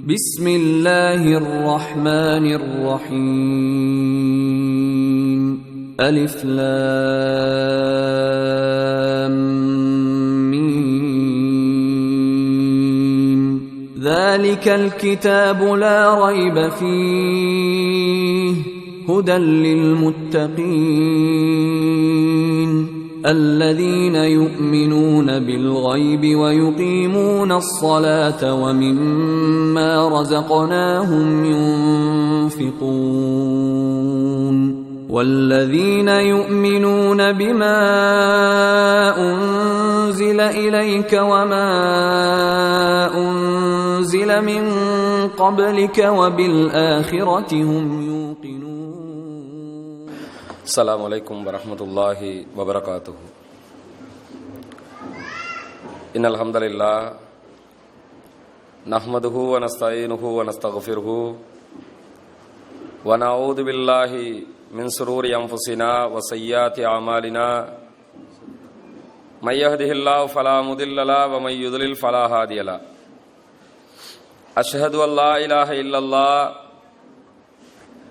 بسم الله الرحمن الرحيم ألف لام ميم ذلك الكتاب لا ريب فيه هدى للمتقين الذين يؤمنون بالغيب ويقيمون الصلاة ومما رزقناهم ينفقون والذين يؤمنون بما أنزل إليك وما أنزل من قبلك وبالآخرة هم يوقنون. السلام عليكم ورحمة الله وبركاته. إن الحمد لله نحمده ونستعينه ونستغفره ونعوذ بالله من شرور أنفسنا وسيئات أعمالنا من يهده الله فلا مضل له ومن يضلل فلا هادي له. أشهد أن لا إله إلا الله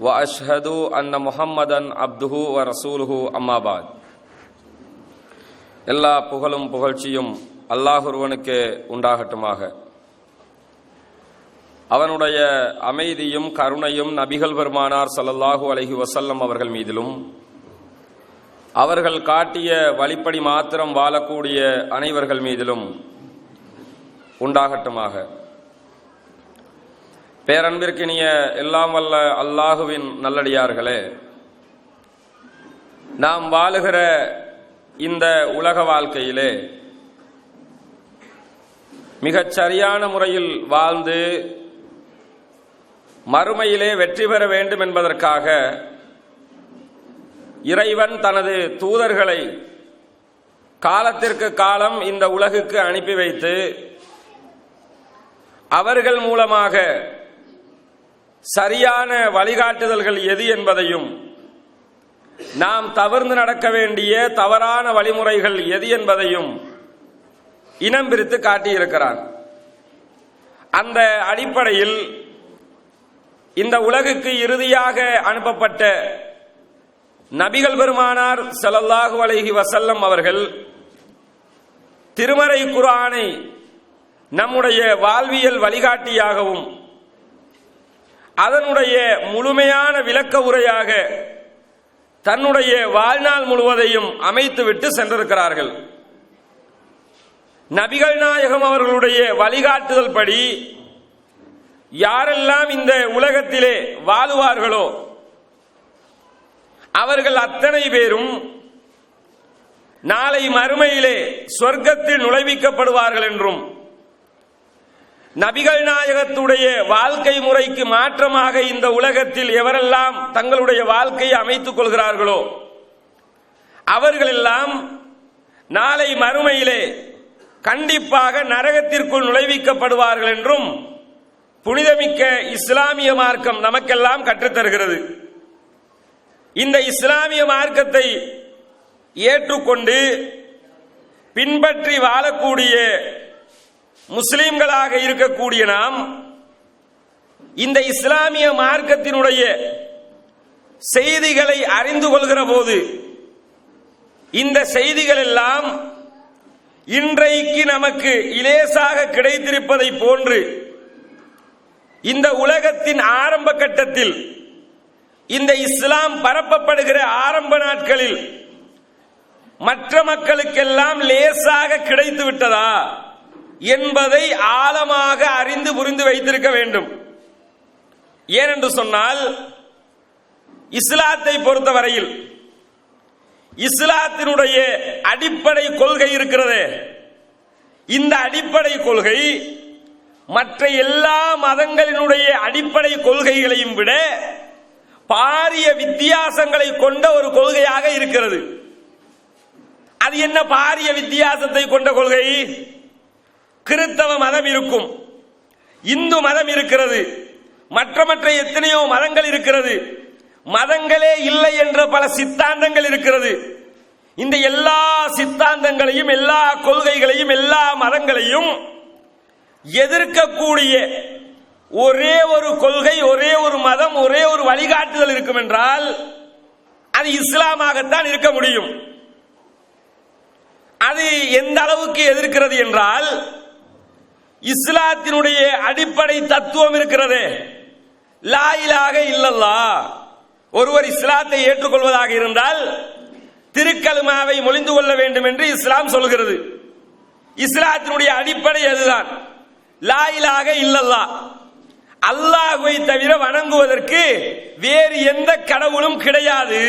وأشهد أن محمدا عبده ورسوله أما بعد. எல்லா புகழும் புகழ்ச்சியும் அல்லாஹ் ஒருவனுக்கே உண்டாகட்டுமாக. அவனுடைய அமைதியும் கருணையும் நபிகள் பெருமானார் ஸல்லல்லாஹு அலைஹி வஸல்லம் அவர்கள் மீதிலும் அவர்கள் காட்டிய வழிப்படி மாத்திரம் வாழக்கூடிய அனைவர்கள் மீதிலும் உண்டாகட்டுமாக. பேரன்பிற்கினிய எல்லாம் வல்ல அல்லாஹுவின் நல்லடியார்களே, நாம் வாழுகிற இந்த உலக வாழ்க்கையிலே மிகச் சரியான முறையில் வாழ்ந்து மறுமையிலே வெற்றி பெற வேண்டும் என்பதற்காக இறைவன் தனது தூதர்களை காலத்திற்கு காலம் இந்த உலகுக்கு அனுப்பி வைத்து அவர்கள் மூலமாக சரியான வழிகாட்டுதல்கள் எது என்பதையும் நாம் தவிர்த்து நடக்க வேண்டிய தவறான வழிமுறைகள் எது என்பதையும் இனம் பிரித்து காட்டியிருக்கிறார். அந்த அடிப்படையில் இந்த உலகுக்கு இறுதியாக அனுப்பப்பட்ட நபிகள் பெருமானார் ஸல்லல்லாஹு அலைஹி வஸல்லம் அவர்கள் திருமறை குர்ஆனை நம்முடைய வாழ்வியல் வழிகாட்டியாகவும் அதனுடைய முழுமையான விளக்க உரையாக தன்னுடைய வாழ்நாள் முழுவதையும் அமைத்துவிட்டு சென்றிருக்கிறார்கள். நபிகள் நாயகம் அவர்களுடைய வழிகாட்டுதல் படி யாரெல்லாம் இந்த உலகத்திலே வாழுவார்களோ அவர்கள் அத்தனை பேரும் நாளை மறுமையிலே சொர்க்கத்தில் நுழைவிக்கப்படுவார்கள் என்றும், நபிகள் நாயகத்துடைய வாழ்க்கை முறைக்கு மாற்றமாக இந்த உலகத்தில் எவரெல்லாம் தங்களுடைய வாழ்க்கையை அமைத்துக் கொள்கிறார்களோ அவர்களெல்லாம் நாளை மறுமையிலே கண்டிப்பாக நரகத்திற்குள் நுழைவிக்கப்படுவார்கள் என்றும் புனிதமிக்க இஸ்லாமிய மார்க்கம் நமக்கெல்லாம் கற்றுத்தருகிறது. இந்த இஸ்லாமிய மார்க்கத்தை ஏற்றுக்கொண்டு பின்பற்றி வாழக்கூடிய முஸ்லிம்களாக இருக்கக்கூடிய நாம் இந்த இஸ்லாமிய மார்க்கத்தினுடைய செய்திகளை அறிந்து கொள்கிற போது இந்த செய்திகள் எல்லாம் இன்றைக்கு நமக்கு இலேசாக கிடைத்திருப்பதை போன்று இந்த உலகத்தின் ஆரம்ப கட்டத்தில் இந்த இஸ்லாம் பரப்பப்படுகிற ஆரம்ப நாட்களில் மற்ற மக்களுக்கெல்லாம் லேசாக கிடைத்து விட்டதா என்பதை ஆழமாக அறிந்து புரிந்து வைத்திருக்க வேண்டும். ஏனென்று சொன்னால், இஸ்லாத்தை பொறுத்தவரையில் இஸ்லாத்தினுடைய அடிப்படை கொள்கை இருக்கிறது. இந்த அடிப்படை கொள்கை மற்ற எல்லா மதங்களினுடைய அடிப்படை கொள்கைகளையும் விட பாரிய வித்தியாசங்களை கொண்ட ஒரு கொள்கையாக இருக்கிறது. அது என்ன பாரிய வித்தியாசத்தை கொண்ட கொள்கை? கிறிஸ்தவ மதம் இருக்கும், இந்து மதம் இருக்கிறது, மற்ற எத்தனையோ மதங்கள் இருக்கிறது, மதங்களே இல்லை என்ற பல சித்தாந்தங்கள் இருக்கிறது. இந்த எல்லா சித்தாந்தங்களையும் எல்லா கொள்கைகளையும் எல்லா மதங்களையும் எதிர்க்கக்கூடிய ஒரே ஒரு கொள்கை, ஒரே ஒரு மதம், ஒரே ஒரு வழிகாட்டுதல் இருக்கும் என்றால் அது இஸ்லாமாகத்தான் இருக்க முடியும். அது எந்த அளவுக்கு எதிர்க்கிறது என்றால், இஸ்லாத்தினுடைய அடிப்படை தத்துவம் இருக்கிறது, லா இலாஹ இல்லல்லாஹ். ஒருவர் இஸ்லாத்தை ஏற்றுக்கொள்வதாக இருந்தால் திருக்கலிமாவை மொழிந்து கொள்ள வேண்டும் என்று இஸ்லாம் சொல்கிறது. இஸ்லாத்தினுடைய அடிப்படை அதுதான், லா இலாஹ இல்லல்லாஹ். அல்லாஹ்வை தவிர வணங்குவதற்கு வேறு எந்த கடவுளும் கிடையாது.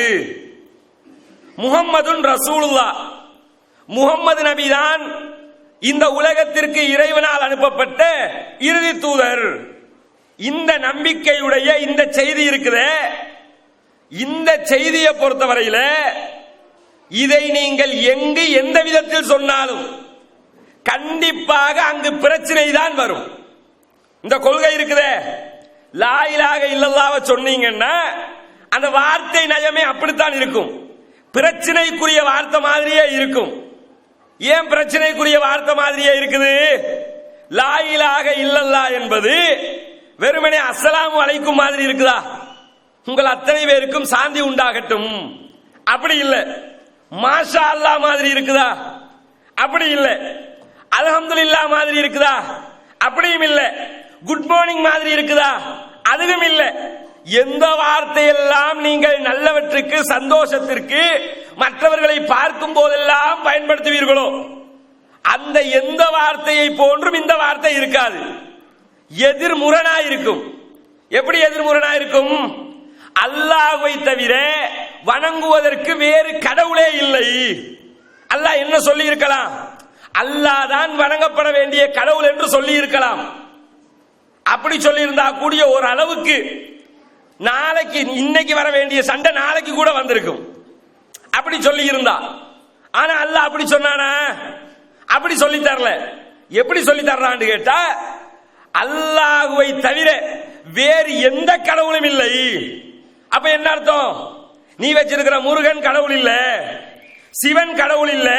முஹம்மதுன் ரசூலுல்லாஹ், முஹம்மது நபிதான் இந்த உலகத்திற்கு இறைவனால் அனுப்பப்பட்ட இறுதி தூதர். இந்த நம்பிக்கையுடைய இந்த செய்தி இருக்குது. இந்த செய்தியை பொறுத்தவரையில் இதை நீங்கள் எங்கு எந்த விதத்தில் சொன்னாலும் கண்டிப்பாக அங்கு பிரச்சனை தான் வரும். இந்த கொள்கை இருக்குது, லா இலாஹ இல்லல்லாஹ் சொன்னீங்கன்னா அந்த வார்த்தை நயமே அப்படித்தான் இருக்கும், பிரச்சனைக்குரிய வார்த்தை மாதிரியே இருக்கும். ஏன் பிரச்சனைக்குரிய வார்த்தை மாதிரியே இருக்குது? லா இலாஹ இல்லல்லாஹ் என்பது வெறுமனே அஸ்ஸலாமு அலைக்கும் மாதிரி இருக்குதா? உங்கள் அத்தனை பேருக்கும் சாந்தி உண்டாகட்டும் அப்படி இல்லை. மாஷா அல்லாஹ் மாதிரி இருக்குதா? அப்படி இல்லை. அல்ஹம்துலில்லாஹ் மாதிரி இருக்குதா? அப்படியும் இல்லை. குட் மார்னிங் மாதிரி இருக்குதா? அதுவும் இல்லை. எந்த வார்த்தையெல்லாம் நீங்கள் நல்லவற்றுக்கு, சந்தோஷத்திற்கு, மற்றவர்களை பார்க்கும் போதெல்லாம் பயன்படுத்துவீர்களோ அந்த எந்த வார்த்தையை போன்றும் இந்த வார்த்தை இருக்காது, எதிர்முரணா இருக்கும். எப்படி எதிர்முரணா இருக்கும்? அல்லாஹ்வை தவிர வணங்குவதற்கு வேறு கடவுளே இல்லை. அல்லாஹ் என்ன சொல்லி இருக்கலாம்? அல்லாஹ் தான் வணங்கப்பட வேண்டிய கடவுள் என்று சொல்லி இருக்கலாம். அப்படி சொல்லி இருந்தா கூடிய ஒரு அளவுக்கு நாளைக்கு, இன்னைக்கு வர வேண்டிய சண்டை நாளைக்கு கூட வந்திருக்கும். அப்படி சொல்லி இருந்தா. ஆனா அல்லாஹ் அப்படி சொன்னானா? அப்படி சொல்லி தரல. எப்படி சொல்லி தர்றான்னு கேட்டா, அல்லாஹ்வை தவிர வேறு எந்த கடவுளும் இல்லை. அப்ப என்ன அர்த்தம்? நீ வச்சிருக்கிற முருகன் கடவுள் இல்ல, சிவன் கடவுள் இல்ல,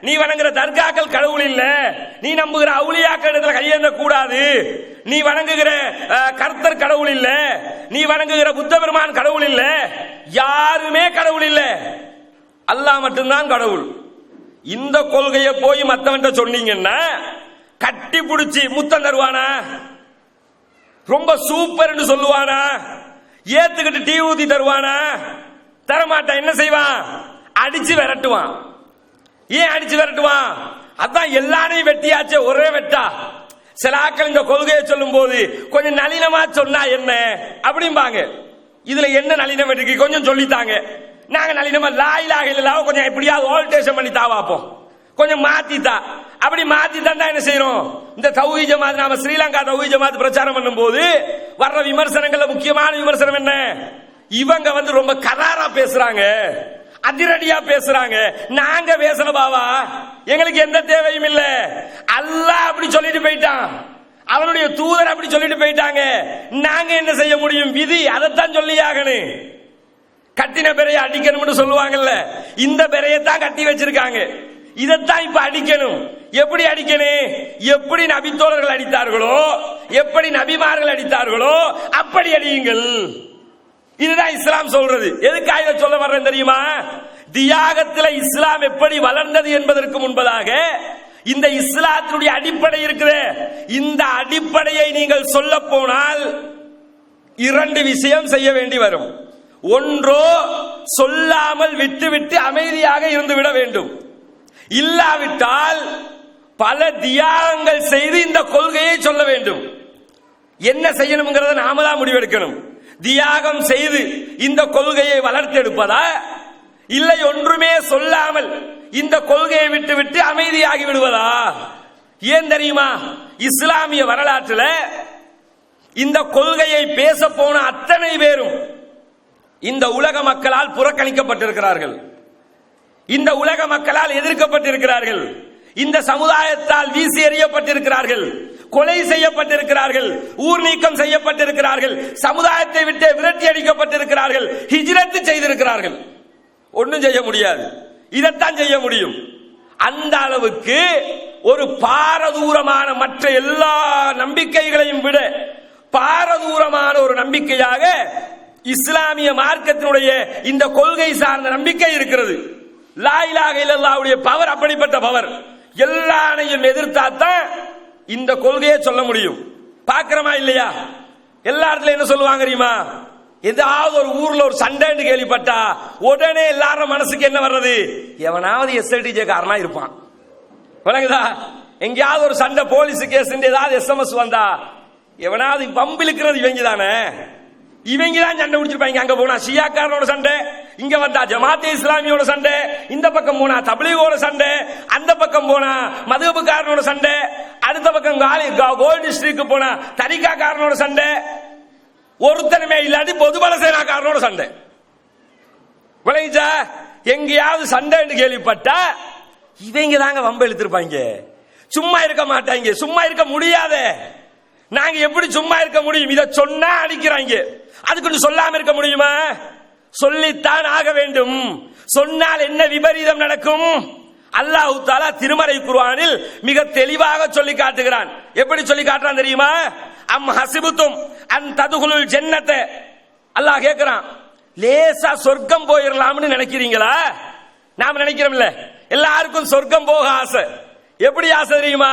நீ வணங்குற தர்காக்கள் கடவுள் இல்ல, நீ நம்புகிற அவுலியாக்கள் இடத்துல கையேந்த கூடாது, நீ வணங்குகிற கர்த்தர் கடவுள் இல்ல, நீ வணங்குகிற புத்த பெருமான் கடவுள் இல்ல, யாருமே கடவுள் இல்ல, அல்லாஹ் மட்டும்தான் கடவுள். இந்த கொள்கையை போய் மத்தவன்ட்ட சொன்னீங்கன்னா கட்டி பிடிச்சி முத்தம் தருவானா? ரொம்ப சூப்பர் என்று சொல்லுவானா? ஏத்துக்கிட்டு டீ ஊத்தி தருவானா? தரமாட்டான். என்ன செய்வான்? அடிச்சு விரட்டுவான். ஏன் அடிச்சு விரட்டுவான்? அதான் எல்லாரையும் வெட்டியாச்சே, ஒரே வெட்டா. சில ஆட்கள் இந்த கொள்கையை சொல்லும் போது கொஞ்சம் நளினமா சொன்னா என்ன அப்படிம்பாங்க. இதுல என்ன நளினம் இருக்கு கொஞ்சம் சொல்லித்தாங்க. நாங்க நளினமா லா இலாஹ இல்லல்லாஹ் கொஞ்சம் எப்படியாவது ஆல்டரேஷன் பண்ணி தாவாப்போம், கொஞ்சம் மாத்தித்தா. அப்படி மாத்தி தந்தா என்ன செய்யறோம்? இந்த தௌஹீத் ஜமாத், நாம ஸ்ரீலங்கா தௌஹீத் ஜமாத் பிரச்சாரம் பண்ணும் போது வர்ற விமர்சனங்கள்ல முக்கியமான விமர்சனம் என்ன? இவங்க வந்து ரொம்ப கராரா பேசுறாங்க, அதிரடியா பேசுறாங்க. நாங்க பேசல பாவா, எங்களுக்கு எந்த தேவையும் இல்ல. அல்லாஹ் அப்படி சொல்லிட்டு போயிட்டான், அவனுடைய தூதர் அப்படி சொல்லிட்டு போயிட்டாங்க, நாங்க என்ன செய்ய முடியும்? விதி அதைத்தான் சொல்லியாகணும். கட்டின பெறைய அடிக்கணும்னு சொல்லுவாங்கல்ல, இந்த பெறையத்தான் கட்டி வச்சிருக்காங்க, இதைத்தான் இப்ப அடிக்கணும். எப்படி அடிக்கணும்? எப்படி நபித்தோழர்கள் அடித்தார்களோ, எப்படி நபிமார்கள் அடித்தார்களோ அப்படி அடியுங்கள். இதுதான் இஸ்லாம் சொல்றது. எதுக்காக சொல்ல வர்றேன் தெரியுமா? தியாகத்தில் இஸ்லாம் எப்படி வளர்ந்தது என்பதற்கு முன்பதாக இந்த இஸ்லாத்தினுடைய அடிப்படை இருக்குது. இந்த அடிப்படையை நீங்கள் சொல்ல போனால் இரண்டு விஷயம் செய்ய வேண்டி வரும். ஒன்றோ சொல்லாமல் விட்டுவிட்டு அமைதியாக இருந்து விட வேண்டும். இல்லாவிட்டால் பல தியாகங்கள் செய்து இந்த கொள்கையை சொல்ல வேண்டும். என்ன செய்யணும்ங்கிறத நாம தான் முடிவெடுக்கணும். தியாகம் செய்து இந்த கொள்கையை வளர்த்தெடுப்பதா, இல்லை ஒன்றுமே சொல்லாமல் இந்த கொள்கையை விட்டு விட்டு அமைதியாகி விடுவதா? ஏன் தெரியுமா? இஸ்லாமிய வரலாற்றில் இந்த கொள்கையை பேச போன அத்தனை பேரும் இந்த உலக மக்களால் புறக்கணிக்கப்பட்டிருக்கிறார்கள், இந்த உலக மக்களால் எதிர்க்கப்பட்டிருக்கிறார்கள், இந்த சமுதாயத்தால் வீசி எறியப்பட்டிருக்கிறார்கள், கொலை செய்யப்பட்டிருக்கிறார்கள், ஊர் நீக்கம் செய்யப்பட்டிருக்கிறார்கள், சமுதாயத்தை விட்டு விரட்டி அடிக்கப்பட்டிருக்கிறார்கள், ஹிஜ்ரத் செய்திருக்கிறார்கள். ஒன்றும் செய்ய முடியாது, இதைத்தான் செய்ய முடியும். அந்த அளவுக்கு ஒரு பாரதூரமான மற்ற எல்லா நம்பிக்கைகளையும் விட நம்பிக்கையாக இஸ்லாமிய மார்க்கத்தினுடைய இந்த கொள்கை சார்ந்த நம்பிக்கை இருக்கிறது. லா இலாஹ இல்லல்லாஹ்வுடைய பவர் அப்படிப்பட்ட பவர். எல்லாரையும் எதிர்த்தாத்தான் இந்த கொள்கையை சொல்ல முடியும். பாக்குறமா இல்லையா? எல்லா இடத்துல என்ன சொல்லுவாங்க தெரியுமா? ஏதாவது ஒரு ஊர்ல ஒரு சண்டைன்னு கேள்விப்பட்டா உடனே எல்லாரும் மனசுக்கு என்ன வர்றது? எவனாவது எஸ்எல்டிஜே காரனா இருப்பான். வணங்குதா? எங்கேயாவது ஒரு சண்டை போலீஸ் கேஸ் ஏதாவது எஸ்எம்எஸ் வந்தா எவனாவது பம்பிழுக்கிறது இவங்க தானே, இவங்க தான் சண்டை முடிச்சிருப்பாங்க. அங்க போனா ஷியாக்காரனோட சண்டை, இங்க வந்தா ஜமாத்தே இஸ்லாமியோட சண்டை, இந்த பக்கம் போனா தப்லீகோட சண்டை, அந்த பக்கம் போனா மதுஹபுக்காரனோட சண்டை, அடுத்த பக்கம் கோல்டு டிஸ்ட்ரிக்ட் போனா தரிகாக்காரனோட சண்டை, ஒருத்தனமே இல்லாட்டி பொதுபல சேனாக்காரனோட சண்டை. விளைஞ்சா எங்கேயாவது சண்டைன்னு கேள்விப்பட்டா இவங்க தாங்க வம்ப இழுத்திருப்பாங்க. சும்மா இருக்க மாட்டாங்க, சும்மா இருக்க முடியாத. நாங்க எப்படி சும்மா இருக்க முடியும்? இத சொன்னா அடிக்கிறாங்க, அதுக்கு சொல்லாம இருக்க முடியுமா? சொல்லித்தான் ஆக வேண்டும். சொன்னால் என்ன விபரீதம் நடக்கும்? அல்லாஹ் தஆலா திருமறை குர்ஆனில் மிக தெளிவாக சொல்லி காட்டுகிறான். எப்படி சொல்லி காட்டுறான் தெரியுமா? அம் ஹசிபுத்தும் அன் ததுகுலுல் ஜன்னத. அல்லாஹ் கேக்குறான், லேசா சொர்க்கம் போயிரலாம்னு நினைக்கிறீங்களா? நாம நினைக்கிறோம்ல, எல்லாருக்கும் சொர்க்கம் போக ஆசை. எப்படி ஆசை தெரியுமா?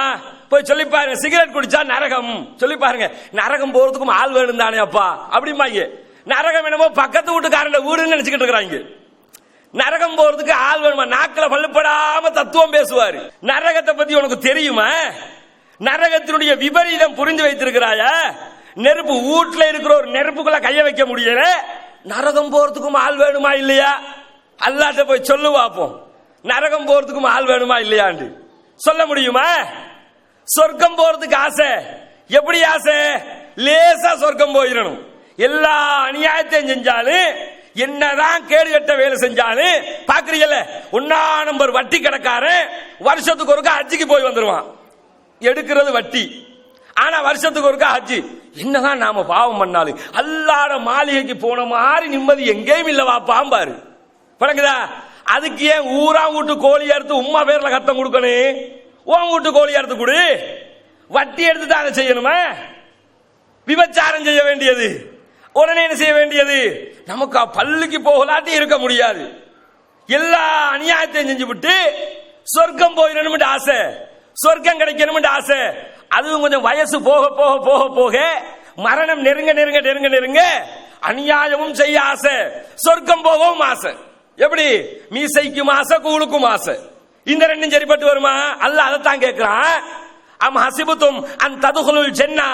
போய் சொல்லி பாருங்க, சிகரெட் குடிச்சா நரகம். சொல்லி பாருங்க, நரகம் போறதுக்கும் ஆள் வேணும் தானே அப்பா அப்படிம்பாங்க. நரகம் என்னமோ பக்கத்து வீட்டுக்காரங்க வீடுன்னு நினைச்சுக்கிட்டு இருக்கிறாங்க. நரகம் போறதுக்கு ஆள் வேணுமா? நாக்கில பல்லுப்படாம தத்துவம் பேசுவாரு. நரகத்தை பத்தி உனக்கு தெரியுமா? நரகத்தினுடைய விபரீதம் புரிந்து வைத்திருக்கிறாயா? நெருப்பு வீட்டுல இருக்கிற ஒரு நெருப்புக்குள்ள கைய வைக்க முடியல, நரகம் போறதுக்கும் ஆள் வேணுமா இல்லையா? அல்லாஹ்ட்ட போய் சொல்லு பாப்போம், நரகம் போறதுக்கும் ஆள் வேணுமா இல்லையான்னு சொல்ல முடியுமா? சொர்க்கம் போறதுக்கு ஆசை. எப்படி ஆசை? லேசா சொர்க்கம் போயிடணும். எல்லா அநியாயத்தையும் செஞ்சாலும், என்னதான் கேடு கட்ட வேலை செஞ்சாலும் பாக்குறீங்கல்ல, 1 நம்பர் வட்டி கணக்காரன் வருஷத்துக்கு ஒருக்கா ஹஜ்ஜுக்கு போய் வந்துருவான். எடுக்கிறது வட்டி, ஆனா வருஷத்துக்கு ஒருக்கா ஹஜ்ஜு. என்னதான் நாம பாவம் பண்ணாலும் அல்லாஹ்வுடைய மாளிகைக்கு போன மாதிரி நிம்மதி எங்கேயும் இல்ல வாப்பாம் பாரு. பழங்குதா? அதுக்கு ஏன் ஊரா வீட்டு கோழி அறுத்து உம்மா பேர்ல கத்தம் கொடுக்கணும்? உன் வீட்டு கோழி அறுத்து கொடு. வட்டி எடுத்து தானே செய்யணுமா? விபச்சாரம் செய்ய வேண்டியது உடனே என்ன செய்ய வேண்டியது? நமக்கு பள்ளிக்கு போகலாட்டி இருக்க முடியாது. எல்லா அநியாயத்தையும் செஞ்சு விட்டு சொர்க்கம் போயிடணும் ஆசை, சொர்க்கம் கிடைக்கணும் ஆசை. அதுவும் கொஞ்சம் வயசு போக போக போக போக மரணம் நெருங்க நெருங்க நெருங்க நெருங்க அநியாயமும் செய்ய ஆசை, சொர்க்கம் போகவும் ஆசை. எப்படி? மீசைக்கும் ஆசை, கூழுக்கும் ஆசை. இந்த ரெண்டும் சரிப்பட்டு வருமா? அல்லாஹ் அதைத்தான் கேட்கிறான். அம் ஹசிபுத்தும் அன் ததுகுலுல் ஜன்னா.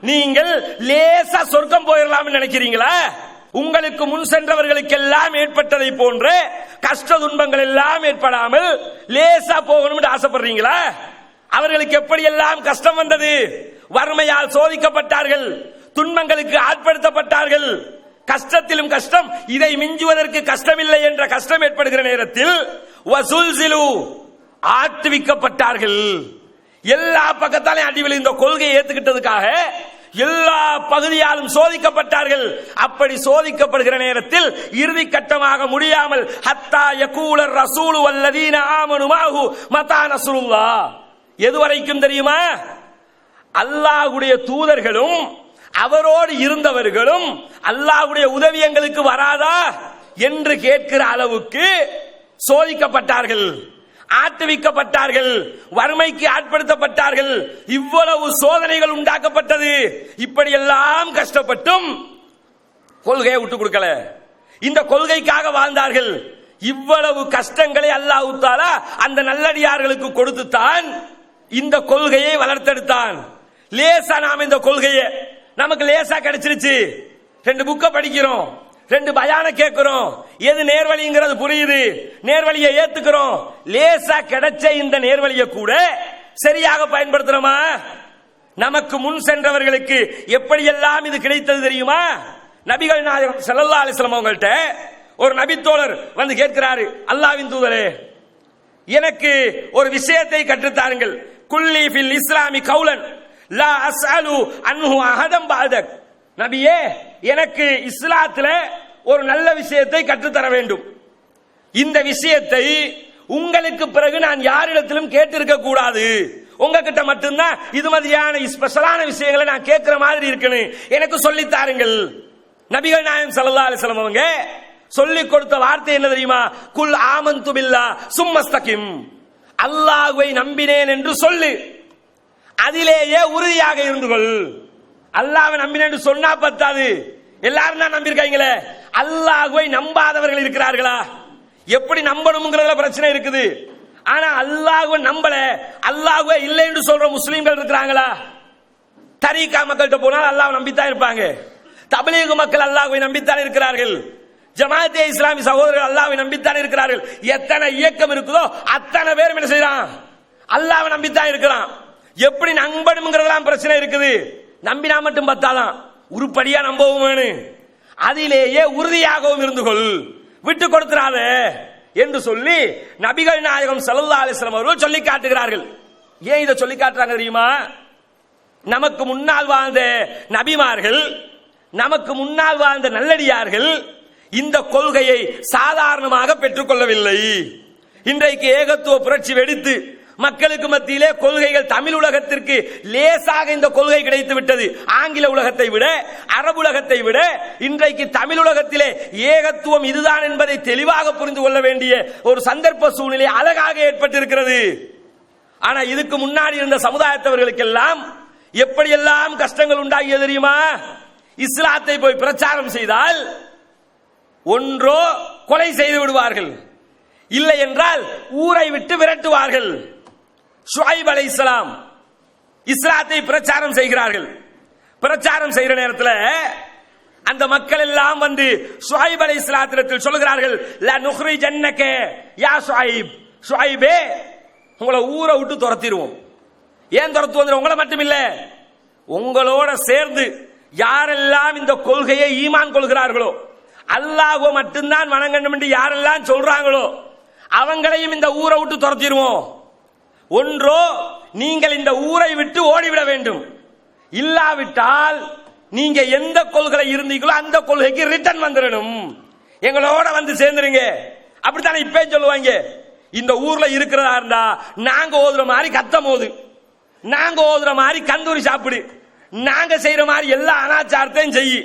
நீங்கள் லேசா சொர்க்கம் போயிடலாம் நினைக்கிறீங்களா? உங்களுக்கு முன் சென்றவர்களுக்கெல்லாம் ஏற்பட்டதை போன்ற கஷ்ட துன்பங்கள் எல்லாம் ஏற்படாமல் லேசா போகணும்னு ஆசைப்படுறீங்களா? அவர்களுக்கு எப்படி எல்லாம் கஷ்டம் வந்தது? வறுமையால் சோதிக்கப்பட்டார்கள், துன்பங்களுக்கு ஆட்படுத்தப்பட்டார்கள். கஷ்டத்திலும் கஷ்டம், இதை மிஞ்சுவதற்கு கஷ்டமில்லை என்ற கஷ்டம் ஏற்படுகிற நேரத்தில் வசுல்சிலு ஆட்டுவிக்கப்பட்டார்கள். எல்லா பக்கத்தாலும் அடிவில் இந்த கொள்கையை ஏத்துக்கிட்டதுக்காக எல்லா பகுதியாலும் சோதிக்கப்பட்டார்கள். அப்படி சோதிக்கப்படுகிற நேரத்தில் இறுதி கட்டமாக முடியாமல் ஹத்தா யகூலர் ரசூலு வல்லதீன ஆமனு மாஹு மதா நஸ்ருல்லாஹ், எதுவரைக்கும் தெரியுமா? அல்லாஹ்வுடைய தூதர்களும் அவரோடு இருந்தவர்களும் அல்லாஹ்வுடைய உதவி எங்களுக்கு வராதா என்று கேட்கிற அளவுக்கு சோதிக்கப்பட்டார்கள், ஆட்டுவிக்கப்பட்டார்கள், வறுமைக்கு ஆட்படுத்தப்பட்டார்கள். இவ்வளவு சோதனைகள் உண்டாக்கப்பட்டது. இப்படியெல்லாம் கஷ்டப்பட்டும் கொள்கையை விட்டு கொடுக்கல, இந்த கொள்கைக்காக வாழ்ந்தார்கள். இவ்வளவு கஷ்டங்களை அல்லாஹ் தஆலா அந்த நல்லடியார்களுக்கு கொடுத்துத்தான் இந்த கொள்கையை வளர்த்தெடுத்தான். லேசா நாம் இந்த கொள்கையை நமக்கு லேசா கிடைச்சிருச்சு. 2 புக்க படிக்கிறோம், 2 பயான கேட்கிறோம், எது நேர்வழிங்கிறது புரியுது, நேர்வழியை ஏத்துக்கிறோம். லேசா கிடைச்ச இந்த நேர்வழியை கூட சரியாக பயன்படுத்துறோமா? நமக்கு முன் சென்றவர்களுக்கு எப்படியெல்லாம் இது கிடைத்தது தெரியுமா? நபிகள் நாயகம் ஸல்லல்லாஹு அலைஹி வஸல்லம் அவங்கள்ட்ட ஒரு நபித்தோழர் வந்து கேட்கிறாரு, அல்லாஹ்வின் தூதரே, எனக்கு ஒரு விஷயத்தை கற்றுத்தாருங்கள். குல்லி ஃபில் இஸ்லாமி கௌலன் லா அஸ்அலு அன்ஹு அஹதம் பஅதக். நபியே, எனக்கு இஸ்லாத்துல ஒரு நல்ல விஷயத்தை கற்றுத்தர வேண்டும். இந்த விஷயத்தை உங்களுக்கு பிறகு நான் யாரிடத்திலும் கேட்டிருக்க கூடாது. உங்ககிட்ட மட்டும்தான் இது மாதிரியான ஸ்பெஷலான விஷயங்களை நான் கேட்கிற மாதிரி இருக்குன்னு எனக்கு சொல்லி தாருங்கள். நபிகள் நாயகம் ஸல்லல்லாஹு அலைஹி வஸல்லம் அவங்க சொல்லி கொடுத்த வார்த்தை என்ன தெரியுமா? குல் ஆமன்து பில்லாஹ் சும்மஸ்தகிம், அல்லாஹ்வை நம்பினேன் என்று சொல்லு, அதிலேயே உறுதியாக இருந்து கொள். அல்லாஹ்வை நம்பினேன் என்று சொன்னா பத்தாது, எல்லாரும் தான் நம்பியிருக்காங்களே, அல்லாஹ்வை நம்பாதவர்கள் இருக்கிறார்களா? எப்படி நம்பணும்ங்கிறதுல பிரச்சனை இருக்குது. ஆனா அல்லாஹ்வை நம்பல, அல்லாஹ்வே இல்லை என்று சொல்ற முஸ்லிம்கள் இருக்கிறாங்களா? தரீகா மக்கள்கிட்ட போனால் அல்லாஹ்வை நம்பித்தான் இருப்பாங்க. தப்லீக் மக்கள் அல்லாஹ்வை நம்பித்தான் இருக்கிறார்கள். ஜமாஅத்தே இஸ்லாமி சகோதரர்கள் அல்லாஹ்வை நம்பித்தான் இருக்கிறார்கள். எத்தனை இயக்கம் இருக்குதோ அத்தனை பேரும் என்ன செய்யறான்? அல்லாஹ்வை நம்பித்தான் இருக்கிறான். எப்படி நம்பணும்ங்கிறதெல்லாம் பிரச்சனை இருக்குது. நம்பினா மட்டும் பத்தாதான், உருப்படியா நம்பவும் வேணும், அதிலேயே உறுதியாகவும் இருந்து கொள், விட்டு கொடுத்துறாத என்று சொல்லி நபிகள் நாயகம் ஸல்லல்லாஹு அலைஹி வஸல்லம் அவர்கள் சொல்லி காட்டுகிறார்கள். ஏன் இதை சொல்லி காட்டுறாங்க தெரியுமா? நமக்கு முன்னால் வாழ்ந்த நபிமார்கள், நமக்கு முன்னால் வாழ்ந்த நல்லடியார்கள் இந்த கொள்கையை சாதாரணமாக பெற்றுக்கொள்ளவில்லை. இன்றைக்கு ஏகத்துவ புரட்சி வெடித்து மக்களுக்கு மத்தியிலே கொள்கைகள் தமிழ் உலகத்திற்கு லேசாக இந்த கொள்கை கிடைத்து விட்டது. ஆங்கில உலகத்தை விட, அரபு உலகத்தை விட இன்றைக்கு தமிழ் உலகத்திலே ஏகத்துவம் இதுதான் என்பதை தெளிவாக புரிந்து கொள்ள வேண்டிய ஒரு சந்தர்ப்ப சூழ்நிலை அழகாக ஏற்பட்டிருக்கிறது. ஆனா இதுக்கு முன்னாடி இருந்த சமுதாயத்தவர்களுக்கெல்லாம் எப்படியெல்லாம் கஷ்டங்கள் உண்டாகியது தெரியுமா? இஸ்லாத்தை போய் பிரச்சாரம் செய்தால் ஒன்றோ கொலை செய்து விடுவார்கள், இல்லை என்றால் ஊரை விட்டு விரட்டுவார்கள். ஷுஐப் அலைஹிஸ்ஸலாம் இஸ்லாத்தை பிரச்சாரம் செய்கிறார்கள். பிரச்சாரம் செய்கிற நேரத்தில் அந்த மக்கள் எல்லாம் வந்து ஷுஐப் அலைஹிஸ்ஸலாத்திடத்தில் சொல்கிறார்கள், லா நுக்ரிஜன்னக யா ஷுஐப், ஷுஐபே உங்களை ஊரை விட்டு துரத்திடுவோம். ஏன் துரத்துவோம்? உங்களை மட்டும் இல்ல, உங்களோட சேர்ந்து யாரெல்லாம் இந்த கொள்கையை ஈமான் கொள்கிறார்களோ, அல்லாஹ்வை மட்டும்தான் வணங்கணும் என்று யாரெல்லாம் சொல்றாங்களோ அவங்களையும் இந்த ஊரை விட்டு துரத்திடுவோம். ஒன்றோ நீங்கள் இந்த ஊரை விட்டு ஓடிவிட வேண்டும், இல்லாவிட்டால் நீங்க எந்த கொள்கை இருந்தீங்களோ அந்த கொள்கைக்கு ரிட்டர்ன் வந்துடணும், எங்களோட வந்து சேர்ந்துருங்க. அப்படித்தானே இப்ப சொல்லுவாங்க. இந்த ஊர்ல இருக்கிறதா இருந்தா நாங்க ஓதுற மாதிரி கத்தம் ஓது, நாங்க ஓதுற மாதிரி கந்தூரி சாப்பிடு, நாங்க செய்யற மாதிரி எல்லா அனாச்சாரத்தையும் செய்யி,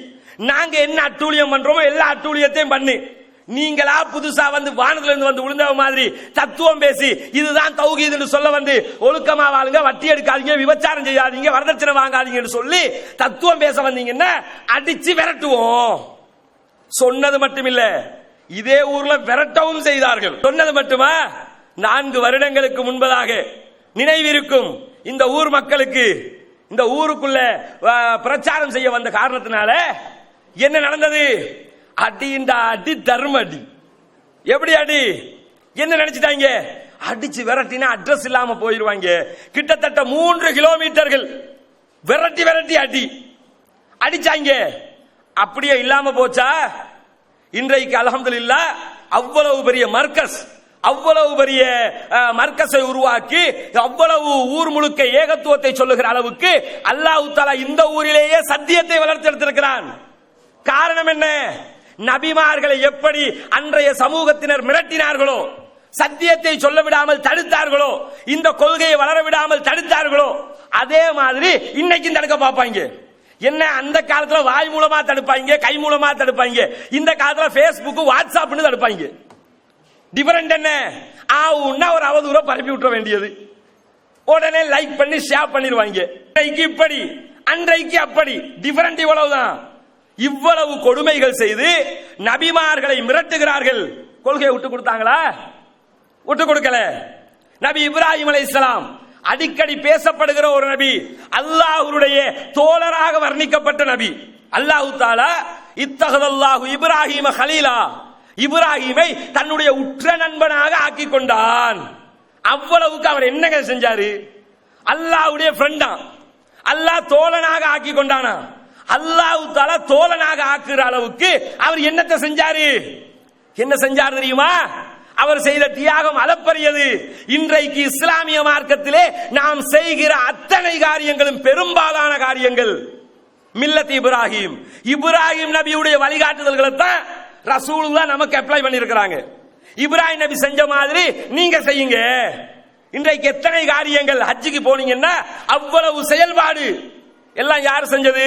நாங்க என்ன அட்டூழியம் பண்றோமோ எல்லா அட்டூழியத்தையும் பண்ணு. நீங்களா புதுசா வந்து வானத்துல இருந்து வந்து விழுந்த மாதிரி தத்துவம் பேசி இதுதான் தௌஹீத்னு சொல்ல வந்து ஒழுக்கமா வாழுங்க, வட்டி எடுக்காதீங்க, விபச்சாரம் செய்யாதீங்க, வரதட்சணை வாங்காதீங்கன்னு சொல்லி தத்துவம் பேச வந்தீங்கன்னா அடிச்சு விரட்டுவோம். சொன்னது மட்டுமில்ல, இதே ஊர்ல விரட்டவும் செய்தார்கள். சொன்னது மட்டுமா? 4 வருடங்களுக்கு முன்பதாக நினைவிருக்கும் இந்த ஊர் மக்களுக்கு. இந்த ஊருக்குள்ள பிரச்சாரம் செய்ய வந்த காரணத்தினால என்ன நடந்தது? அடிண்டா அடி, தர்ம அடி. எப்படி அடி? என்ன நினைச்சிட்டாங்க? அடிச்சு விரட்டினா அட்ரஸ் இல்லாம போயிருவாங்க. கிட்டத்தட்ட 3 கிலோமீட்டர்கள் விரட்டி விரட்டி அடி அடிச்சாங்க. அப்படியே இல்லாம போச்சா? இன்றைக்கு அல்ஹம்துலில்லாஹ் அவ்வளவு பெரிய மர்கஸ், அவ்வளவு பெரிய மர்கஸை உருவாக்கி அவ்வளவு ஊர் முழுக்க ஏகத்துவத்தை சொல்லுகிற அளவுக்கு அல்லாஹ் தஆலா இந்த ஊரிலேயே சத்தியத்தை வளர்த்தெடுத்திருக்கிறான். காரணம் என்ன? நபிமார்களை எப்படி அன்றைய சமூகத்தினர் மிரட்டினார்களோ, சத்தியத்தை சொல்ல விடாமல் தடுத்தார்களோ, இந்த கொள்கையை வளர விடாமல் தடுத்தார்களோ, அதே மாதிரி இன்னைக்கும் தடுக்க பார்ப்பாங்க. என்ன, அந்த காலத்துல வாய் மூலமா தடுப்பாங்க, கை மூலமா தடுப்பாங்க. இந்த காலத்துல பேஸ்புக், வாட்ஸ்அப்னு தடுப்பாங்க. டிஃபரண்ட் என்ன? ஆவுன்னா ஒரு அவதூற பரப்பி விட்டுற வேண்டியது, உடனே லைக் பண்ணி ஷேர் பண்ணிடுவாங்க. இன்னைக்கு இப்படி, அன்றைக்கு அப்படி, டிஃபரண்ட் இவ்வளவுதான். இவ்வளவு கொடுமைகள் செய்து நபிமார்களை மிரட்டுகிறார்கள். கொள்கையை விட்டு கொடுத்தாங்களா? விட்டு கொடுக்கல. நபி இப்ராஹிம் அலைஹிஸ்ஸலாம் அடிக்கடி பேசப்படுகிற ஒரு நபி, அல்லாஹ்வுடைய தோழராக வர்ணிக்கப்பட்ட நபி. அல்லாஹ் தஆலா இத்தகதல்லாஹு இப்ராஹிம கலீலா, இப்ராஹிமை தன்னுடைய உற்ற நண்பனாக ஆக்கி கொண்டான். அவ்வளவுக்கு அவர் என்னங்க செஞ்சாரு? அல்லாஹ்வுடைய ஃப்ரெண்டா, அல்லாஹ் தோழனாக ஆக்கி கொண்டானா? அல்லாஹ் தஆலா தோழனாக ஆக்குற அளவுக்கு அவர் என்னத்தை செஞ்சாரு? என்ன செஞ்சார் தெரியுமா? அவர் செய்த தியாகம் அளப்பரியது. இன்றைக்கு இஸ்லாமிய மார்க்கத்திலே நாம் செய்கிற அத்தனை காரியங்களும், பெரும்பாலான காரியங்கள் மில்லத் இப்ராஹிம், இப்ராஹிம் நபியுடைய வழிகாட்டுதல்களை தான் ரசூலுல்லாஹ் நமக்கு அப்ளை பண்ணியிருக்கிறாங்க. இப்ராஹிம் நபி செஞ்ச மாதிரி நீங்க செய்யுங்க. இன்றைக்கு எத்தனை காரியங்கள் ஹஜ்ஜுக்கு போனீங்கன்னா அவ்வளவு செயல்பாடு எல்லாம் யார் செஞ்சது?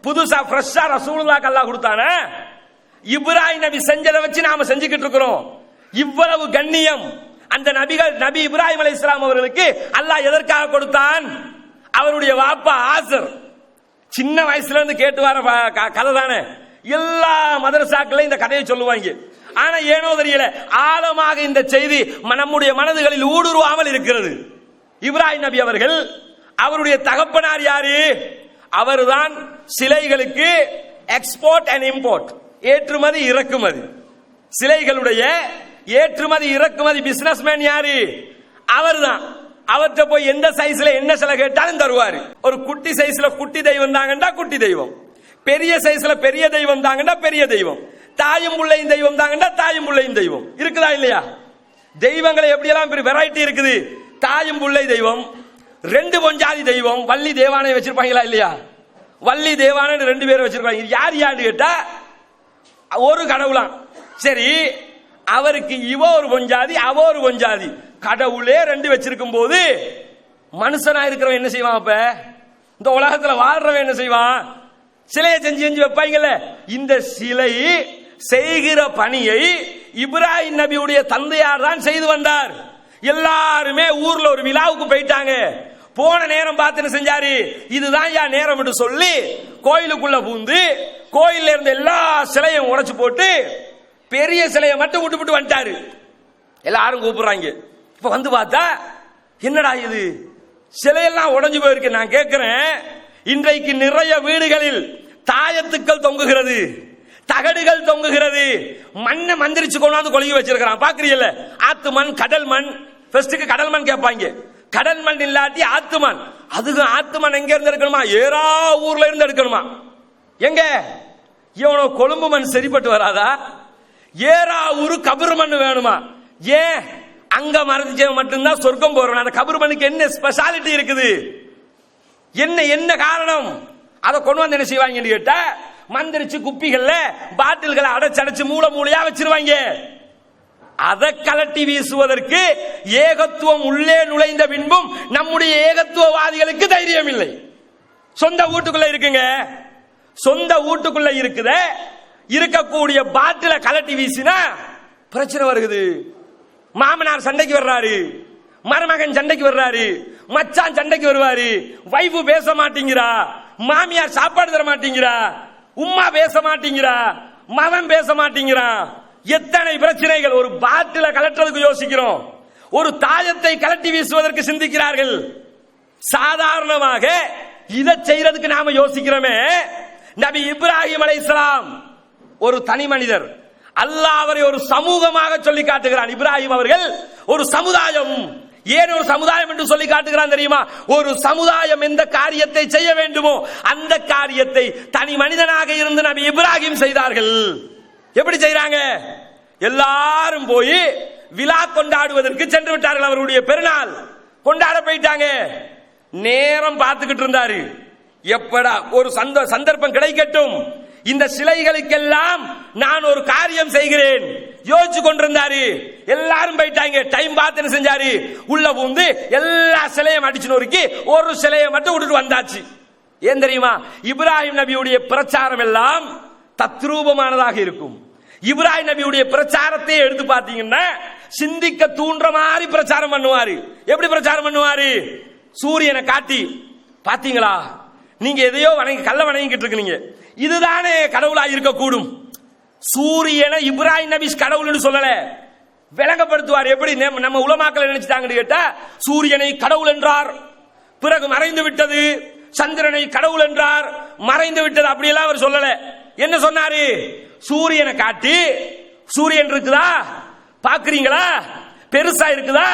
புதுசா ஃப்ரெஷ்ஷா ரசூலுல்லாஹ் அல்லாஹ் கொடுத்தானே, இப்ராஹிம் நபி செஞ்சதை வச்சு நாம செஞ்சுக்கிட்டு இருக்கிறோம். இவ்வளவு கண்ணியம் அந்த நபி இப்ராஹிம் அலைஹிஸ்ஸலாம் அவர்களுக்கு அல்லாஹ் எதற்காக கொடுத்தான்? அவருடைய வாப்பா ஆசர் சின்ன வயசுல இருந்து கேட்டு வர கதை தானே. எல்லா மதரசாக்களையும் இந்த கதையை சொல்லுவாங்க. ஆனா ஏனோ தெரியல, ஆழமாக இந்த செய்தி நம்முடைய மனதுகளில் ஊடுருவாமல் இருக்கிறது. இப்ராஹிம் நபி அவர்கள், அவருடைய தகப்பனார் யாரு? அவர்தான் சிலைகளுக்கு எக்ஸ்போர்ட் அண்ட் இம்போர்ட், ஏற்றுமதி இறக்குமதி, சிலைகளுடைய ஏற்றுமதி இறக்குமதி பிசினஸ்மேன் யாரு? அவர்தான். அவர்கிட்ட போய் எந்த சைஸ்ல என்ன சிலை கேட்டாலும் தருவாரு. ஒரு குட்டி சைஸ்ல குட்டி தெய்வம் தாங்கண்டா குட்டி தெய்வம், பெரிய சைஸ்ல பெரிய தெய்வம் தாங்கண்டா பெரிய தெய்வம், தாயும் பிள்ளையும் தெய்வம் தாங்கண்டா தாயும் பிள்ளையும் தெய்வம். இருக்குதா இல்லையா? தெய்வங்களை எப்படியெல்லாம் வெரைட்டி இருக்குது. தாயும் பிள்ளை தெய்வம், ரெண்டு பொஞ்சாதி தெய்வம், வள்ளி தேவானை வச்சிருப்பாங்களா இல்லையா? வள்ளி தேவானை ரெண்டு பேரும் வச்சிருப்பாங்க. யார் யாரு கேட்டா ஒரு கடவுளாம். சரி, அவருக்கு இவ ஒரு பொஞ்சாதி அவ ஒரு பொஞ்சாதி, கடவுளே ரெண்டு வச்சிருக்கும் போது மனுஷனா இருக்கிறவன் என்ன செய்வான்? அப்ப இந்த உலகத்துல வாழ்றவன் என்ன செய்வான்? சிலையை செஞ்சு செஞ்சு வைப்பாங்கல்ல. இந்த சிலை செய்கிற பணியை இப்ராஹிம் நபியுடைய தந்தையார் தான் செய்து வந்தார். எல்லாருமே ஊர்ல ஒரு விழாவுக்கு போயிட்டாங்க. போன நேரம் பார்த்து செஞ்சாரு, இதுதான் யா நேரம் என்று சொல்லி கோயிலுக்குள்ள பூந்து கோயில்ல இருந்த எல்லா சிலையும் உடைச்சு போட்டு பெரிய சிலையை மட்டும் விட்டு விட்டு வந்துட்டாரு. எல்லாரும் கூப்பிடுறாங்க. இப்ப வந்து பார்த்தா என்னடா இது, சிலையெல்லாம் உடைஞ்சு போயிருக்கு. நான் கேட்கிறேன், இன்றைக்கு நிறைய வீடுகளில் தாயத்துக்கள் தொங்குகிறது, தகடுகள் தொங்குகிறது, மண்ணை மந்திரிச்சு கொண்டாந்து கொழுகி வச்சிருக்கிறான். பாக்குறீங்கல்ல, ஆத்து மண் கடல் மண். ஃபர்ஸ்டுக்கு கடல் மண் கேட்பாங்க, கடல் மண் இல்லாட்டி ஆத்து மண். அதுக்கு ஆத்து மண் எங்க இருந்து எடுக்கணுமா? ஏரா ஊர்ல இருந்து எடுக்கணுமா? எங்க இவனோ கொழும்பு மண் சரிப்பட்டு வராதா? ஏரா ஊரு கபர் மண் வேணுமா? ஏன் அங்க மறைஞ்ச மட்டும்தான் சொர்க்கம் போறோம். அந்த கபர் மண்ணுக்கு என்ன ஸ்பெஷாலிட்டி இருக்குது? என்ன என்ன காரணம்? அதை கொண்டு வந்து என்ன செய்வாங்க கேட்டா, மந்திரிச்சு குப்பிகள்ல பாட்டில்களை அடைச்சடைச்சு மூல மூலையா வச்சிருவாங்க. அதை கலட்டி வீசுவதற்கு ஏகத்துவம் உள்ளே நுழைந்த பின்பும் நம்முடைய ஏகத்துவவாதிகளுக்கு தைரியம் இல்லை. சொந்த வீட்டுக்குள்ள இருக்குங்க, சொந்த வீட்டுக்குள்ள இருக்குத இருக்கக்கூடிய பாட்டில கலட்டி வீசினா பிரச்சனை வருகிறது. மாமனார் சண்டைக்கு வர்றாரு, மருமகன் சண்டைக்கு வர்றாரு, மச்சான் சண்டைக்கு வருவாரு, வைஃப் பேச மாட்டேங்கிறா, மாமியார் சாப்பாடு தர மாட்டேங்கிறா, உம்மா பேச மாட்டேங்கிறா, மகன் பேச மாட்டேங்கிறான். எத்தனை பிரச்சனைகள்! ஒரு பாட்டில கலட்டுறதுக்கு யோசிக்கிறோம், ஒரு தாயத்தை கலட்டி வீசுவதற்கு சிந்திக்கிறார்கள். சாதாரணமாக இதை செய்யறதுக்கு நாம யோசிக்கிறோமே. நபி இப்ராஹிம் அலைஹிஸ்ஸலாம் ஒரு தனி மனிதர், அல்லாஹ் அவரை ஒரு சமூகமாக சொல்லி காட்டுகிறான். இப்ராஹிம் அவர்கள் ஒரு சமுதாயம். ஏன் ஒரு சமுதாயம் என்று சொல்லி காட்டுகிறான் தெரியுமா? ஒரு சமுதாயம் எந்த காரியத்தை செய்ய வேண்டுமோ அந்த காரியத்தை தனி மனிதனாக இருந்து நபி இப்ராஹிம் செய்தார்கள். எப்படி செய்றாங்க? எல்லாரும் போய் விழா கொண்டாடுவதற்கு சென்று விட்டார்கள். அவருடைய பெருநாள் கொண்டாட போயிட்டாங்க. நேரம் பார்த்துக்கிட்டு இருந்தாரு, எப்படா ஒரு சந்தர்ப்பம் கிடைக்கட்டும், இந்த சிலைகளுக்கெல்லாம் நான் ஒரு காரியம் செய்கிறேன் யோசிச்சு கொண்டிருந்தாரு. எல்லாரும் போயிட்டாங்க. டைம் பார்த்து என்ன செஞ்சாரு? உள்ள பூந்து எல்லா சிலையும் அடிச்சு நொறுக்கி ஒரு சிலையை மட்டும் விட்டுட்டு வந்தாச்சு. ஏன் தெரியுமா? இப்ராஹிம் நபியுடைய பிரச்சாரம் எல்லாம் தத்ரூபமானதாக இருக்கும். இப்ராஹிம் நபியுடைய பிரச்சாரத்தை எடுத்து பார்த்தீங்கன்னா சிந்திக்க தூண்டுற மாதிரி பிரச்சாரம் பண்ணுவாரு. எப்படி பிரச்சாரம் பண்ணுவாரு? சூரியனை காட்டி, பாத்தீங்களா நீங்க எதையோ கல்ல வணங்கிட்டு இருக்கீங்க, இதுதானே கடவுளா இருக்கக்கூடும். சூரியனை இப்ராஹிம் நபி கடவுள்னு சொல்லல, விளங்கப்படுத்துவார். எப்படி நம்ம உலமாக்கள் நினைச்சிட்டாங்கன்னு கேட்டா, சூரியனை கடவுள் என்றார், பிறகு மறைந்து விட்டது, சந்திரனை கடவுள் என்றார், மறைந்து விட்டது, அப்படியெல்லாம் அவர் சொல்லல. என்ன சொன்னாரு? சூரியனை காட்டி, சூரியன் இருக்குதா பாக்குறீங்களா, பெருசா இருக்குதா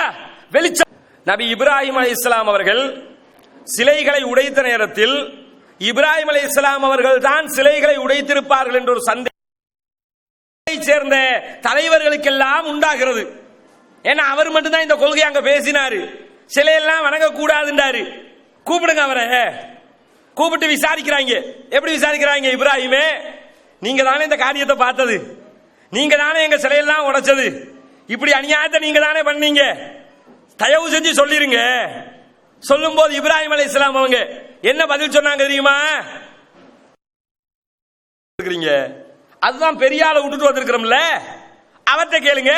வெளிச்சம். நபி இப்ராஹிம் அலைஹிஸ்ஸலாம் அவர்கள் சிலைகளை உடைத்த நேரத்தில் இப்ராஹிம் அலைஹிஸ்ஸலாம் அவர்கள் தான் சிலைகளை உடைத்திருப்பார்கள் என்ற ஒரு சந்தேகத்தை சேர்ந்த தலைவர்களுக்கெல்லாம் உண்டாகிறது. ஏன்னா அவர் மட்டும்தான் இந்த கொள்கை அங்க பேசினாரு. சிலையெல்லாம் வணங்க கூடாதுன்றாரு. கூப்பிடுங்க அவரை. கூப்பிட்டு விசாரிக்கிறாங்க. எப்படி விசாரிக்கிறாங்க? இப்ராஹிமே, நீங்க தானே இந்த காரியத்தை பார்த்தது, நீங்க தானே எங்க சிலையெல்லாம் உடைச்சது, இப்படி அநியாயத்தை நீங்க தானே பண்ணீங்க, தயவு செஞ்சு சொல்லிருங்க. சொல்லும் போது இப்ராஹிம் அலைஹிஸ்ஸலாம் அவங்க என்ன பதில் சொன்னாங்க தெரியுமா? அதுதான் பெரிய ஆளை விட்டுட்டு வந்திருக்கிறோம்ல, அவர்கிட்ட கேளுங்க.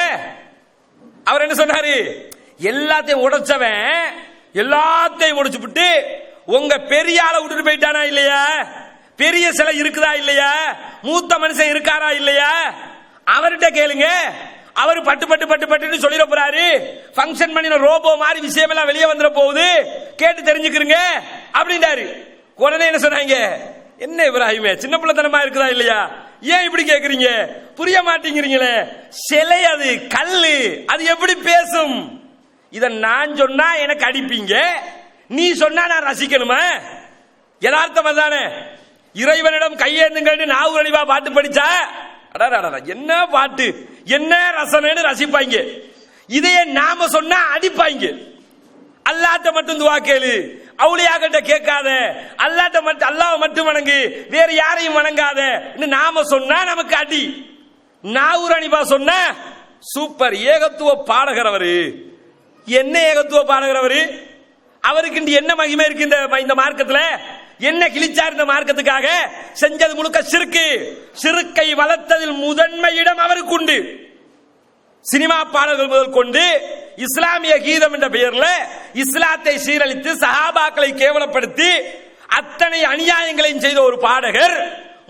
அவர் என்ன சொன்னாரு? எல்லாத்தையும் உடைச்சவன் எல்லாத்தையும் உடைச்சுட்டு உங்க பெரிய ஆளை விட்டுட்டு போயிட்டானா இல்லையா? பெரிய சிலை இருக்குதா இல்லையா? மூத்த மனுஷன் இருக்காரா இல்லையா? அவர்கிட்ட கேளுங்க. அவர் பட்டு பட்டு பட்டு பட்டுன்னு சொல்லிட போறாரு. ஃபங்க்ஷன் பண்ணின ரோபோ மாதிரி விஷயம் எல்லாம் வெளியே வந்துட போகுது, கேட்டு தெரிஞ்சுக்கிறீங்க அப்படின்றாரு. உடனே என்ன சொன்னாங்க? என்ன இப்ராஹிமே, சின்ன பிள்ளைத்தனமா இருக்குதா இல்லையா? ஏன் இப்படி கேக்குறீங்க? புரிய மாட்டேங்கிறீங்களே. சிலை அது, கல்லு, அது எப்படி பேசும்? இத நான் சொன்னா எனக்கு அடிப்பீங்க, நீ சொன்னா நான் ரசிக்கணுமா? யதார்த்தம் தானே. இறைவனிடம் கையேந்துங்க நாவூர் அணிவா பாட்டு படிச்சா என்ன பாட்டு, என்ன ரசனைன்னு ரசிப்பாங்க. இதையே நாம சொன்னா அடிப்பாங்க. அல்லாஹ்ட்ட மட்டும் துஆ கேளு, அவுலியாக்கிட்ட கேட்காத, அல்லாஹ்ட்ட மட்டும், அல்லாஹ்வை மட்டும் வணங்கு, வேற யாரையும் வணங்காத நாம சொன்னா நமக்கு அடி. நாவூர் அணிவா சொன்னா சூப்பர், ஏகத்துவ பாடகர் அவரு. என்ன ஏகத்துவ பாடகர் அவரு? அவருக்கு என்ன மகிமை இருக்கு இந்த மார்க்கத்துல? என்ன கிழிச்சார் இந்த மார்க்கத்துக்காக? செஞ்சது முழுக்க சிறுக்கு. சிறுக்கை வளர்த்ததில் முதன்மை இடம் அவருக்கு உண்டு. சினிமா பாடல்கள் முதல் கொண்டு இஸ்லாமிய கீதம் என்ற பெயர்ல இஸ்லாத்தை சீரழித்து சஹாபாக்களை கேவலப்படுத்தி அத்தனை அநியாயங்களையும் செய்த ஒரு பாடகர்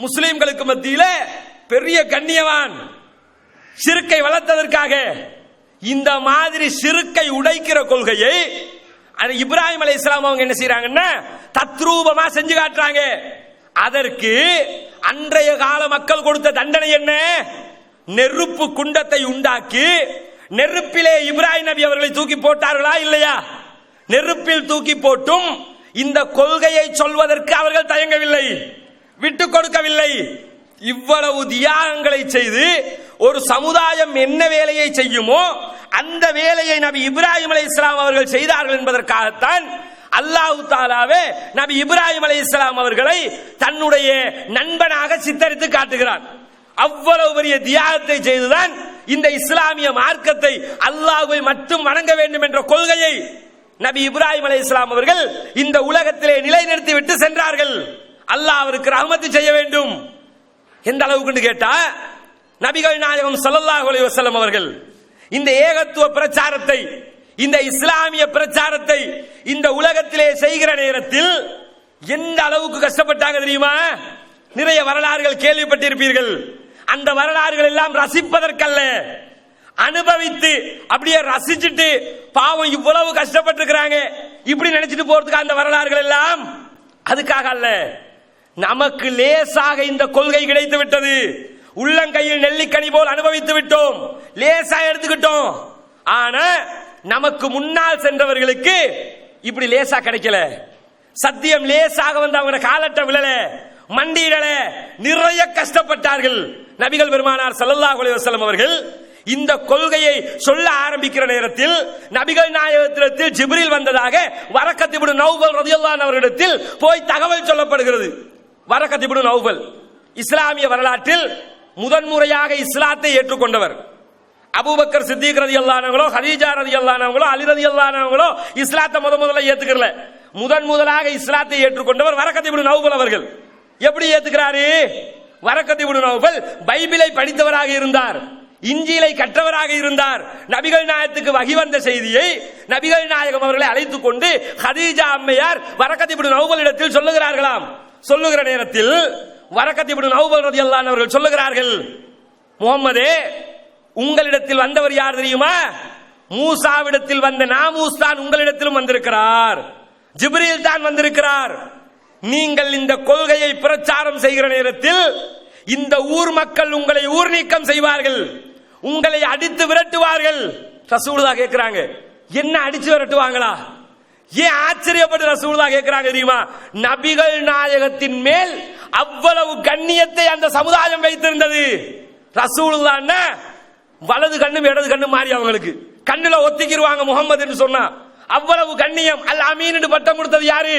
முஸ்லிம்களுக்கு மத்தியில பெரிய கண்ணியவான். சிறுக்கை வளர்த்ததற்காக இந்த மாதிரி சிறுக்கை உடைக்கிற கொள்கையை இப்ராஹிம் அலைஹிஸ்ஸலாம் அவங்க என்ன செய்யறாங்கன்னா தத்ரூபமா செஞ்சு காட்டுறாங்க. அதற்கு அன்றைய கால மக்கள் கொடுத்த தண்டனை என்ன? நெருப்பு குண்டத்தை உண்டாக்கி நெருப்பிலே இப்ராஹிம் நபி அவர்களை தூக்கி போட்டார்களா இல்லையா? நெருப்பில் தூக்கி போட்டும் இந்த கொள்கையை சொல்வதற்கு அவர்கள் தயங்கவில்லை, விட்டுக் கொடுக்கவில்லை. இவ்வளவு தியாகங்களை செய்து ஒரு சமுதாயம் என்ன வேலையை செய்யுமோ அந்த வேலையை நபி இப்ராஹிம் அலைஹிஸ்ஸலாம் அவர்கள் செய்தார்கள் என்பதற்காகத்தான் அல்லாஹ் தஆலாவே நபி இப்ராஹிம் அலைஹிஸ்ஸலாம் அவர்களை தன்னுடைய நண்பனாக சித்தரித்து காட்டுகிறார். அவ்வளவு பெரிய தியாகத்தை செய்துதான் இந்த இஸ்லாமிய மார்க்கத்தை, அல்லாஹ்வை மட்டும் வணங்க வேண்டும் என்ற கொள்கையை நபி இப்ராஹிம் அலைஹிஸ்ஸலாம் அவர்கள் இந்த உலகத்திலே நிலைநிறுத்தி விட்டு சென்றார்கள். அல்லாஹ் அவருக்கு ரஹ்மத் செய்ய வேண்டும். எந்த அளவுக்கு கேட்டா, நபிகள் நாயகம் ஸல்லல்லாஹு அலைஹி வஸல்லம் அவர்கள் இந்த ஏகத்துவ பிரச்சாரத்தை, இந்த இஸ்லாமிய பிரச்சாரத்தை இந்த உலகத்திலே செய்கிற நேரத்தில் எந்த அளவுக்கு கஷ்டப்பட்டாங்க தெரியுமா? நிறைய வரலாறுகள் கேள்விப்பட்டிருப்பீர்கள். அந்த வரலாறுகள் எல்லாம் ரசிப்பதற்கல்ல, அனுபவித்து அப்படியே ரசிச்சுட்டு பாவம் இவ்வளவு கஷ்டப்பட்டிருக்கிறாங்க இப்படி நினைச்சிட்டு போறதுக்கு அந்த வரலாறுகள் எல்லாம் அதுக்காக அல்ல. நமக்கு லேசாக இந்த கொள்கை கிடைத்து விட்டது, உள்ளங்கையில் நெல்லிக்கனி போல் அனுபவித்து விட்டோம், லேசா எடுத்துக்கிட்டோம். ஆனா நமக்கு முன்னால் சென்றவர்களுக்கு இப்படி லேசா கிடைக்கல. சத்தியம் லேசாக வந்து அவங்க காலட்ட விழல, மண்டியிடல, நிறைய கஷ்டப்பட்டார்கள். நபிகள் பெருமானார் ஸல்லல்லாஹு அலைஹி வஸல்லம் அவர்கள் இந்த கொள்கையை சொல்ல ஆரம்பிக்கிற நேரத்தில் நபிகள் நாயகத்திடத்தில் ஜிப்ரீல் வந்ததாக வரக்கத் இப்னு நௌஃபல் ரலியல்லாஹு அன்ஹு அவரிடத்தில் போய் தகவல் சொல்லப்படுகிறது. வரக்கத் இப்னு நௌஃபல் இஸ்லாமிய வரலாற்றில் முதன்முறையாக இஸ்லாத்தை ஏற்றுக்கொண்டவர். அபூபக்கர் சித்திக் ரலியல்லாஹு அன்ஹுவோ, ஹதீஜா ரலியல்லாஹு அன்ஹுவோ, அலி ரலியல்லாஹு அன்ஹுவோ இஸ்லாத்தை முதல்ல ஏத்துக்கறல. முதலாக இஸ்லாத்தை ஏற்றுக்கொண்டவர் வரக்கத் இப்னு நௌஃபல் அவர்கள். எப்படி ஏத்துக்கிறாரு? வரக்கத் இப்னு நௌஃபல் பைபிளை படித்தவராக இருந்தார், இஞ்சிலை கற்றவராக இருந்தார். நபிகள் நாயகத்துக்கு வஹி வந்த செய்தியை நபிகள் நாயகம் அவர்களை அழைத்துக் கொண்டு ஹதீஜா அம்மையார் வரக்கத் இப்னு நௌஃபல் இடத்தில் சொல்லுகிறார்களாம். சொல்லுகிற நேரத்தில் வரக்கத் இப்னு நௌஃபல் ரலியல்லாஹு அன்ஹு அவர்கள் சொல்லுகிறார்கள், முஹம்மதே, உங்களிடத்தில் வந்தவர் யார் தெரியுமா? மூசாவிடத்தில் வந்த நாமூஸ் தான் உங்களிடத்திலும் வந்திருக்கிறார், ஜிப்ரீல் தான் வந்திருக்கிறார். நீங்கள் இந்த கொள்கையை பிரச்சாரம் செய்கிற நேரத்தில் இந்த ஊர் மக்கள் உங்களை ஊர் நீக்கம் செய்வார்கள், உங்களை அடித்து விரட்டுவார்கள். ரசூலுல்லாஹ் கேட்கிறாங்க, என்ன அடிச்சு விரட்டுவாங்களா? ஏன் ஆச்சரியப்பட்டு ரசூலுல்லாஹ் கேட்கிறாங்க தெரியுமா? நபிகள் நாயகத்தின் மேல் அவ்வளவு கண்ணியத்தை அந்த சமுதாயம் வைத்திருந்தது. ரசூலுல்லாஹ்னா வலது கண்ணும் இடது கண்ணும் மாறி அவங்களுக்கு கண்ணுல ஒத்திக்கிடுவாங்க முகமது என்று சொன்னா. அவ்வளவு கண்ணியம். அல் அமீன் என்று பட்டம் கொடுத்தது யாரு?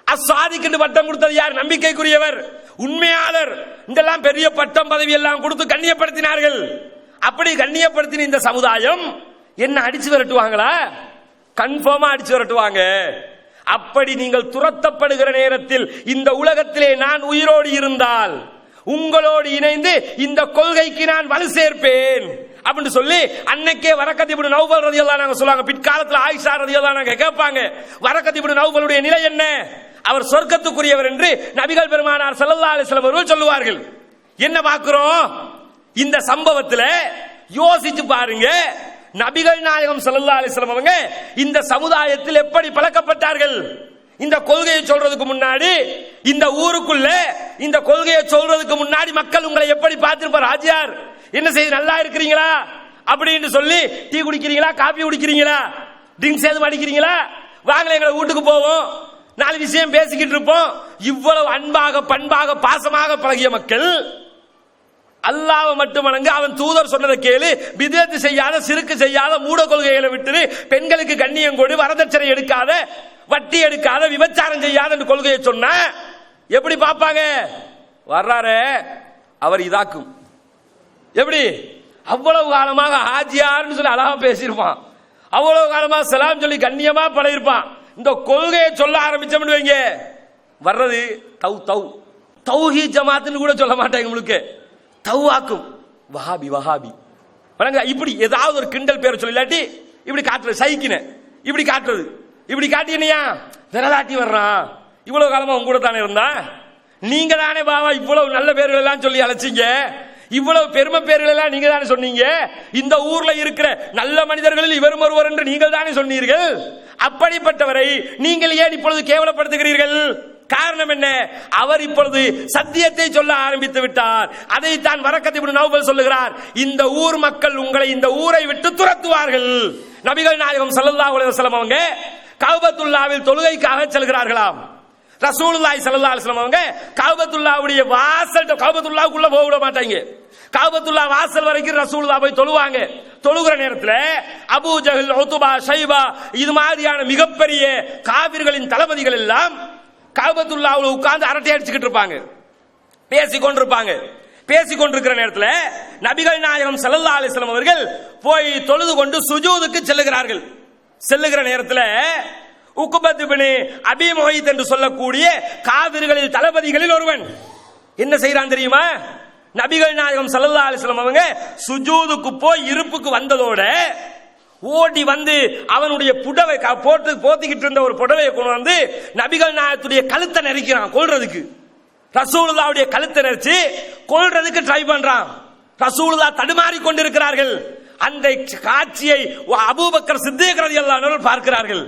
அஸ்ஸாதிக் என்று பட்டம் கொடுத்தது யார்? நம்பிக்கைக்குரியவர், உண்மையாளர். இதெல்லாம் பெரிய பட்டம் பதவி எல்லாம் கொடுத்து கண்ணியப்படுத்தினார்கள். அப்படி கண்ணியப்படுத்தின இந்த சமுதாயம் என்ன அடிச்சு விரட்டுவாங்களா? கன்ஃபார்மா அடிச்சு விரட்டுவாங்க. அப்படி நீங்கள் துரத்தப்படுகிற நேரத்தில் இந்த உலகத்திலே நான் உயிரோடு இருந்தால் உங்களோடு இணைந்து இந்த கொள்கைக்கு நான் வலு சேர்ப்பேன் அப்படின்னு சொல்லி அன்னைக்கே வரக்கத் இப்னு நௌஃபல் ரலியல்லாஹு அன்ஹு சொல்றாங்க. பிற்காலத்தில் ஆயிஷா ரலியல்லாஹு அன்ஹா கேட்பாங்க, வரக்கத் இப்னு நௌஃபலுடைய நிலை என்ன? அவர் சொர்க்கத்துக்குரியவர் என்று நபிகள் பெருமானார் ஸல்லல்லாஹு அலைஹி வஸல்லம் அவர்கள் சொல்லுவார்கள். என்ன பார்க்கிறோம் இந்த சம்பவத்தில்? யோசிச்சு பாருங்க, நபிகள் நாயகம் ஸல்லல்லாஹு அலைஹி வஸல்லம் அவங்க இந்த சமுதாயத்தில் எப்படி பழக்கப்பட்டார்கள்? இந்த கொள்கையை சொல்றதுக்கு முன்னாடி, இந்த ஊருக்குள்ள இந்த கொள்கையை சொல்றதுக்கு முன்னாடி மக்கள் உங்களை எப்படி பார்த்திருப்பார்? ஆஜியார் என்ன செய்து, நல்லா இருக்கிறீங்களா அப்படின்னு சொல்லி டீ குடிக்கிறீங்களா, காபி குடிக்கிறீங்களா, ட்ரிங்க்ஸ் எதுவும் அடிக்கிறீங்களா, வாங்கல எங்களை வீட்டுக்கு போவோம், 4 விஷயம் பேசிக்கிட்டு இருப்போம். இவ்வளவு அன்பாக பண்பாக பாசமாக பழகிய மக்கள் அல்லாஹ்வை மட்டும் வணங்கு, அவன் தூதர் சொன்னதை கேளு, பிதஅத் செய்யாத, சிறுக்கு செய்யாத, மூட கொள்கைகளை விட்டு பெண்களுக்கு கண்ணியம் கொடு, வரதட்சணை எடுக்காத, வட்டி எடுக்காத, விபச்சாரம் செய்யாத என்று கொள்கையை சொன்ன எப்படி பார்ப்பாங்க? வர்றாரு அவர் இதாக்கும். எப்படி அவ்வளவு காலமாக ஆஜியார்னு சொல்லி அழகா பேசியிருப்பான், அவ்வளவு காலமா சலாம் சொல்லி கண்ணியமா பழகிருப்பான். இந்த கொள்கையை சொல்ல ஆரம்பிச்சோம்னு வைங்க, வர்றது தௌஹீத் ஜமாத்துன்னு கூட சொல்ல மாட்டாங்க, உங்களுக்கு தௌஆக்கும், வஹாபி வஹாபி வணங்க, இப்படி ஏதாவது ஒரு கிண்டல் பேரை சொல்லி இல்லாட்டி இப்படி காட்டுறது, சைக்கின இப்படி காட்டுறது, இப்படி காட்டினியா விரலாட்டி வர்றான். இவ்வளவு காலமா உங்க கூட தானே இருந்தா, நீங்க தானே பாவா இவ்வளவு நல்ல பேர்கள் எல்லாம் சொல்லி அழைச்சிங்க, இவ்வளவு பெருமை பேர்கள் எல்லாம் நீங்க தானே சொன்னீங்க, இந்த ஊர்ல இருக்கிற நல்ல மனிதர்களில் இவரும் ஒருவர் என்று நீங்கள் தானே சொன்னீர்கள். அப்படிப்பட்டவரை நீங்கள் ஏன் இப்பொழுது கேவலப்படுத்துகிறீர்கள்? காரணம் என்ன? அவர் இப்பொழுது சத்தியத்தை சொல்ல ஆரம்பித்து விட்டார். அதைத்தான் வரக்கத் இப்னு நௌஃபல் சொல்லுகிறார், இந்த ஊர் மக்கள் உங்களை இந்த ஊரை விட்டு துரத்துவார்கள். நபிகள் நாயகம் ஸல்லல்லாஹு அலைஹி வஸல்லம் அவங்க கஅபத்துல்லாஹ்வில் தொழுகைக்காக செல்கிறார்களாம். ரசூலுல்லாஹி ஸல்லல்லாஹு அலைஹி வஸல்லம் அவங்க கஅபத்துல்லாஹ்வுடைய வாசல், கஅபத்துல்லாஹ்க்குள்ள போக விட மாட்டாங்க, கஅபத்துல்லாஹ் வாசல் வரைக்கும் ரசூலுல்லாஹ் போய் தொழுவாங்க. தொழுகிற நேரத்தில் அபூ ஜஹல், உத்பா, ஷைபா இது மாதிரியான மிகப்பெரிய காபிர்களின் தளபதிகள் எல்லாம் கஅபத்துல்லாஹ்வுல உட்கார்ந்து அரட்டை அடிச்சுக்கிட்டு இருப்பாங்க, பேசிக்கொண்டிருப்பாங்க. பேசிக்கொண்டிருக்கிற நேரத்தில் நபிகள் நாயகம் ஸல்லல்லாஹு அலைஹி வஸல்லம் அவர்கள் போய் தொழுது கொண்டு சுஜூதுக்கு செல்லுகிறார்கள். செல்லுகிற நேரத்தில் உக்பத் இப்னு அபீ முஹைத் என்று சொல்லக்கூடிய காபிர்களின் தளபதிகளில் ஒருவன் என்ன செய்யறான் தெரியுமா? நபிகள் நாயகம் ஸல்லல்லாஹு அலைஹி வஸல்லம் அவங்க சுஜூதுக்கு போய் இருப்புக்கு வந்ததோட ஓடி வந்து அவனுடைய புடவை போட்டு போத்திக்கிட்டு இருந்த ஒரு புடவையை கொண்டு வந்து நபிகள் நாயகத்துடைய கழுத்தை நெரிக்கிறான் கொல்றதுக்கு. ரசூலுல்லாஹ்வுடைய கழுத்தை நெரிச்சு கொல்றதுக்கு ட்ரை பண்றான். ரசூலுல்லாஹ் தடுமாறி கொண்டிருக்கிறார்கள். அந்த காட்சியை அபூபக்கர் சித்தீக் ரலியல்லாஹு அன்ஹு பார்க்கிறார்கள்.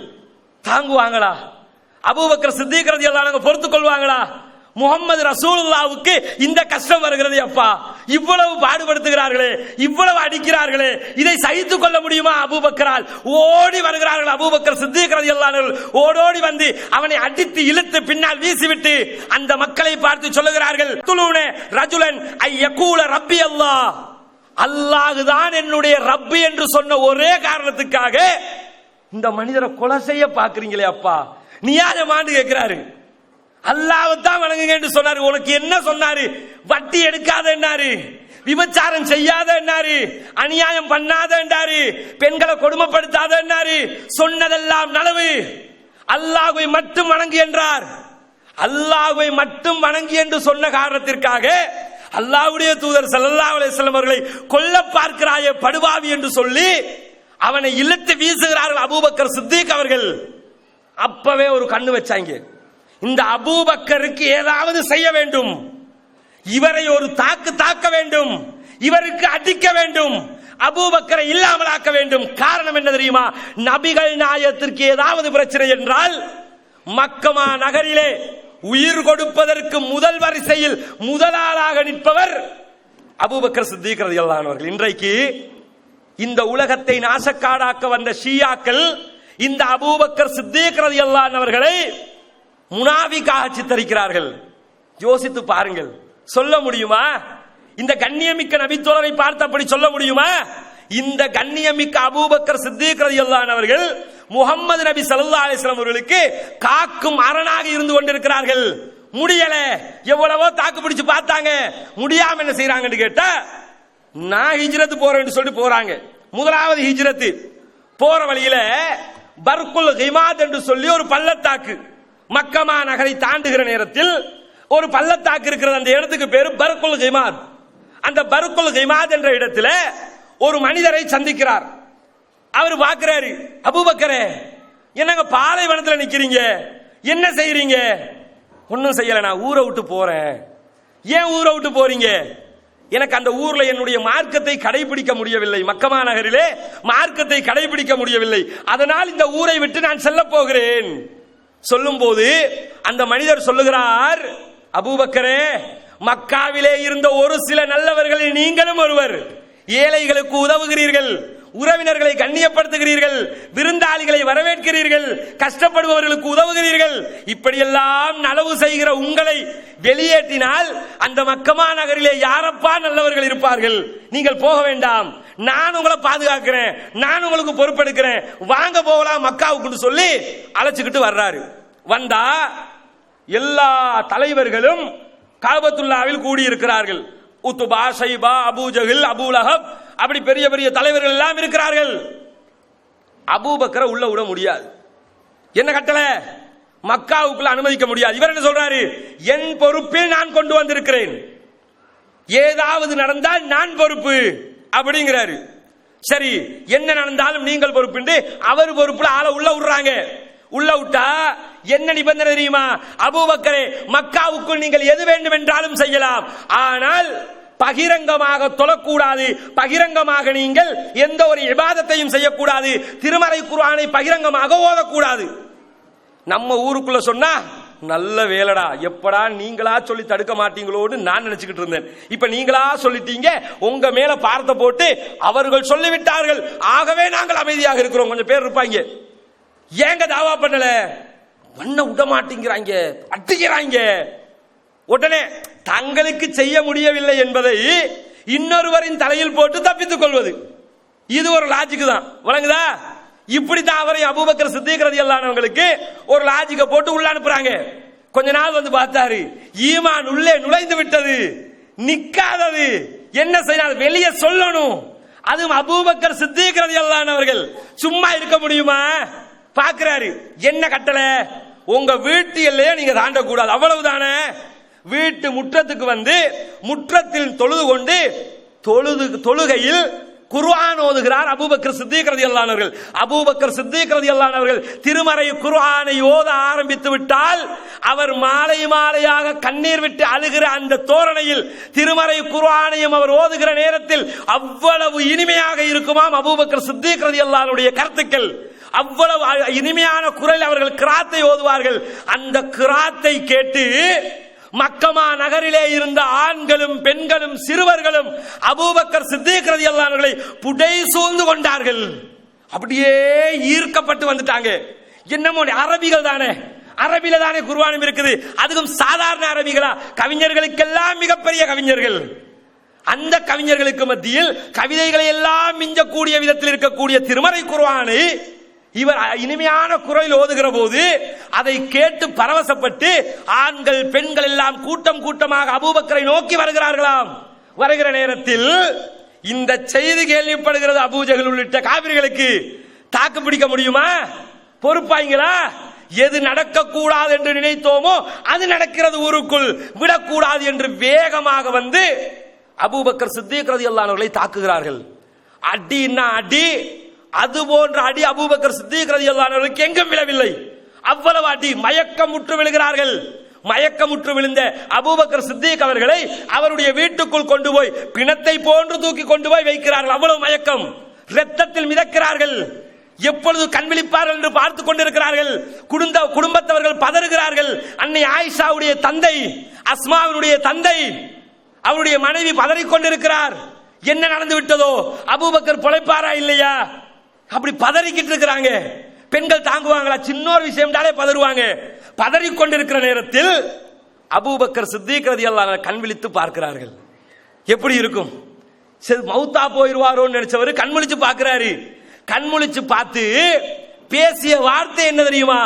தாங்குவாங்களா? அபூபக்கர் சித்தீக் ரலியல்லாஹு அன்ஹு பொறுத்துக் கொள்வாங்களா? முஹம்மது ரசூலுல்லாஹ்வுக்கு இந்த கஷ்டம் வருகிறது, அப்பா இவ்வளவு பாடுபடுத்துகிறார்களே, இவ்வளவு அடிக்கிறார்களே, இதை சகித்துக் கொள்ள முடியுமா அபூபக்கரால்? ஓடி வருகிறார்கள். அபூபக்கர் சித்தீக் ரலியல்லாஹு அன்ஹு ஓடோடி வந்து அவனை அடித்து இழுத்து பின்னால் வீசிவிட்டு அந்த மக்களை பார்த்து சொல்லுகிறார்கள், துலூன ரஜுலன் ஐ யகூல ரப்பி அல்லாஹ், அல்லாஹ் தான் என்னுடைய ரப்பு என்று சொன்ன ஒரே காரணத்துக்காக இந்த மனிதரை கொலை செய்ய பாக்குறீங்களே அப்பா, நியாயமான்னு கேட்கிறாரு. அல்லாஹ்வை தான் வணங்குங்க என்று சொன்னாரு. உனக்கு என்ன சொன்னாரு? வட்டி எடுக்காத என்னாரு, விபச்சாரம் செய்யாத என்னாரு, அநியாயம் பண்ணாத என்றாரு, பெண்களை கொடுமைப்படுத்தாத என்னாரு, சொன்னதெல்லாம் நலவு. அல்லாஹ்வை மட்டும் வணங்கு என்றார். அல்லாஹ்வை மட்டும் வணங்கி என்று சொன்ன காரணத்திற்காக அல்லாஹ்வுடைய தூதர் ஸல்லல்லாஹு அலைஹி வஸல்லம் அவர்களை கொல்ல பார்க்கிறாயே படுபாவி என்று சொல்லி அவனை இழுத்து வீசுகிறார்கள் அபூபக்கர் சித்தீக் அவர்கள். அப்பவே ஒரு கண்ணு வச்சாங்க, இந்த அபூபக்கருக்கு ஏதாவது செய்ய வேண்டும், இவரை ஒரு தாக்க வேண்டும், இவருக்கு அடிக்க வேண்டும், அபூபக்கரை இல்லாமலாக்க வேண்டும். காரணம் என்ன தெரியுமா? நபிகள் நாயகத்திற்கு ஏதாவது பிரச்சனை என்றால் மக்கமா நகரிலே உயிர் கொடுப்பதற்கு முதல் வரிசையில் முதலாளாக நிற்பவர் அபூபக்கர் சித்தீக் ரலியல்லாஹு அன்ஹு அவர்கள். இன்றைக்கு இந்த உலகத்தை நாசக்காடாக்க வந்த ஷியாக்கள் இந்த அபூபக்கர் சித்தீக் ரலியல்லாஹு அன்ஹு அவர்களை முனாஃபிக்காக சித்தரிக்கிறார்கள். யோசித்து பாருங்கள், சொல்ல முடியுமா? இந்த கண்ணியமிக்க நபித்தோழரை பார்த்து அப்படி சொல்ல முடியுமா? இந்த கண்ணியமிக்க அபூபக்கர் சித்தீக் ரலியல்லாஹு அன்ஹு அவர்கள் முஹம்மது நபி ஸல்லல்லாஹு அலைஹி வஸல்லம் அவர்களுக்கு காக்கும் அரணாக இருந்து கொண்டிருக்கிறார்கள். முடியல, எவ்வளவோ தாக்கு பிடிச்சு பார்த்தாங்க, முடியாம என்ன செய்யறாங்கன்னு கேட்டா, நான் ஹிஜ்ரத் போறேன்னு சொல்லிட்டு போறாங்க. முதலாவது ஹிஜ்ரத் போற வழியில பர்குல் கிமாத் என்று சொல்லி ஒரு பள்ளத்தாக்கு, மக்கமா நகரை தாண்டுகிற நேரத்தில் ஒரு பள்ளத்தாக்கு இருக்கிறது. அந்த இடத்துக்கு பேரு பர்குல் கிமாத். அந்த பர்குல் கிமாத் என்ற இடத்துல ஒரு மனிதரை சந்திக்கிறார். அவர் பார்க்கிறாரு, அபூபக்கரே என்னங்க பாலைவனத்தில் நிக்கிறீங்க, என்ன செய்யறீங்க? ஒன்னும் செய்யல, நான் ஊரை விட்டு போறேன். ஏன் ஊரை விட்டு போறீங்க? எனக்கு அந்த ஊர்ல என்னுடைய மார்க்கத்தை கடைபிடிக்க முடியவில்லை, மக்கமா நகரிலே மார்க்கத்தை கடைபிடிக்க முடியவில்லை, அதனால் இந்த ஊரை விட்டு நான் செல்ல போகிறேன். சொல்லும் போது அந்த மனிதர் சொல்லுகிறார், அபூபக்கரே மக்காவிலே இருந்த ஒரு சில நல்லவர்களில் நீங்களும் ஒருவர். ஏழைகளுக்கு உதவுகிறீர்கள், உறவினர்களை கண்ணியப்படுத்துகிறீர்கள், விருந்தாளிகளை வரவேற்கிறீர்கள், கஷ்டப்படுபவர்களுக்கு உதவுகிறீர்கள். இப்படியெல்லாம் நலவு செய்கிற உங்களை வெளியேற்றினால் அந்த மக்கமா நகரிலே யாரப்பா நல்லவர்கள் இருப்பார்கள்? நீங்கள் போக வேண்டாம், நான் உங்களை பாதுகாக்கிறேன், நான் உங்களுக்கு பொறுப்பெடுக்கிறேன், வாங்க போகலாம் மக்காவுக்கு சொல்லி அழைச்சுக்கிட்டு வர்றாரு. வந்தா எல்லா தலைவர்களும் காபத்துல்லாவில் கூடியிருக்கிறார்கள். Utbah, Shaybah, Abu Jahl, Abu Lahab, அப்படி பெரிய பெரிய தலைவர்கள் எல்லாம் இருக்கிறார்கள். அபூபக்கரை உள்ள விட முடியாது. என்ன கட்டளை? மக்காவுக்குள்ள அனுமதிக்க முடியாது. இவர் என்ன சொல்றாரு? என் பொறுப்பில் நான் கொண்டு வந்திருக்கிறேன், ஏதாவது நடந்தால் நான் பொறுப்பு அப்படிங்கிறாரு. சரி, என்ன நடந்தாலும் நீங்கள் பொறுப்பு. அவர் பொறுப்புல ஆளை உள்ள விடுறாங்க. உள்ள விட்டா என்ன நிபந்தனை தெரியுமா? அபூபக்கரே மக்காவுக்குள் நீங்கள் எது வேண்டும் என்றாலும் செய்யலாம், ஆனால் பகிரங்கமாக தொழக்கூடாது, பகிரங்கமாக நீங்கள் எந்த ஒரு இபாதத்தையும் செய்யக்கூடாது, திருமறை குர்ஆனை பகிரங்கமாக ஓதக்கூடாது. நம்ம ஊருக்குள்ள சொன்னா நல்ல வேலைடா, எப்படா நீங்களா சொல்லி தடுக்க மாட்டீங்களோன்னு நான் நினைச்சுக்கிட்டு இருந்தேன். இப்ப நீங்களா சொல்லிட்டீங்க, உங்க மேல பார்த்த போட்டு அவர்கள் சொல்லிவிட்டார்கள், ஆகவே நாங்கள் அமைதியாக இருக்கிறோம். கொஞ்சம் பேர் இருப்பாங்க, ஏங்க தாவா பண்ணல, பண்ண விட மாட்டேங்கிறாங்க, அடிக்கிறாங்க. உடனே தங்களுக்கு செய்ய முடியவில்லை என்பதை இன்னொருவரின் தலையில் போட்டு தப்பித்துக் கொள்வது, இது ஒரு லாஜிக் தான். வழங்குதா? இப்படித்தான் அவரை அபூபக்கர் சித்திக் ரலியல்லாஹு அன்ஹுவுக்கு ஒரு லாஜிக்க போட்டு உள்ள அனுப்புறாங்க. கொஞ்ச நாள் வந்து பார்த்தாரு, ஈமான் உள்ளே நுழைந்து விட்டது, நிக்காதது. என்ன செய்யணும்? வெளியே சொல்லணும். அதுவும் அபூபக்கர் சித்திக் ரலியல்லாஹு அன்ஹு அவர்கள் சும்மா இருக்க முடியுமா? பாக்குறாரு, என்ன கட்டளை? உங்க வீட்டு எல்லையே நீங்க தாண்டக்கூடாது, அவ்வளவுதானே. வீட்டு முற்றத்துக்கு வந்து முற்றத்தில் தொழுது கொண்டு தொழுகையில் குர்ஆன் ஓதுகிறார் அபூபக்கர் சித்திக் ரலியல்லாஹு அன்ஹு அவர்கள். அபூபக்கர் சித்திக் ரலியல்லாஹு அன்ஹு அவர்கள் திருமறை குர்ஆனை ஓத ஆரம்பித்து விட்டால் அவர் மாலை மாலையாக கண்ணீர் விட்டு அழுகிற அந்த தோரணையில் திருமறை குர்ஆனையும் அவர் ஓதுகிற நேரத்தில் அவ்வளவு இனிமையாக இருக்குமாம் அபூபக்கர் சித்திக் ரலியல்லாஹு அன்ஹுவுடைய கருத்துக்கள். அவ்வளவு இனிமையான குரல் அவர்கள் கிராத்தை ஓதுவார்கள். அந்த கிராத்தை கேட்டு மக்கமா நகரிலே இருந்த ஆண்களும் பெண்களும் சிறுவர்களும் அபூபக்கர் சித்திக் ரலியல்லாஹு அன்ஹுவை புடை சூழ்ந்து கொண்டார்கள். அப்படியே ஈர்க்கப்பட்டு வந்துட்டாங்க. என்னமோ அரபிகள் தானே, அரபில தானே குர்ஆனும் இருக்குது, அதுவும் சாதாரண அரபிகளா? கவிஞர்களுக்கெல்லாம் மிகப்பெரிய கவிஞர்கள். அந்த கவிஞர்களுக்கு மத்தியில் கவிதைகளை எல்லாம் மிஞ்சக்கூடிய விதத்தில் இருக்கக்கூடிய திருமறை குர்ஆனை இவர் இனிமையான குரலில் ஓதுகிற போது அதை கேட்டு பரவசப்பட்டு ஆண்கள் பெண்கள் எல்லாம் கூட்டம் கூட்டமாக அபூபக்கரை நோக்கி வருகிறார்களாம். வருகிற நேரத்தில் இந்த செய்தி கேள்விப்படுகிறது அபூ ஜஹல் உள்ளிட்ட காபிர்களுக்கு. தாக்கு பிடிக்க முடியுமா? பொறுப்பாய்ங்களா? எது நடக்கக்கூடாது என்று நினைத்தோமோ அது நடக்கிறது, ஊருக்குள் விடக்கூடாது என்று வேகமாக வந்து அபூபக்கர் சித்திக் ரலியல்லாஹு அன்ஹு அவர்களை தாக்குகிறார்கள். அடின்னா அடி, அது போன்ற அடி அபூபக்கர் சித்திக் ரலியல்லாஹு அன்ஹுவுக்கு எங்கும் விழவில்லை. அவ்வளவு அடி, மயக்கமுற்று விழுகிறார்கள். மயக்கமுற்று விழுந்த அபூபக்கர் சித்திக் அவர்களை அவருடைய வீட்டுக்குள் கொண்டு போய் பிணத்தை போன்று தூக்கி கொண்டு போய் வைக்கிறார்கள். அவ்வளவு மயக்கம், இரத்தத்தில் மிதக்கிறார்கள். எப்பொழுது கண் விழிப்பார்கள் என்று பார்த்துக் கொண்டிருக்கிறார்கள். குடும்பத்தவர்கள் பதறுகிறார்கள். அன்னை ஆயிஷாவுடைய தந்தை, அஸ்மாவுடைய தந்தை, அவருடைய மனைவி பதறிக்கொண்டிருக்கிறார். என்ன நடந்து விட்டதோ, அபூபக்கர் பொழைப்பாரா இல்லையா, அப்படி பதறிக்கிட்டு இருக்கிறாங்க. பெண்கள் தாங்குவாங்களா? சின்ன ஒரு விஷயம்டாலே பதறுவாங்க. பதறிக்கொண்டிருக்கிற நேரத்தில் அபூபக்கர் சித்திக் ரலியல்லாஹு அன்ஹு கண் விழித்து பார்க்கிறார்கள். எப்படி இருக்கும்? மௌத்தா போயிருவாரோன்னு நினைச்சவர் கண் முழிச்சு பார்க்கிறாரு. கண் முழிச்சு பார்த்து பேசிய வார்த்தை என்ன தெரியுமா?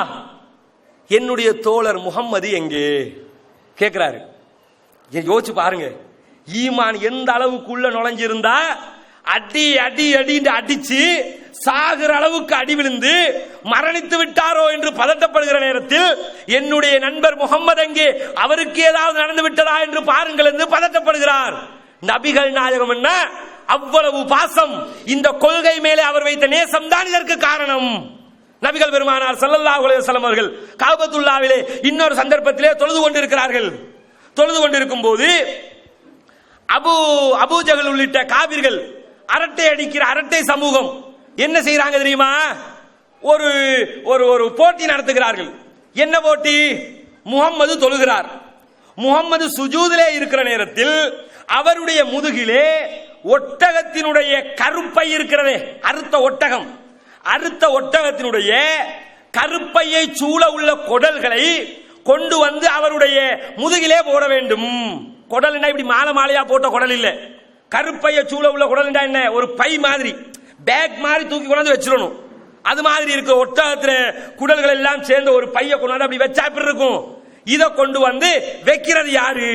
என்னுடைய தோழர் முகம்மது எங்கே கேட்கிறாரு. யோசிச்சு பாருங்க, ஈமான் எந்த அளவுக்குள்ள நுழைஞ்சிருந்தா அடி அடி அடி அடிச்சு சாகிற அளவுக்கு அடி விழுந்து மரணித்து விட்டாரோ என்று பதட்டப்படுகிற நேரத்தில் என்னுடைய நண்பர் முகம்மது அங்கே அவருக்கு ஏதாவது நடந்து விட்டதா என்று பாருங்கள் என்று பதட்டப்படுகிறார். நபிகள் நாயகம் என்ன அவ்வளவு பாசம், இந்த கொள்கை மேலே அவர் வைத்த நேசம் தான் இதற்கு காரணம். நபிகள் பெருமானார் ஸல்லல்லாஹு அலைஹி வஸல்லம் அவர்கள் கஅபத்துல்லாஹ்விலே இன்னொரு சந்தர்ப்பத்திலே தொழுது கொண்டிருக்கிறார்கள். தொழுது கொண்டிருக்கும் போது அபூ ஜஹல் உள்ளிட்ட காபிர்கள் அரட்டை அடிக்கிற அரட்டை சமூகம் என்ன செய்யறாங்க தெரியுமா? ஒரு ஒரு போட்டி நடத்துகிறார்கள். என்ன போட்டி? முகம்மது தொழுகிறார். முகம்மது சுஜூதிலே இருக்கிற நேரத்தில் அவருடைய முதுகிலே ஒட்டகத்தினுடைய கருப்பை இருக்கிறதே, அறுத்த ஒட்டகம், அறுத்த ஒட்டகத்தினுடைய கருப்பையை சூழ உள்ள குடல்களை கொண்டு வந்து அவருடைய முதுகிலே போட வேண்டும். குடல் என்ன இப்படி மாலை மாலையா போட்ட குடல் இல்ல, கருப்பையை சூழ உள்ள குடல் என்ன, ஒரு பை மாதிரி பேக் மாதிரி தூக்கி கொண்டு வச்சிடணும். அது மாதிரி இருக்க ஒட்டகத்துல குடல்கள் எல்லாம் சேர்ந்த ஒரு பைய கொண்டு அப்படி வச்சா எப்படி இருக்கும்? இதை கொண்டு வந்து வைக்கிறது யாரு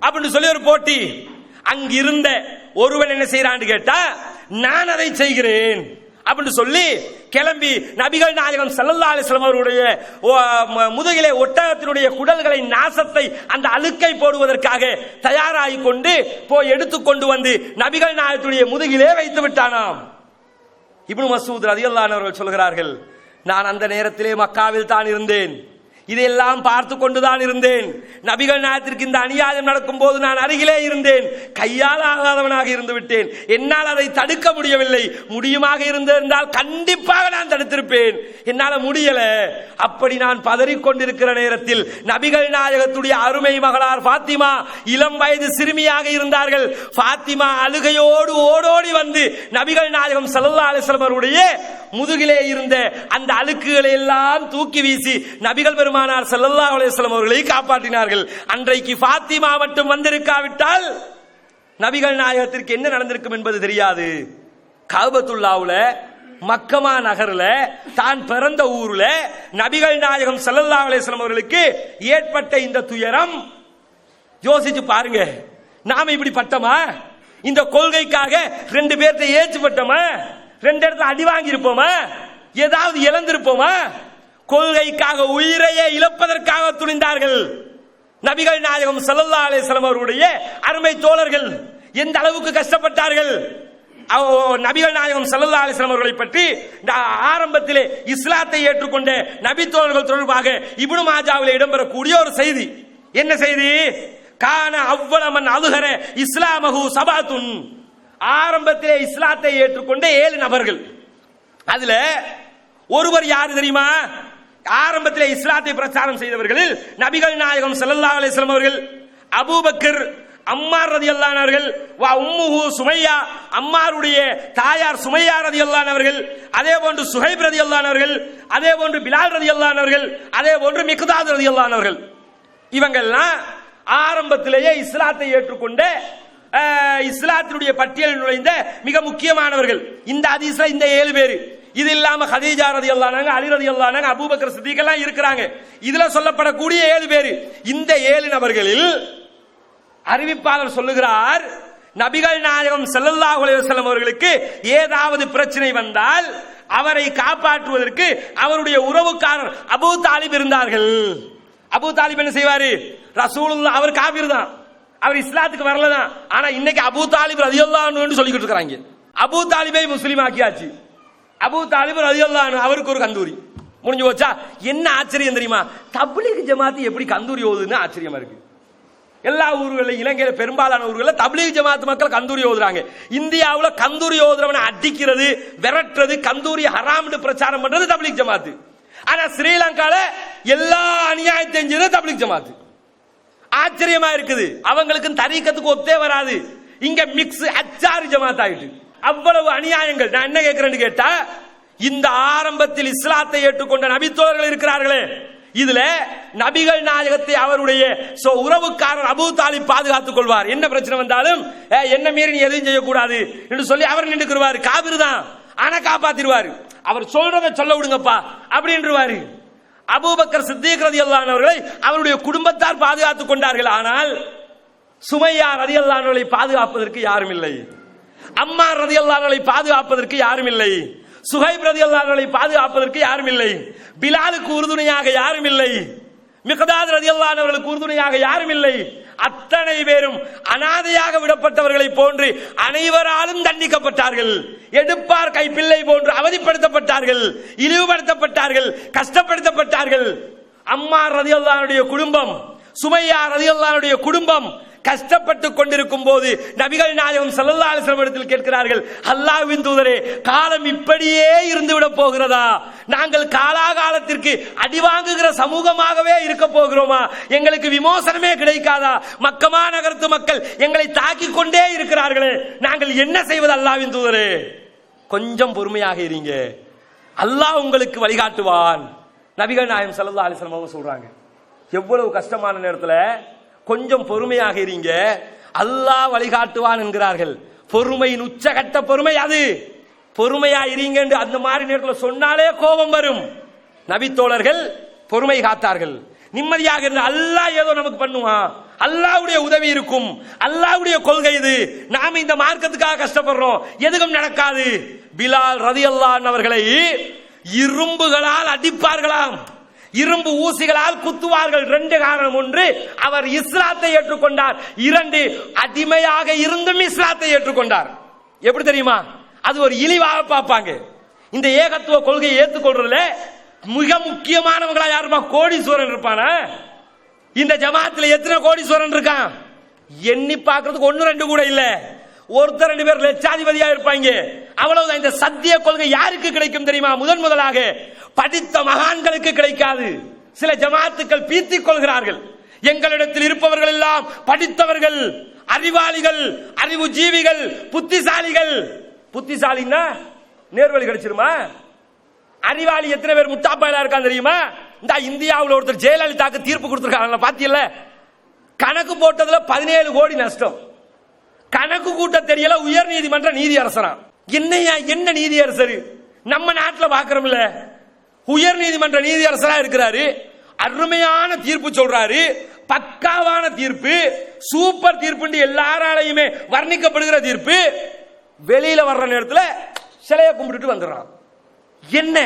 அப்படின்னு சொல்லி ஒரு போட்டி. அங்கிருந்த ஒருவன் என்ன செய்யறான்னு கேட்டா, நான் அதை செய்கிறேன் அப்படின்னு சொல்லி கிளம்பி நபிகள் நாயகம் ஸல்லல்லாஹு அலைஹி வஸல்லம் அவருடைய முதுகிலே ஒட்டகத்தினுடைய குடல்களை நாசத்தை அந்த அழுக்கை போடுவதற்காக தயாராகி கொண்டு போய் எடுத்துக்கொண்டு வந்து நபிகள் நாயகத்துடைய முதுகிலே வைத்து விட்டானாம். இப்னு மஸ்ஊத் ரலியல்லாஹு அன்ஹு அவர்கள் சொல்கிறார்கள், நான் அந்த நேரத்திலே மக்காவில் தான் இருந்தேன், இதையெல்லாம் பார்த்து கொண்டுதான் இருந்தேன். நபிகள் நாயகத்திற்கு இந்த அநியாயம் நடக்கும் போது நான் அருகிலே இருந்தேன், கையால் ஆகாதவனாக இருந்து விட்டேன். என்னால் அதை தடுக்க முடியவில்லை. முடியுமாக இருந்திருந்தால் கண்டிப்பாக நான் தடுத்திருப்பேன், என்னால் முடியல. அப்படி நான் பதறிக்கொண்டிருக்கிற நேரத்தில் நபிகள் நாயகத்துடைய அருமை மகளார் பாத்திமா இளம் வயது சிறுமியாக இருந்தார்கள். பாத்திமா அழுகையோடு ஓடோடி வந்து நபிகள் நாயகம் ஸல்லல்லாஹு அலைஹி வஸல்லம் அவருடைய முதுகிலே இருந்த அந்த அழுக்குகளை எல்லாம் தூக்கி வீசி நபிகள் பெருமானார் ஸல்லல்லாஹு அலைஹி வஸல்லம் அவர்களை காப்பாற்றினார்கள். அன்றைக்கு பாத்திமா மட்டும் வந்திருக்காவிட்டால் நபிகள் நாயகத்திற்கு என்ன நடந்திருக்கும் என்பது தெரியாது. கஅபத்துல்லாஹ்வுல மக்கமா நகர்ல தான் பிறந்த ஊர்ல நபிகள் நாயகம் ஸல்லல்லாஹு அலைஹி வஸல்லம் அவர்களுக்கு ஏற்பட்ட இந்த துயரம் யோசிச்சு பாருங்க. நாம இப்படி பட்டமா? இந்த கொள்கைக்காக ரெண்டு பேர்த்த ஏச்சு பட்டமா? ரெண்டு இடத்துல அடி வாங்கி இருப்போமா? ஏதாவது இழந்திருப்போமா? கொள்கைக்காக உயிரையே இழப்பதற்காக துணிந்தார்கள் நபிகள் நாயகம் ஸல்லல்லாஹு அலைஹி வஸல்லம் அவருடைய அருமை தோழர்கள். எந்த அளவுக்கு கஷ்டப்பட்டார்கள்? நபிகள் நாயகம் ஸல்லல்லாஹு அலைஹி வஸல்லம் அவர்களை பற்றி ஆரம்பத்திலே இஸ்லாத்தை ஏற்றுக்கொண்ட நபி தோழர்கள் தொடர்பாக இப்னு மாஜாவிலே இடம்பெறக்கூடிய ஒரு செய்தி. என்ன செய்தி? கான அவ்வளமன் அலுகர இஸ்லாமஹு சபாத்துன். ஆரம்பத்திலே இஸ்லாத்தை ஏற்றுக்கொண்ட 7 நபர்கள். அதுல ஒருவர் யாரு தெரியுமா? ஆரம்பத்திலே இஸ்லாத்தை பிரச்சாரம் செய்தவர்களில் நபிகள் நாயகம் ஸல்லல்லாஹு அலைஹி வஸல்லம் அவர்கள், அபூபக்கர், அம்மார் ரலியல்லாஹு அன்ஹு அவர்கள், வா உம்முஹு சுமையா, அம்மாருடைய தாயார் சுமையா ரலியல்லாஹு அன்ஹு அவர்கள், அதே போன்று சுஹைப் ரலியல்லாஹு அன்ஹு அவர்கள், அதே போன்று பிலால் ரலியல்லாஹு அன்ஹு அவர்கள், அதே போன்று மிக்தாத் ரலியல்லாஹு அன்ஹு அவர்கள். இவங்கெல்லாம் ஆரம்பத்திலேயே இஸ்லாத்தை ஏற்றுக்கொண்ட இஸ்லாத்தினுடைய பட்டியலில் நுழைந்த மிக முக்கியமானவர்கள். இந்த ஹதீஸ்ல இந்த 7 பேர். இது இல்லாம கதீஜா ரலியல்லாஹு அன்ஹா, அலி ரலியல்லாஹு அன்ஹு, அபூபக்கர் சித்திக் எல்லாம் இருக்கிறாங்க. இதுல சொல்லப்படக்கூடிய 7 பேர். இந்த 7 நபர்களில் அறிவிப்பாளர் சொல்லுகிறார், நபிகள் நாயகம் ஸல்லல்லாஹு அலைஹி வஸல்லம் அவர்களுக்கு ஏதாவது பிரச்சனை வந்தால் அவரை காப்பாற்றுவதற்கு அவருடைய உறவுக்காரர் அபூ தாலிப் இருந்தார்கள். அபூ தாலிப் என்ன செய்வாரு? ரசூலுல்லாஹ் அவர் காபிர் தான், அவர் இஸ்லாத்துக்கு வரலதான். ஆனா இன்னைக்கு அபூ தாலிப் ரலியல்லாஹு அன்ஹு சொல்லிக்கிட்டு இருக்காங்க. அபூ தாலிபை முஸ்லீம் ஆக்கியாச்சு. அபூ தாலிப் ரலியல்லாஹு அன்ஹு அவருக்கு ஒரு கந்தூரி முடிஞ்சு போச்சா? என்ன ஆச்சரியம் தெரியுமா? தப்லீக் ஜமாத் எப்படி கந்தூரி ஓதுன்னு ஆச்சரியமா இருக்கு. எல்லா ஊர்களிலும், இலங்கையில பெரும்பாலான ஊர்களில் தப்லீக் ஜமாத் மக்கள் கந்தூரி ஓதுறாங்க. இந்தியாவில் கந்தூரி ஓதுறவனை அடிக்கிறது, விரட்டுறது, கந்தூரி ஹராம்னு பிரச்சாரம் பண்றது தப்லீக் ஜமாத். ஆனா ஸ்ரீலங்கால எல்லா அநியாயத்தையும் செய்யறது தப்லீக் ஜமாத். ஆச்சரியமா இருக்குது. அவங்களுக்கு தரீக்கத்துக்கு ஒத்தே வராது. இங்க மிக்ஸ் அச்சாரி ஜமாத் ஆயிட்டு அவ்வளவு அநியாயங்கள். நான் என்ன கேட்கிறேன்னு கேட்டா, இந்த ஆரம்பத்தில் இஸ்லாத்தை ஏற்றுக்கொண்ட நபித்தோழர்கள் இருக்கிறார்களே, இதுல நபிகள் நாயகத்தை அவருடைய உறவுக்காரர் அபூ தாலிப் பாதுகாத்துக் கொள்வார். என்ன பிரச்சனை வந்தாலும் என்ன மீறி நீ எதையும் செய்யக்கூடாது என்று சொல்லி அவர் நின்றுக்குருவாரு. காபிர் தான், ஆனா காப்பாத்திருவாரு. அவர் சொல்றதை சொல்ல விடுங்கப்பா அப்படின்றுவாரு. அபூபக்கர் சித்திக் ரலியல்லாஹு அன்ஹு அவர்களை அவருடைய குடும்பத்தார் பாதுகாத்துக் கொண்டார்கள். ஆனால் சுமையா ரலியல்லாஹு அன்ஹை பாதுகாப்பதற்கு யாரும் இல்லை. அம்மார் ரலியல்லாஹு அன்ஹுவை பாதுகாப்பதற்கு யாரும் இல்லை, சுஹைப் ரலியல்லாஹு அன்ஹுவை பாதுகாப்பதற்கு யாரும் இல்லை, பிலாலுக்கு உறுதுணையாக யாரும் இல்லை, மிக்தாத் ரலியல்லாஹு அன்ஹு அவர்களுக்கு உறுதுணையாக யாரும் இல்லை. அத்தனை பேரும் அனாதையாக விடப்பட்டவர்களை போன்று அனைவராலும் தண்டிக்கப்பட்டார்கள். எடுப்பார் கைப்பிள்ளை போன்று அவதிப்படுத்தப்பட்டார்கள், இழிவுபடுத்தப்பட்டார்கள், கஷ்டப்படுத்தப்பட்டார்கள். அம்மார் ரலியல்லாஹு அன்ஹுடைய குடும்பம், சுமையா ரலியல்லாஹு அன்ஹுடைய குடும்பம் கஷ்டப்பட்டு கொண்டிருக்கும் போது நபிகள் நாயகம் ஸல்லல்லாஹு அலைஹி வஸல்லம் இடத்தில் கேட்கிறார்கள், அல்லாஹ்வின் தூதரே, காலம் இப்படியே இருந்து விட போகிறதா? நாங்கள் காலாகாலத்திற்கு அடிவாங்குகிற சமூகமாகவே இருக்க போகிறோமா? எங்களுக்கு விமோசனமே கிடைக்காதா? மக்கமா நகரத்து மக்கள் எங்களை தாக்கிக் கொண்டே இருக்கிறார்களே, நாங்கள் என்ன செய்வது அல்லாஹ்வின் தூதரே? கொஞ்சம் பொறுமையாக இருங்க, அல்லாஹ் உங்களுக்கு வழிகாட்டுவான். நபிகள் நாயகம் ஸல்லல்லாஹு அலைஹி வஸல்லம் அவங்க சொல்றாங்க, எவ்வளவு கஷ்டமான நேரத்தில் கொஞ்சம் பொறுமையாக இருங்க, அல்லாஹ் வழிகாட்டுவான் என்கிறார்கள். பொறுமையின் உச்சகட்ட பொறுமை அது. பொறுமையா இருங்க என்று அந்த மாதிரி நேரத்தில் சொன்னாலே கோபம் வரும். நபி தோழர்கள் பொறுமை காத்தார்கள், நிம்மதியாக இருந்து அல்லாஹ் ஏதோ நமக்கு பண்ணுவான், அல்லாஹ்வுடைய உதவி இருக்கும், அல்லாஹ்வுடைய கொள்கை இது, நாம இந்த மார்க்கத்துக்காக கஷ்டப்படுறோம், எதுவும் நடக்காது. பிலால் ரலியல்லாஹு அன்ஹு அவர்களை இரும்புகளால் அடிப்பார்களாம், இரும்பு ஊசிகளால் குத்துவார்கள். 2 காரணம். ஒன்று, அவர் இஸ்லாத்தை ஏற்றுக்கொண்டார். 2, அடிமையாக இருந்தும் இஸ்லாத்தை ஏற்றுக்கொண்டார். எப்படி தெரியுமா? அது ஒரு இழிவாக பார்ப்பாங்க. இந்த ஏகத்துவ கொள்கையை ஏற்றுக்கொள்றதுல மிக முக்கியமானவங்களா யாருமா? கோடீஸ்வரன் இருப்பானா? இந்த ஜமாத்துல எத்தனை கோடீஸ்வரன் இருக்கான்? எண்ணி பார்க்கறதுக்கு 1-2 கூட இல்ல, ஒருத்தர் 2 பேர் லட்சாதிபதியா இருப்பாங்க. அவ்வளவுதான். இந்த சத்திய கொள்கை யாருக்கு கிடைக்கும் தெரியுமா? முதலாக படித்த மகான்களுக்கு கிடைக்காது. சில ஜமாத்துக்கள் பீத்திக் கொள்கிறார்கள், எங்களிடத்தில் இருப்பவர்கள் எல்லாம் படித்தவர்கள், அறிவாளிகள், அறிவு ஜீவிகள், புத்திசாலிகள். புத்திசாலின்னா நேர்வழி கிடைச்சிருமா? அறிவாளி எத்தனை பேர் முட்டாப்பாயிலா இருக்கான் தெரியுமா? இந்த இந்தியாவில் ஒருத்தர் ஜெயலலிதாக்கு தீர்ப்பு கொடுத்திருக்காங்க, பாத்தீங்கல்ல? கணக்கு போட்டதுல 17 கோடி நஷ்டம். கணக்கு கூட்ட தெரியல, உயர் நீதிமன்ற நீதியரசரா. என்னையா என்ன நீதியரசர் நம்ம நாட்டில் பாக்குறோம்ல? உயர் நீதிமன்ற நீதியரசரா இருக்கிறாரு, அருமையான தீர்ப்பு சொல்றாரு, பக்காவான தீர்ப்பு, சூப்பர் தீர்ப்பு, எல்லாராலையுமே வர்ணிக்கப்படுகிற தீர்ப்பு. வெளியில வர்ற நேரத்தில் சிலையை கும்பிட்டு வந்துடுறான். என்ன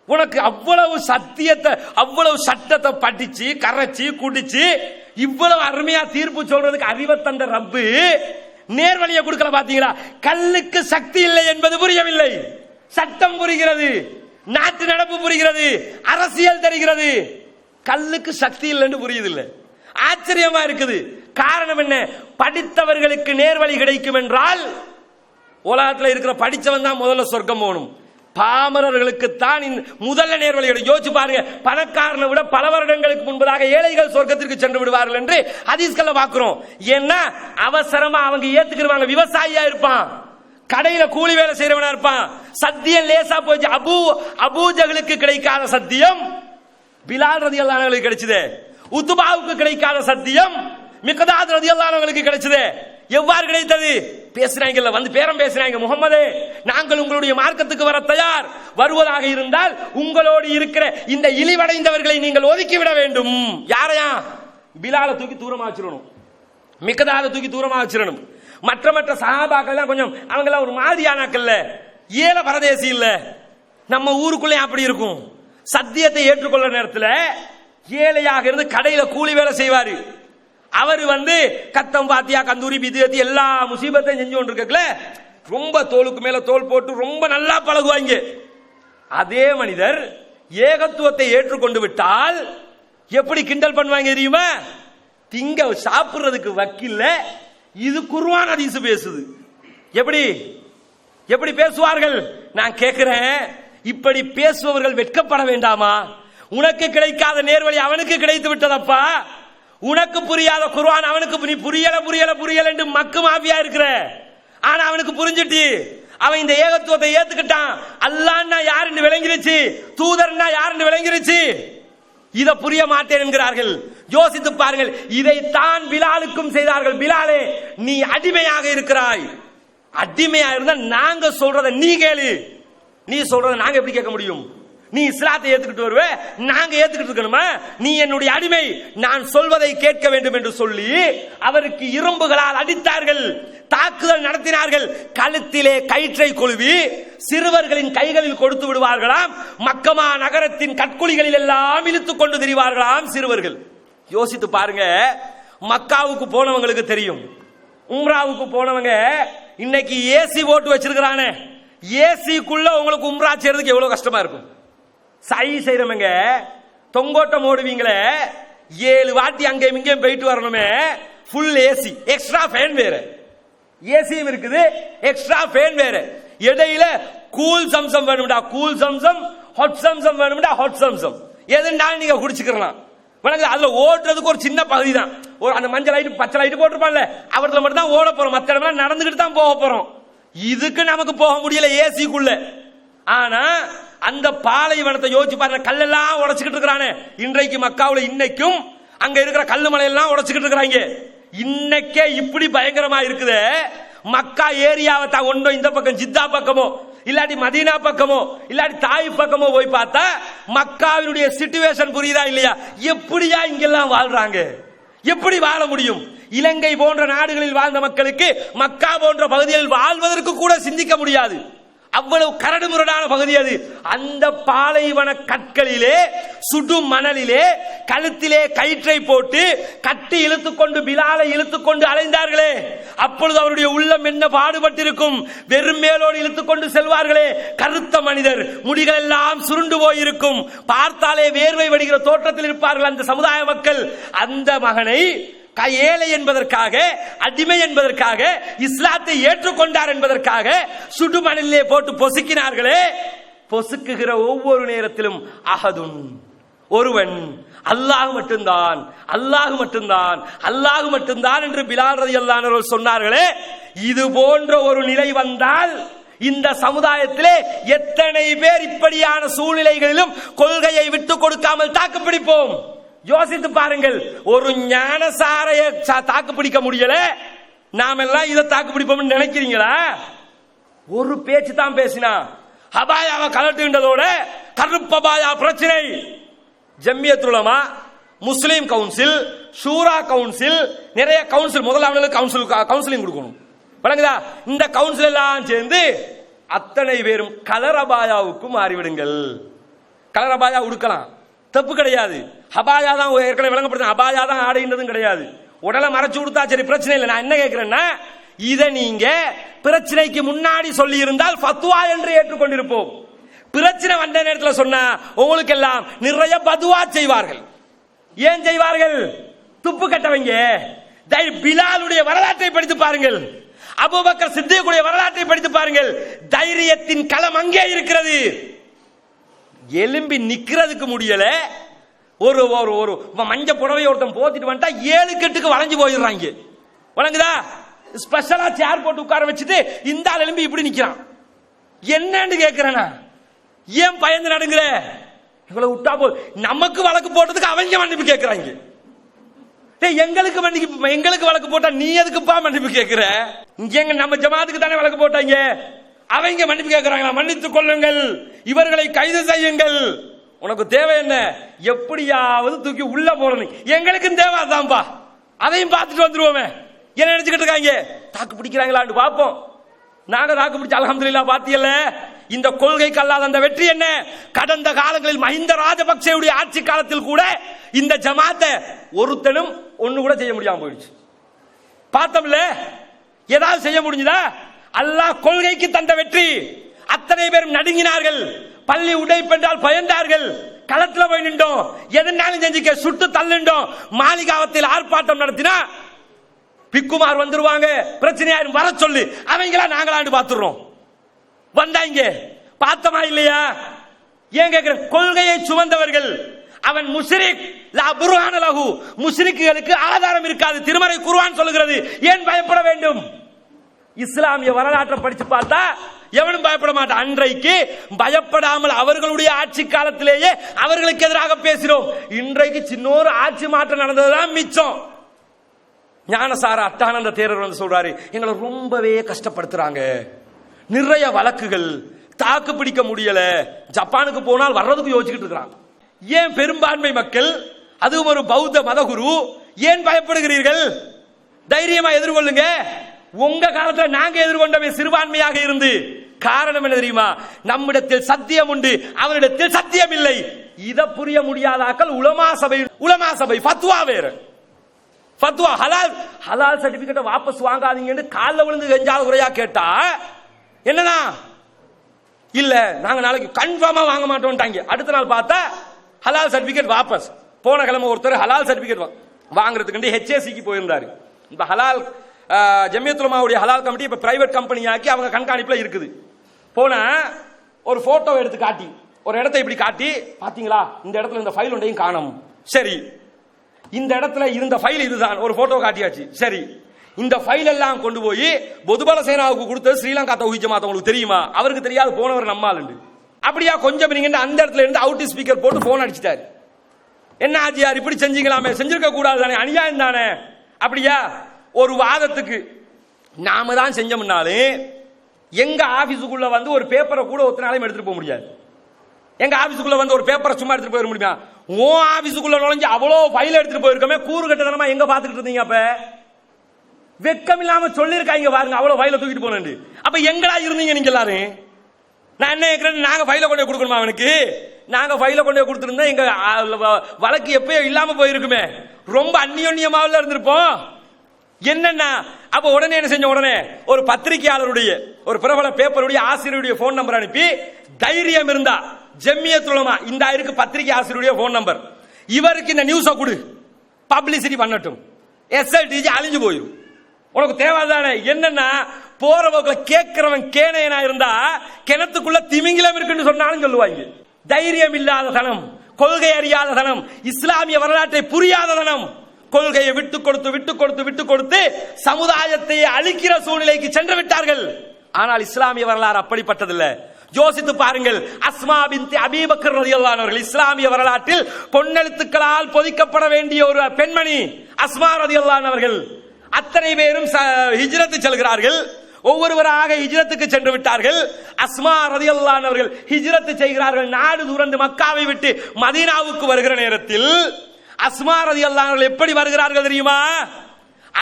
உனக்கு அவ்வளவு சத்தியத்தை, அவ்வளவு சட்டத்தை படிச்சு கரைச்சி குடிச்சு இவ்வளவு அருமையா தீர்ப்பு சொல்றதுக்கு அறிவை தந்த ரப்பு நேர்வழியை கொடுக்கல. பாத்தீங்களா? கல்லுக்கு சக்தி இல்லை என்பது புரியவில்லை, சட்டம் புரிகிறது, நாட்டு நடப்பு புரிகிறது, அரசியல் தெரிகிறது. கல்லுக்கு சக்தி இல்லைன்னு புரியுது இல்ல. ஆச்சரியமா இருக்குது. காரணம் என்ன? படித்தவர்களுக்கு நேர்வழி கிடைக்கும் என்றால் உலகத்தில் இருக்கிற படிச்சவன் தான் முதல்ல சொர்க்கம் போகணும். பாமரர்களுக்கு தான் முதல்ல நேர்வழி கிடைக்கும். யோசிச்சு பாருங்க, பணக்காரனை விட பல வருடங்களுக்கு முன்பதாக ஏழைகள் சொர்க்கத்திற்கு சென்று விடுவார்கள் என்று ஹதீஸ்கள்ல பாக்குறோம். ஏன்னா அவசரமா அவங்க ஏத்துக்குவாங்க. விவசாயியா இருப்பான், கடையில கூலி வேலை செய்யறவனா இருப்பான், சத்தியம் லேசா போச்சு. அபூஜகளுக்கு கிடைக்காத சத்தியம் பிலால் ரலியல்லாஹு அன்ஹுவுக்கு கிடைச்சது. உத்பாவுக்கு கிடைக்காத சத்தியம் மிக்தாத் ரலியல்லாஹு அன்ஹுவுக்கு கிடைச்சது. எவ்வாறு கிடைத்தது? பேசுறாங்கல்ல, வந்து பேரம் பேசுறாங்க, முகமதே நாங்கள் உங்களுடைய மார்க்கத்துக்கு வர தயார், வருவதாக இருந்தால் உங்களோடு இருக்கிற இந்த இழிவடைந்தவர்களை நீங்கள் ஒதுக்கிவிட வேண்டும். யாரையா? பிலாலை தூக்கி தூரமா வச்சிடணும், மிக்தாதை தூக்கி தூரமா வச்சிடணும். மற்ற சஹாபாக்கள் கொஞ்சம் அவங்க ஒரு மாதிரியானாக்கல்ல, ஏழை பரதேசி இல்ல, நம்ம ஊருக்குள்ளே அப்படி இருக்கும். சத்தியத்தை ஏற்றுக்கொள்ள நேரத்தில் ஏழையாக இருந்து கடையில கூலி வேலை செய்வாரு. அவர் வந்து கத்தம் பாத்தியா கந்தூரி பிதியத்தி எல்லா முசீபத்தையும் செஞ்சு கொண்டிருக்கல, ரொம்ப தோலுக்கு மேல தோல் போட்டு ரொம்ப நல்லா பழகுவாங்க. அதே மனிதர் ஏகத்துவத்தை ஏற்றுக்கொண்டு விட்டால் எப்படி கிண்டல் பண்ணுவாங்க தெரியுமா? திங்க சாப்பிடுறதுக்கு வக்கில்ல, இது குர்ஆன் ஹதீஸ் பேசுது. எப்படி பேசுவார்கள்? நான் கேட்கிறேன், இப்படி பேசுபவர்கள் வெட்கப்பட வேண்டாமா? உனக்கு கிடைக்காத நேர்வழி அவனுக்கு கிடைத்து விட்டதப்பா. உனக்கு புரியாத குர்ஆன் அவனுக்கு புரியல என்று மக்கு மாஃபியா இருக்கிற. ஆனா அவனுக்கு புரிஞ்சிட்டு அவன் இந்த ஏகத்துவத்தை ஏத்துக்கிட்டான். அல்லாஹ்னா யாருன்னு விளங்கிருச்சு, தூதர்னா யாருன்னு விளங்கிருச்சு. இத புரிய மாட்டேன் என்கிறார்கள். யோசித்து பாருங்கள், இதைத்தான் பிலாலுக்கும் செய்தார்கள். பிலாலே, நீ அடிமையாக இருக்கிறாய். அடிமையா இருந்தா நாங்க சொல்றத நீ கேளு, நீ சொல்றத நாங்க எப்படி கேட்க முடியும்? நீ இஸ்லாத்தை ஏத்துக்கிட்டு வருவே, நாங்க ஏத்துக்கிட்டு இருக்கணுமா? நீ என்னுடைய அடிமை, நான் சொல்வதை கேட்க வேண்டும் என்று சொல்லி அவருக்கு இரும்புகளால் அடித்தார்கள். தாக்குதல் நடத்தினார்கள். கழுத்திலே கயிற்றை கொழுவி சிறுவர்களின் கைகளில் கொடுத்து விடுவார்களாம். மக்கமா நகரத்தின் கற்குழிகளில் எல்லாம் இழுத்துக் கொண்டு திரிவார்களாம் சிறுவர்கள். யோசித்து பாருங்க, மக்காவுக்கு போனவங்களுக்கு தெரியும். உம்ராவுக்கு போனவங்க இன்னைக்கு ஏசி ஓட்டு வச்சிருக்கிறானே, ஏசிக்குள்ள உங்களுக்கு உம்ரா செய்யறதுக்கு எவ்வளவு கஷ்டமா இருக்கும். சை செய்யறவங்க தொங்கோட்டம் ஓடுவீங்களே, 7 வாட்டி அங்கேயும் இங்கேயும் போயிட்டு வரணுமே, ஃபுல் ஏசி, எக்ஸ்ட்ரா ஃபேன் வேற, ஏசியும் இருக்குது, எக்ஸ்ட்ரா ஃபேன் வேற. இடையில கூல் சம்சம் வேணும்டா கூல் சம்சம், ஹாட் சம்சம் வேணும்டா ஹாட் சம்சம், எதுனாலும் நீங்க குடிச்சுக்கலாம். அதுல ஓட்டுறதுக்கு ஒரு சின்ன பகுதி தான், ஒரு அந்த மஞ்சள் லைட் பச்சை லைட் போட்டிருப்பான்ல, அவர்ல மட்டும் தான் ஓட போறோம், மற்ற இடம்லாம் நடந்துகிட்டு தான் போக போறோம். இதுக்கு நமக்கு போக முடியல ஏசிக்குள்ள. ஆனா அந்த பாலைவனத்தை யோசிச்சு பாருங்க, கல்லெல்லாம் உடைச்சுக்கிட்டு இருக்கிறானே இன்றைக்கு மக்காவுல, இன்னைக்கும் அங்க இருக்கிற கல்லு மலையெல்லாம் உடைச்சுக்கிட்டு இருக்கிறாங்க. இன்னைக்கே இப்படி பயங்கரமா இருக்குது. மக்கா ஏரியாவை தான் ஒன்றும் இந்த பக்கம் ஜித்தா பக்கமோ இல்லாட்டி மதீனா பக்கமோ இல்லாட்டி தாயிப் பக்கமோ போய் பார்த்தா மக்காவினுடைய சிச்சுவேஷன் புரியுதா இல்லையா? எப்படியா இங்கெல்லாம் வாழ்றாங்க, எப்படி வாழ முடியும்? இலங்கை போன்ற நாடுகளில் வாழ்ந்த மக்களுக்கு மக்கா போன்ற பகுதிகளில் வாழ்வதற்கு கூட சிந்திக்க முடியாது. அவ்வளவு கரடு முரடான பகுதி அது. அந்த பாலைவன கற்களிலே சுடு மணலிலே கழுத்திலே கயிற்றை போட்டு கட்டி இழுத்துக்கொண்டு பிலாலை இழுத்துக்கொண்டு அலைந்தார்களே, அப்பொழுது அவருடைய உள்ளம் என்ன பாடுபட்டிருக்கும். வெறும் மேலோடு இழுத்துக்கொண்டு செல்வார்களே, கருத்த மனிதர், முடிகள் எல்லாம் சுருண்டு போயிருக்கும், பார்த்தாலே வேர்வை வடிகிற தோற்றத்தில் இருப்பார்கள் அந்த சமுதாய மக்கள். அந்த மகனை ஏழை என்பதற்காக, அடிமை என்பதற்காக, இஸ்லாத்தை ஏற்றுக்கொண்டார் என்பதற்காக சுடுமணலிலே போட்டு பொசுக்கினார்களே. பொசுக்குகிற ஒவ்வொரு நேரத்திலும் அஹதுன், ஒருவன், அல்லாஹ் மட்டும்தான், அல்லாஹ் மட்டும்தான், அல்லாஹ் மட்டும்தான் என்று பிலால் ரலியல்லாஹு அன்ஹு சொன்னார்களே. இது போன்ற ஒரு நிலை வந்தால் இந்த சமுதாயத்திலே எத்தனை பேர் இப்படியான சூழ்நிலைகளிலும் கொள்கையை விட்டு கொடுக்காமல் தாக்குப்பிடிப்போம்? யோசித்து பாருங்கள். ஒரு ஞானசாரைய தாக்கு பிடிக்க முடியல, நாம எல்லாம் இதை தாக்கு பிடிப்போம் நினைக்கிறீங்களா? ஒரு பேச்சு தான் பேசினா, ஹபாயாவை கலட்டுகின்றதோட கருப்பபாயா பிரச்சனை. ஜம்மியத்துல் உலமா, முஸ்லீம் கவுன்சில், ஷூரா கவுன்சில், நிறைய கவுன்சில், முதலாவது கவுன்சிலிங் கொடுக்கணும், வழங்குதா? இந்த கவுன்சில் எல்லாம் சேர்ந்து அத்தனை பேரும் கலரபாயாவுக்கு மாறிவிடுங்கள். கலரபாயா உடுக்கலாம், தப்பு கிடையாது. ஹபாயா தான் ஏற்கனவே விளங்கப்படுத்த, ஹபாயா தான் ஆடைன்றதும் கிடையாது. உடலை மறைச்சு கொடுத்தா சரி, பிரச்சனை இல்லை. நான் என்ன கேட்கிறேன்னா, இதை நீங்க பிரச்சனைக்கு முன்னாடி சொல்லி இருந்தால் ஃபத்வா என்று ஏற்றுக்கொண்டிருப்போம். பிரச்சனை வந்த நேரத்தில் சொன்னா உங்களுக்கு எல்லாம் நிறைய பதுவா செய்வார்கள். ஏன் செய்வார்கள்? துப்பு கட்டவங்க. பிலாலுடைய வரலாற்றை படித்து பாருங்கள், அபூபக்கர் சித்திக்குடைய வரலாற்றை படித்து பாருங்கள். தைரியத்தின் களம் அங்கே இருக்கிறது. எலும்பி நிக்கிறதுக்கு முடியல. ஒரு ஒரு மஞ்ச புடவை ஒருத்தன் போத்திட்டு வந்துட்டா 7 கட்டுக்கு வளைஞ்சு போயிடுறாங்க, வழங்குதா? ஸ்பெஷலா சேர் போட்டு உட்கார வச்சுட்டு இந்த ஆள் எலும்பி இப்படி நிக்கிறான். என்னன்னு கேட்கிறேன்னா, ஏன் பயந்து நடுங்குற? இவ்வளவு விட்டா போ, நமக்கு வழக்கு போட்டதுக்கு அவங்க மன்னிப்பு கேட்கிறாங்க. எங்களுக்கு வழக்கு போட்டா நீ எதுக்குப்பா மன்னிப்பு கேட்கிற? இங்க நம்ம ஜமாத்துக்கு தானே வழக்கு போட்டாங்க, அவங்க மன்னிப்பு கேட்கிறாங்களா? மன்னித்துக் கொள்ளுங்கள், இவர்களை கைது செய்யுங்கள். உனக்கு தேவை என்ன? எப்படியாவது தூக்கி உள்ள போடணும். எங்களுக்கும் தேவை அதான்பா, அதையும் பார்த்துட்டு வந்துருவோமே. என்ன நினைச்சுக்கிட்டு இருக்காங்க? தாக்கு பிடிக்கிறாங்களான்னு பார்ப்போம். நாங்க தாக்கு பிடிச்ச அல்ஹம்துலில்லாஹ். பாத்தியல்ல இந்த கொள்கைக்கு அல்லாத அந்த வெற்றி என்ன? கடந்த காலங்களில் மஹிந்த ராஜபக்சேவுடைய ஆட்சி காலத்தில் கூட இந்த ஜமாத்தை ஒருத்தனும் ஒண்ணு கூட செய்ய முடியாம போயிடுச்சு. பார்த்தோம்ல, ஏதாவது செய்ய முடிஞ்சதா? அல்லாஹ் கொள்கைக்கு தந்த வெற்றி. அத்தனை பேரும் நடுங்கினார்கள், பள்ளி உடைப்பென்றால் பயந்தார்கள், களத்துல போய் நின்றோம், எதனாலும் செஞ்சுக்க, சுட்டு தள்ளுண்டோம். மாளிகாவத்தில் ஆர்ப்பாட்டம் நடத்தினா பிக்குமார் வந்துருவாங்க, பிரச்சனையாயிரும், வர சொல்லு. அவங்களா நாங்களாண்டு பாத்துறோம். வந்தாங்க, பார்த்தமா இல்லையா? ஏன் கேட்கிற? கொள்கையை சுமந்தவர்கள். அவன் முஷ்ரிக், லா புர்ஹான லஹு, முஷ்ரிக்குகளுக்கு ஆதாரம் இருக்காது, திருமறை குர்ஆன் சொல்லுகிறது. ஏன் பயப்பட வேண்டும்? இஸ்லாமிய வரலாற்றை படிச்சு பார்த்தா எவனும் பயப்பட மாட்டான். அன்றைக்கு பயப்படாமல் அவர்களுடைய ஆட்சி காலத்திலேயே அவர்களுக்கு எதிராக பேசினோம். இன்றைக்கு சின்னொரு ஆட்சி மாற்றம் நடந்ததுதான் மிச்சம். ஞானசார அட்டானந்த தேரர் வந்து சொல்றாரு, எங்களை ரொம்பவே கஷ்டப்படுத்துறாங்க, நிறைய வழக்குகள், தாக்கு பிடிக்க முடியல, ஜப்பானுக்கு போனால் வர்றதுக்கு யோசிச்சுட்டு இருக்கிறாங்க. ஏன் பெரும்பான்மை மக்கள், அதுவும் ஒரு பௌத்த மதகுரு, ஏன் பயப்படுகிறீர்கள்? தைரியமா எதிர்கொள்ளுங்க. உங்க காலத்துல நாங்க எதிர்கொண்டவை சிறுபான்மையாக இருந்து காரணம் என்ன தெரியுமா? நம்மிடத்தில் சத்தியம் உண்டு, அவனிடத்தில் சத்தியம் இல்லை. இதை புரிய முடியாதாக்கள் உலமா சபை ஃபத்வா வேற. ஃபத்வா ஹலால் சர்டிபிகேட் வாபஸ் வாங்காதீங்கன்னு கால்ல விழுந்து கெஞ்சாத குறையா கேட்டா என்னன்னா, இல்ல நாங்க நாளைக்கு கன்ஃபார்மா வாங்க மாட்டோம்ட்டாங்க. அடுத்த நாள் பார்த்தா ஹலால் சர்டிபிகேட் வாபஸ். போன கிழமை ஒருத்தர் ஹலால் சர்டிபிகேட் வாங்குறதுக்கு HACக்கு போயிருந்தாரு. இந்த ஹலால் ஜமியத்துல் உலமாவுடைய ஹலால் கமிட்டி இப்ப பிரைவேட் கம்பெனி ஆக்கி அவங்க கண்காணிப்புல இருக்குது. போன ஒரு போட்டோ எடுத்து காட்டி, ஒரு இடத்தை இப்படி காட்டி, பாத்தீங்களா இந்த இடத்துல இந்த ஃபைல் ஒன்றையும் காணும், சரி இந்த இடத்துல இருந்த ஃபைல் இதுதான், ஒரு போட்டோ காட்டியாச்சு, சரி இந்த ஃபைல் எல்லாம் கொண்டு போய் பொதுபல சேனாவுக்கு கொடுத்தது ஸ்ரீலங்கா தௌஹீத் ஜமாத் உங்களுக்கு தெரியுமா? அவருக்கு தெரியாது, போனவர் நம்மால். அப்படியா கொஞ்சம் நீங்க அந்த இடத்துல இருந்து அவுட் ஸ்பீக்கர் போட்டு போன் அடிச்சிட்டாரு. என்ன ஆச்சியார் இப்படி செஞ்சீங்களாமே, செஞ்சிருக்க கூடாது தானே, அநியாயம் தானே. அப்படியா ஒரு வாதத்துக்கு நாம தான் செஞ்சோம்னாலே எங்க ஆபீஸுக்குள்ள வந்து ஒரு பேப்பரை கூட ஒத்தனாலையும் எடுத்துட்டு போக முடியாது. எங்க ஆபீஸுக்குள்ள வந்து ஒரு பேப்பரை சும்மா எடுத்துட்டு போயிட முடியுமா? ஓ ஆபீஸுக்குள்ள நுழைஞ்சு அவ்வளவு ஃபைல் எடுத்துட்டு போயிருக்கோமே, கூறு கட்டதனமா எங்க பாத்துக்கிட்டு இருந்தீங்க? அப்ப வெக்கம் இல்லாம சொல்லிருக்காங்க பாருங்க, அவ்வளவு ஃபைல தூக்கிட்டு போனேன். அப்ப எங்கடா இருந்தீங்க நீங்க எல்லாரும்? நான் என்ன கேக்குறேன், நாங்க ஃபைல கொண்டு கொடுக்கணுமா அவனுக்கு? நாங்க ஃபைல கொண்டு கொடுத்திருந்தா எங்க வழக்கு எப்பயோ இல்லாம போயிருக்குமே, ரொம்ப அந்நியோன்யமாவில இருந்திருப்போம். என்னன்னா அப்ப உடனே என்ன செஞ்ச, உடனே ஒரு பத்திரிகையாளருடைய ஒரு பிரபல பேப்பருடைய ஆசிரியருடைய போன் நம்பர் அனுப்பி, தைரியம் இருந்தா ஜமியத்துல் உலமா இந்த இருக்கு பத்திரிகை ஆசிரியருடைய போன் நம்பர், இவருக்கு இந்த நியூஸை கொடு, பப்ளிசிட்டி பண்ணட்டும், SLTG அழிஞ்சு போயிடும். உனக்கு தேவைதானே? என்னன்னா போற போக்குல கேட்கிறவன் கேனையனா இருந்தா கிணத்துக்குள்ள திமிங்கிலம் இருக்குன்னு சொன்னாலும் சொல்லுவாங்க. தைரியம் இல்லாத தனம், கொள்கை அறியாத தனம், இஸ்லாமிய வரலாற்றை புரியாத தனம், கொள்கையை விட்டு கொடுத்து சமுதாயத்தை அழிக்கிற சூழ்நிலைக்கு சென்று விட்டார்கள். ஆனால் இஸ்லாமிய வரலாறு அப்படிப்பட்டதில்லை. யோசித்து பாருங்கள், அஸ்மா பின்த் அபீ பக்கர் ரலியல்லாஹு அன்ஹா அவர்கள் இஸ்லாமிய வரலாற்றில் பொன்னெழுத்துக்களால் பொதிக்கப்பட வேண்டிய ஒரு பெண்மணி அஸ்மா ரலியல்லாஹு அன்ஹா அவர்கள். அத்தனை பேரும் ஹிஜ்ரத்து செல்கிறார்கள், ஒவ்வொருவராக ஹிஜ்ரத்துக்கு சென்று விட்டார்கள். அஸ்மா ரலியல்லாஹு அன்ஹா அவர்கள் ஹிஜ்ரத்து செய்கிறார்கள், நாடு துறந்து மக்காவை விட்டு மதீனாவுக்கு வருகிற நேரத்தில் அஸ்மா ரலியல்லாஹு அன்ஹா எப்படி வருகிறார்கள் தெரியுமா?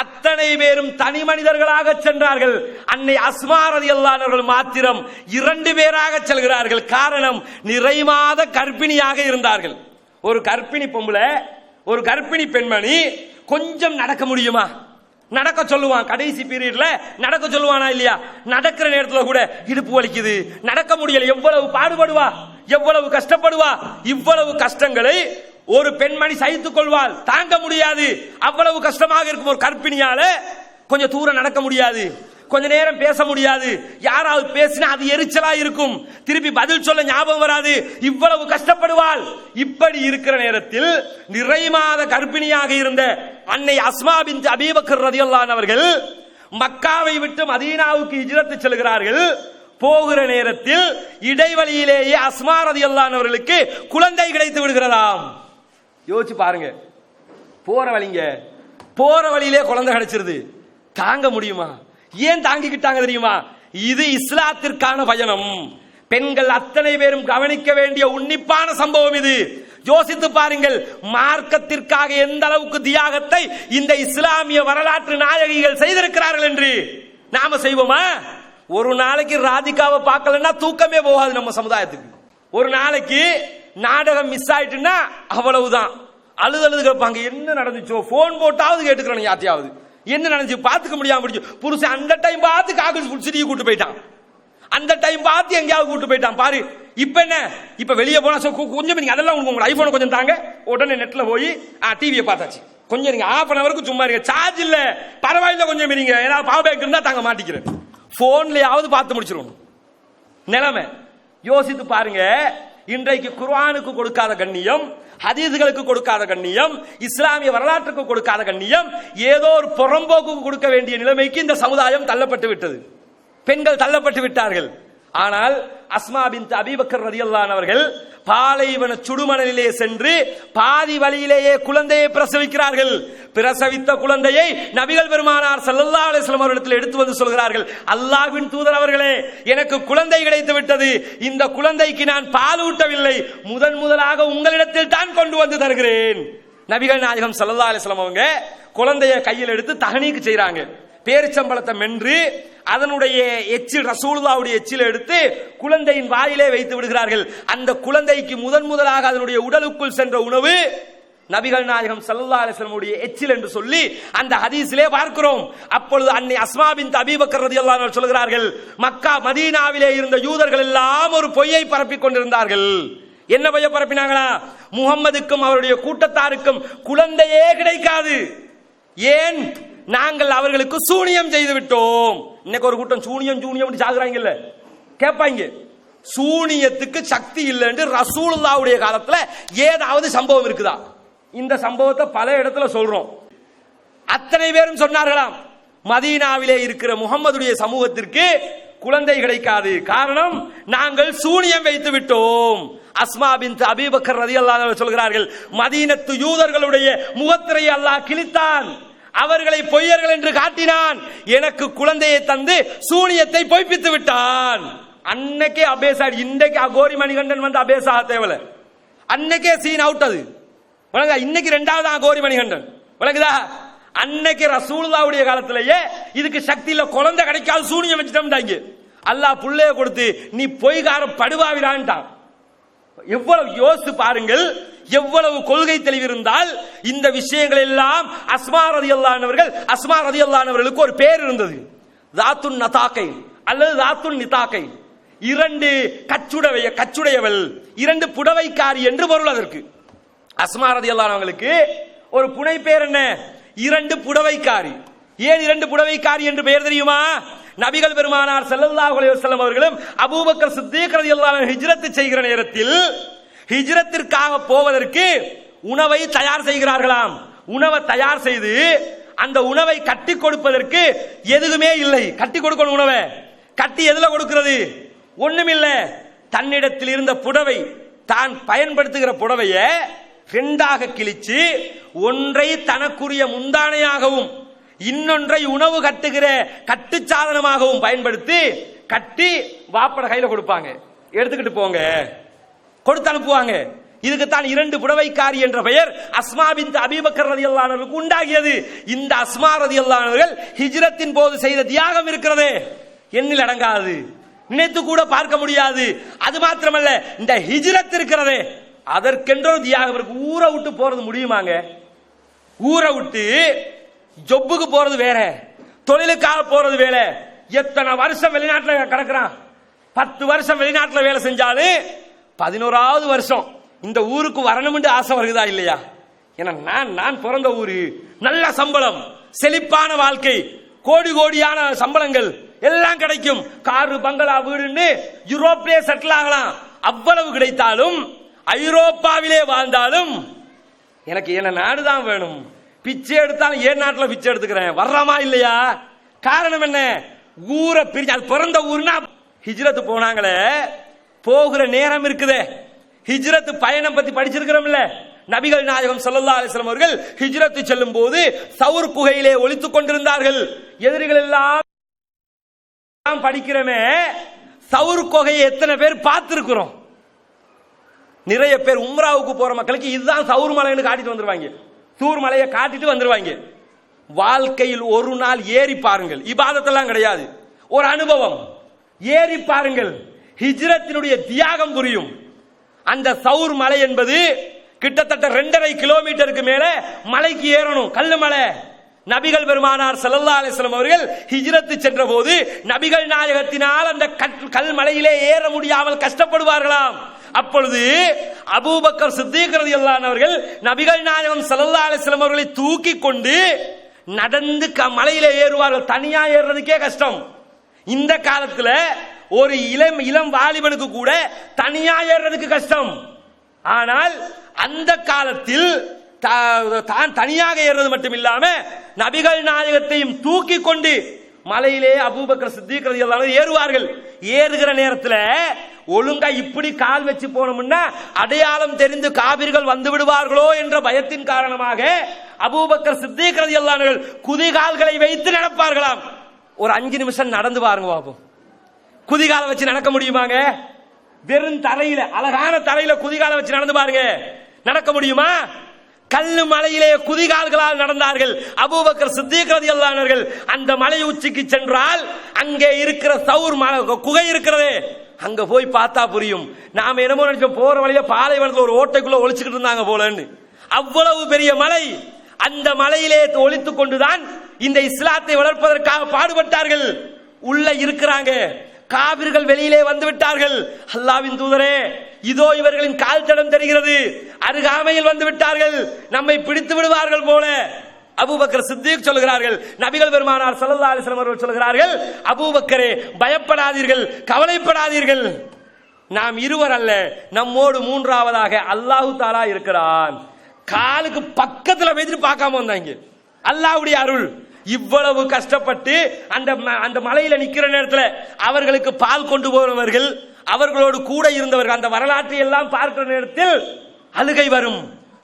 அத்தனை பேரும் தனி மனிதர்களாக சென்றார்கள். அன்னை அஸ்மா ரலியல்லாஹு அன்ஹா அவர்கள் மாத்திரம் 2 பேராக செல்கிறார்கள். காரணம், நிறைமாத கர்ப்பிணியாக இருந்தார்கள். ஒரு கர்ப்பிணி பொம்பளை, ஒரு கர்ப்பிணி பெண்மணி கொஞ்சம் நடக்க முடியுமா? நடக்க சொல்லுவான், கடைசி பீரியட்ல நடக்க சொல்லுவானா இல்லையா? நடக்கிற நேரத்தில் கூட இடுப்பு வலிக்குது, நடக்க முடியல, எவ்வளவு பாடுபடுவா, எவ்வளவு கஷ்டப்படுவா. இவ்வளவு கஷ்டங்களை ஒரு பெண்மணி சகித்துக் கொள்வாள், தாங்க முடியாது. அவ்வளவு கஷ்டமாக இருக்கும் ஒரு கர்ப்பிணியால கொஞ்சம் தூரம் நடக்க முடியாது, கொஞ்ச நேரம் பேச முடியாது, யாராவது பேசினா அது எரிச்சலா இருக்கும், திருப்பி பதில் சொல்ல ஞாபகம் வராது, இவ்வளவு கஷ்டப்படுவாள். இப்படி இருக்கிற நேரத்தில் நிறைமாத கர்ப்பிணியாக இருந்த அன்னை அஸ்மா பின்த் அபீ பக்கர் ரலியல்லாஹு அன்ஹா அவர்கள் மக்காவை விட்டு மதீனாவுக்கு ஹிஜ்ரத் செல்கிறார்கள். போகிற நேரத்தில் இடைவெளியிலேயே அஸ்மா ரலியல்லாஹு அன்ஹா அவர்களுக்கு குழந்தை கிடைத்து விடுகிறதாம். யோசிச்சு பாருங்க, போற வழியிலே குழந்தை கிடைச்சிருது, தாங்க முடியுமா? ஏன் தாங்கிக்கிட்டாங்க தெரியுமா? இது இஸ்லாத்திற்கான பயணம். பெண்கள் அத்தனை பேரும் கவனிக்க வேண்டிய உன்னிப்பான சம்பவம் இது. யோசித்து பாருங்கள், மார்க்கத்திற்காக எந்த அளவுக்கு தியாகத்தை இந்த இஸ்லாமிய வரலாற்று நாயகிகள் செய்திருக்கிறார்கள் என்று நாம செய்வோமா? ஒரு நாளைக்கு ராதிகாவை பார்க்கலன்னா தூக்கமே போகாது நம்ம சமுதாயத்துக்கு. ஒரு நாளைக்கு நாடகம் மிஸ் ஆயிட்டுன்னா அவ்வளவுதான், அழுது கேட்பாங்க, என்ன நடந்துச்சோ, போன் போட்டாவது கேட்டுக்கிறோம், யாத்தியாவது என்ன நடந்துச்சு பாத்துக்க முடியாம போயிடுச்சு. புருஷன் அந்த டைம் பார்த்து காக்கல் சிட்டிக்கு கூட்டு போயிட்டான், அந்த டைம் பார்த்து எங்கேயாவது கூட்டு போயிட்டான் பாரு. இப்ப என்ன, இப்ப வெளியே போனா கொஞ்சம் நீங்க அதெல்லாம் உங்க ஐபோன் கொஞ்சம் தாங்க, உடனே நெட்ல போய் டிவியை பார்த்தாச்சு, கொஞ்சம் நீங்க ½ அன் அவருக்கு சும்மா இருங்க, சார்ஜ் இல்ல பரவாயில்ல கொஞ்சம் நீங்க ஏதாவது பவர் பேங்க் இருந்தா தாங்க மாட்டிக்கிறேன், போன்லயாவது பார்த்து முடிச்சிருவோம் நிலைமை. யோசித்து பாருங்க, இன்றைக்கு குர்ஆனுக்கு கொடுக்காத கண்ணியம், ஹதீஸ்களுக்கு கொடுக்காத கண்ணியம், இஸ்லாமிய வரலாற்றுக்கு கொடுக்காத கண்ணியம், ஏதோ ஒரு புறம்போக்கு கொடுக்க வேண்டிய நிலைமைக்கு இந்த சமுதாயம் தள்ளப்பட்டு விட்டது, பெண்கள் தள்ளப்பட்டு விட்டார்கள். ஆனால் அஸ்மா பின்த் அபீ பக்கர் ரலியல்லாஹு அன்ஹா அவர்கள் பாலைவன சுடுமணலிலே சென்று பாதி வழியிலேயே குழந்தையை பிரசவிக்கிறார்கள். பிரசவித்த குழந்தையை நபிகள் பெருமானார் ஸல்லல்லாஹு அலைஹி வஸல்லம் அவர்களிடத்தில் எடுத்து வந்து சொல்கிறார்கள், அல்லாஹ்வின் தூதர் அவர்களே, எனக்கு குழந்தை கிடைத்து விட்டது, இந்த குழந்தைக்கு நான் பால் ஊட்டவில்லை, முதலாக உங்களிடத்தில் தான் கொண்டு வந்து தருகிறேன். நபிகள் நாயகம் ஸல்லல்லாஹு அலைஹி வஸல்லம் அவங்க குழந்தைய கையில் எடுத்து தஹ்னீக் செய்றாங்க. பேரிச்சம்பழத்தை மென்று அதனுடைய எச்சில் ரசூலுல்லாஹ்வுடைய எச்சில் எடுத்து குழந்தையின் வாயிலே வைத்து விடுகிறார்கள். அந்த குழந்தைக்கு முதலாக அதனுடைய உடலுக்குள் சென்ற உணவு நபிகள் நாயகம் ஸல்லல்லாஹு அலைஹி வஸல்லம் உடைய எச்சில் என்று சொல்லி அந்த ஹதீஸிலே பார்க்கிறோம். அப்பொழுது அன்னை அஸ்மா பின்த் அபீ பக்கர் ரலியல்லாஹு அன்ஹா சொல்கிறார்கள், மக்கா மதீனாவிலே இருந்த யூதர்கள் எல்லாம் ஒரு பொய்யை பரப்பிக் கொண்டிருந்தார்கள். என்ன பொய்யை பரப்பினாங்களா? முகம்மதுக்கும் அவருடைய கூட்டத்தாருக்கும் குழந்தையே கிடைக்காது. ஏன்? நாங்கள் அவர்களுக்கு சூனியம் செய்து விட்டோம். இன்னைக்கு ஒரு கூட்டம் சூனியம் சாகுறாங்கல்ல, கேட்பாங்க சூனியத்துக்கு சக்தி இல்லை என்று ரசூலுல்லாஹ்வுடைய காலத்துல ஏதாவது சம்பவம் இருக்குதா? இந்த சம்பவத்தை பல இடத்துல சொல்றோம். அத்தனை பேரும் சொன்னார்களாம், மதீனாவிலே இருக்கிற முகம்மதுடைய சமூகத்திற்கு குழந்தை கிடைக்காது, காரணம் நாங்கள் சூனியம் வைத்து விட்டோம். அஸ்மா பின்த் அபீ பக்கர் ரலியல்லாஹு அன்ஹா சொல்கிறார்கள், மதீனத்து யூதர்களுடைய முகத்திரையை அல்லாஹ் கிழித்தான், அவர்களை பொய்யர்கள் என்று காட்டினான், எனக்கு குழந்தையை தந்து சூனியத்தை பொய்ப்பித்து விட்டான். அன்னைக்கே அபேசா, இன்றைக்கு அகோரி மணிகண்டன் வந்து அபேசா தேவல, அன்னைக்கே சீன் அவுட். அது இன்னைக்கு ரெண்டாவது அகோரி மணிகண்டன் வழங்குதா? அன்னைக்கு ரசூலுல்லாஹ்வுடைய காலத்திலேயே இதுக்கு சக்தி இல்ல, குழந்தை கிடைக்காது, சூனியம் வச்சுட்டோம்டாங்க. அல்லாஹ் புள்ளைய கொடுத்து நீ பொய்கார படுவாவிடான்ட்டான். எவ்வளவு யோசித்து பாருங்கள், எவ்வளவு கொள்கை தெளிவு இருந்தால் இந்த விஷயங்கள் எல்லாம். அஸ்மா ரலியல்லாஹு அன்ஹாவுக்கு ஒரு பேர் இருந்தது, தாத்துன் நதாக்கை அல்லது தாத்துன் நிதாக்கை. இரண்டு கச்சுடையவள், இரண்டு புடவைக்காரி என்று பொருள் அதற்கு. அஸ்மா ரலியல்லாஹு அன்ஹாவுக்கு ஒரு புனை பேர் என்ன? இரண்டு புடவைக்காரி. ஏன் இரண்டு புடவைக்காரி என்று பெயர் தெரியுமா? நபிகள் பெருமானார் ஸல்லல்லாஹு அலைஹி வஸல்லம் அவர்களும் அபூபக்கர் சித்தீக் ரலியல்லாஹு அன்ஹு ஹிஜ்ரத் செய்கிற நேரத்தில் ஹிஜ்ரத்திற்காக போவதற்கு உணவை தயார் செய்கிறார்களாம். உணவை தயார் செய்து அந்த உணவை கட்டி கொடுப்பதற்கு எதுவுமே இல்லை. கட்டி கொடுக்கணும் உணவை, கட்டி எதுல கொடுக்கிறது? ஒண்ணுமில்ல. தன்னிடத்தில் இருந்த புடவை, தான் பயன்படுத்துகிற புடவைய ரெண்டாக கிழிச்சு ஒன்றை தனக்குரிய முந்தானையாகவும் இன்னொன்றை உணவு கட்டுகிற கட்டு சாதனமாகவும் பயன்படுத்தி கட்டி வாப்பட கையில கொடுப்பாங்க, எடுத்துக்கிட்டு போங்க, கொடுத்து அனுப்புவாங்க. இதுக்கு தான் இரண்டு புடவைக்காரி என்ற பெயர் அஸ்மா பின்த் அபீ பக்கர் ரலியல்லாஹு அன்ஹுவுக்கு உண்டாகியது. இந்த அஸ்மா ரலியல்லாஹு அன்ஹர்கள் ஹிஜ்ரத்தின் போது செய்த தியாகம் இருக்கிறது, எண்ணில் அடங்காது, நினைத்து கூட பார்க்க முடியாது. அது மாத்திரமல்ல, இந்த ஹிஜ்ரத் இருக்கிறதே அதற்கென்றோ தியாகம் இருக்கு. ஊரை விட்டு போறது முடியுமாங்க? ஊரை விட்டு ஜொப்புக்கு போறது வேற, தொழிலுக்காக போறது வேற. எத்தனை வருஷம் வெளிநாட்டில் கிடக்குறான், 10 வருஷம் வெளிநாட்டில் வேலை செஞ்சாலும் 11வது வருஷம் இந்த ஊருக்கு வரணும் என்று ஆசை வருகிறதா இல்லையா? ஏன்னா நான் பிறந்த ஊரு, நல்ல சம்பளம், செழிப்பான வாழ்க்கை, கோடி கோடியான சம்பளங்கள் எல்லாம் கிடைக்கும், காரு பங்களா வீடுன்னு யூரோப்பிலே செட்டில் ஆகலாம். அவ்வளவு கிடைத்தாலும் ஐரோப்பாவிலே வாழ்ந்தாலும் எனக்கு என்ன நாடுதான் வேணும். பிச்சை எடுத்தாலும் ஏன் நாட்டில் பிச்சை எடுத்துக்கிறேன், வர்றமா இல்லையா? காரணம் என்ன? ஊரை பிரிஞ்சு, அது பிறந்த ஊர்னா. ஹிஜ்ரத் போனாங்களே, போகிற நேரம் இருக்குதே, ஹிஜ்ரத் பயணம் பத்தி படிச்சிருக்கிறோம்ல. நபிகள் நாயகம் ஸல்லல்லாஹு அலைஹி வஸல்லம் அவர்கள் ஹிஜ்ரத் செல்லும் போது சவுர் குகையிலே ஒளித்துக் கொண்டிருந்தார்கள். எதிரிகள் எல்லாம் படிக்கிறமே, சவுர் குகையை எத்தனை பேர் பார்த்திருக்கிறோம்? நிறைய பேர் உம்ராவுக்கு போற மக்களுக்கு இதுதான் சவுர் மலைன்னு காட்டிட்டு வந்துருவாங்க, சூர் மலையை காட்டிட்டு வந்துருவாங்க. வாழ்க்கையில் ஒரு நாள் ஏறி பாருங்கள், இபாதத்தெல்லாம் கிடையாது, ஒரு அனுபவம், ஏறி பாருங்கள், ஹிஜ்ரத்தினுடைய தியாகம் புரியும். அந்த சவுர் மலை என்பது கிட்டத்தட்ட 2.5 கிலோமீட்டருக்கு மேல மலைக்கு ஏறணும், கல்லு மலை. நபிகள் பெருமானார் ஸல்லல்லாஹு அலைஹி வஸல்லம் அவர்கள் ஹிஜ்ரத் சென்ற போது நபிகள் நாயகத்தினால் அந்த கல் மலையிலே ஏற முடியாமல் கஷ்டப்படுவார்களாம். அப்பொழுது அபூபக்கர் சித்தீக் ரலியல்லாஹு அன்ஹு அவர்கள் நபிகள் நாயகம் ஸல்லல்லாஹு அலைஹி வஸல்லம் அவர்களை தூக்கி கொண்டு நடந்து மலையிலே ஏறுவார்கள். தனியா ஏறுறதுக்கே கஷ்டம். இந்த காலத்துல ஒரு இளம் வாலிபனுக்கு கூட தனியா ஏறுறதுக்கு கஷ்டம். ஆனால் அந்த காலத்தில் தான் தனியாக ஏறுறது மட்டும் இல்லாம நபிகள் நாயகத்தையும் தூக்கி கொண்டு மலையிலே அபூபக்கர் சித்தீக் ரலியல்லாஹு அன்ஹு ஏறுவார்கள். ஏறுகிற நேரத்தில் ஒழுங்கா இப்படி கால் வச்சு போனோம்னா அடையாளம் தெரிந்து காபிர்கள் வந்து விடுவார்களோ என்ற பயத்தின் காரணமாக அபூபக்கர் சித்தீக் ரலியல்லாஹு அன்ஹு குதிகால்களை வைத்து நடப்பார்களாம். ஒரு 5 நிமிஷம் நடந்து பாருங்க பாப்போம். குதிகால வச்சு நடக்க முடியுமாங்க? வெறும் தரையில, அழகான தரையில குதிகால வச்சு நடந்து பாருங்க, நடக்க முடியுமா? கல்லு மலையிலே குதிகால்களால் நடந்தார்கள். அபூபக்கர் சித்திக் ரலியல்லாஹு அன்ஹு அந்த மலை உச்சிக்கு சென்றால் அங்கே இருக்கிற சௌர் குகை இருக்கிறதே, அங்க போய் பார்த்தா புரியும். நாம என்னமோ நினைச்சோம் போற வழியில பாலைவனத்துல ஒரு ஓட்டைக்குள்ள ஒளிச்சுக்கிட்டு இருந்தாங்க போலன்னு. அவ்வளவு பெரிய மலை. அந்த மலையிலே ஒளித்துக் கொண்டுதான் இந்த இஸ்லாத்தை வளர்ப்பதற்காக பாடுபட்டார்கள். உள்ள இருக்கிறாங்க காபிர்கள், வெளியிலே வந்து விட்டார்கள். அல்லாஹ்வின் தூதரே, இதோ இவர்களின் கால் தடம் தெரிகிறது, அருகாமையில் வந்து விட்டார்கள், நம்மை பிடித்து விடுவார்கள் போல. அபூபக்கர் சித்திக் சொல்கிறார்கள், நபிகள் பெருமானார் ஸல்லல்லாஹு அலைஹி வஸல்லம் அவர்கள் சொல்கிறார்கள், அபூபக்கரே பயப்படாதீர்கள், கவலைப்படாதீர்கள், நாம் இருவர் அல்ல, நம்மோடு மூன்றாவதாக அல்லாஹ் தஆலா இருக்கிறான். காலுக்கு பக்கத்துல வைத்து பார்க்காம வந்தாங்க. அல்லாஹ்வுடைய அருள். இவ்வளவு கஷ்டப்பட்டு அந்த மலையில நிக்கிற நேரத்தில் அவர்களுக்கு பால் கொண்டு போனவர்கள், அவர்களோடு கூட இருந்தவர்கள், அந்த வரலாற்றை எல்லாம் பார்க்கிற நேரத்தில் அழுகை வரும்.